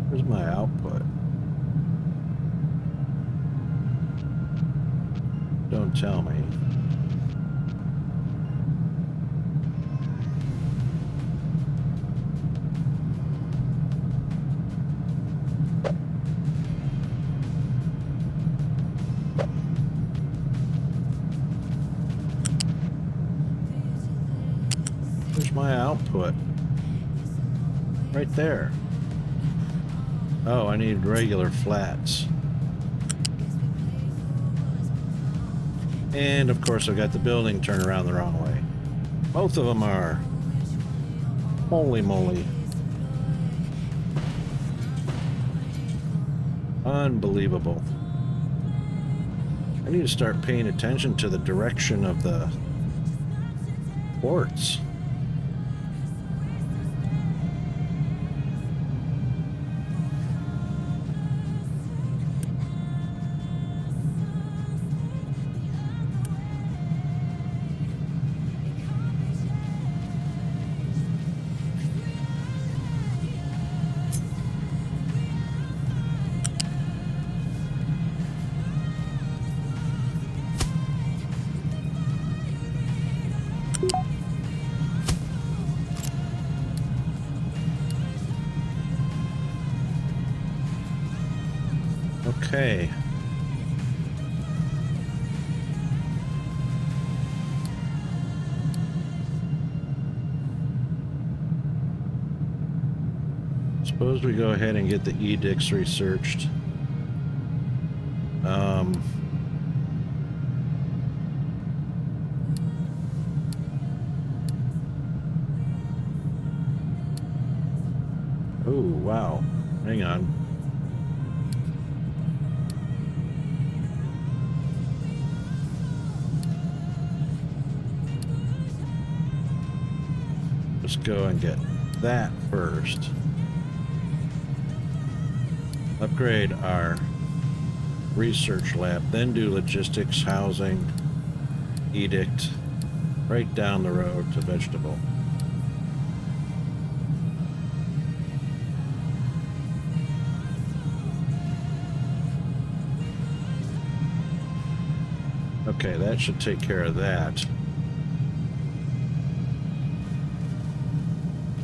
where's my output? Don't tell me. Where's my output? Right there. Oh, I need regular flats. And of course I've got the building turned around the wrong way. Both of them are. Holy moly. Unbelievable. I need to start paying attention to the direction of the ports. Okay. Suppose we go ahead and get the edicts researched. Oh, wow. Hang on. Let's go and get that first. Upgrade our research lab, then do logistics, housing, edict right down the road to vegetable. Okay, that should take care of that.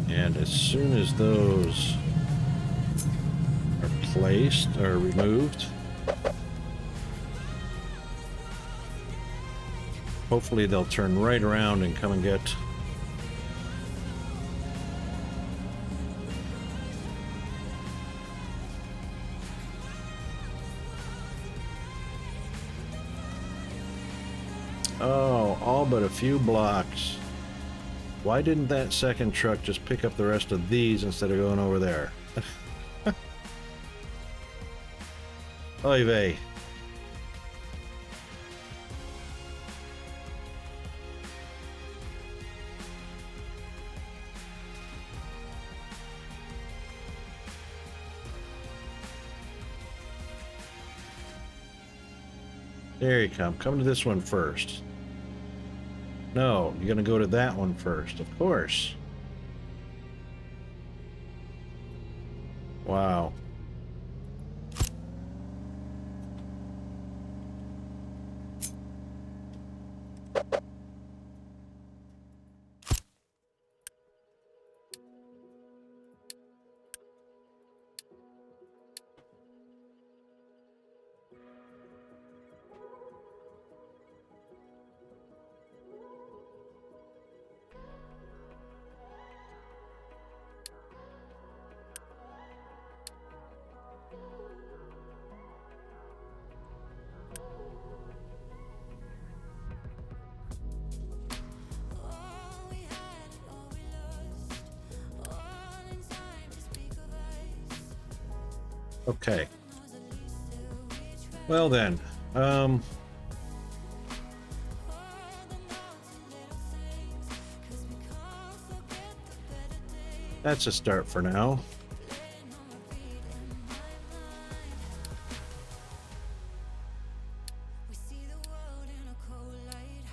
And as soon as those are placed or removed, hopefully they'll turn right around and come and get all but a few blocks. Why didn't that second truck just pick up the rest of these instead of going over there? Oy vey. There you come. Come to this one first. No, you're going to go to that one first, of course. Wow. All we had and all we lost, all in time to speak of us. Okay. Knows the least that we try. Well then, All the mountain little things, 'cause we can't forget the better days. that's a start for now. Laying on my feet in my mind. We see the world in a cold light.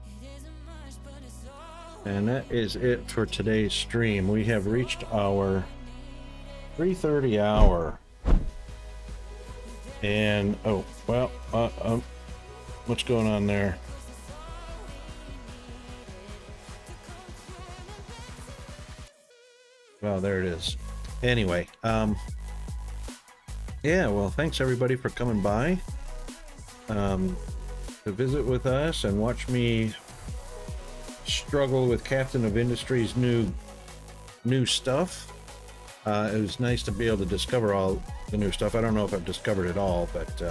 It isn't much, but it's all And that is it for today's stream. We have reached our 3:30 hour. And, oh, well, what's going on there? Well, there it is. Anyway, yeah, well, thanks everybody for coming by to visit with us and watch me struggle with Captain of Industry's new stuff. It was nice to be able to discover all the new stuff. I don't know if I've discovered it all, but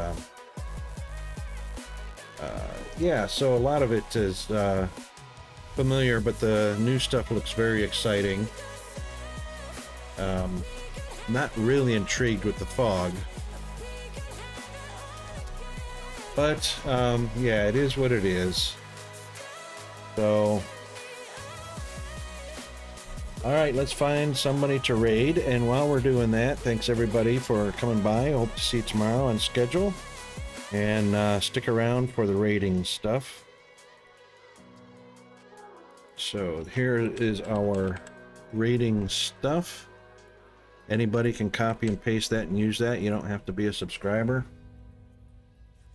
yeah, so a lot of it is familiar, but the new stuff looks very exciting. Not really intrigued with the fog, but yeah, it is what it is. So all right, let's find somebody to raid, and while we're doing that, thanks everybody for coming by. I hope to see you tomorrow on schedule, and stick around for the raiding stuff. So here is our raiding stuff. Anybody can copy and paste that and use that. You don't have to be a subscriber.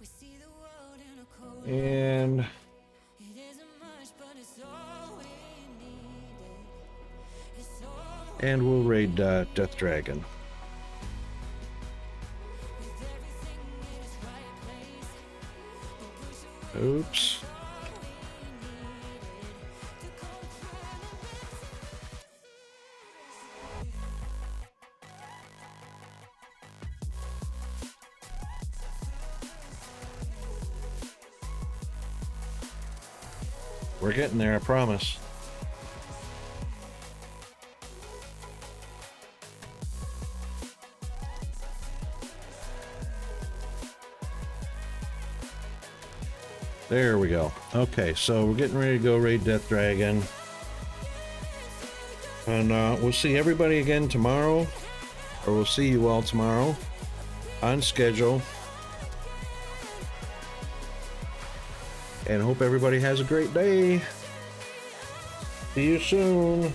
we see the world in a cold. And It isn't much, but it's all we needed. It's all and we'll raid Death Dragon. with everything in its right place. We push away Oops. the cold We're getting there, I promise. There we go. Okay, so we're getting ready to go raid Death Dragon. And we'll see everybody again tomorrow. Or we'll see you all tomorrow on schedule. and hope everybody has a great day. See you soon.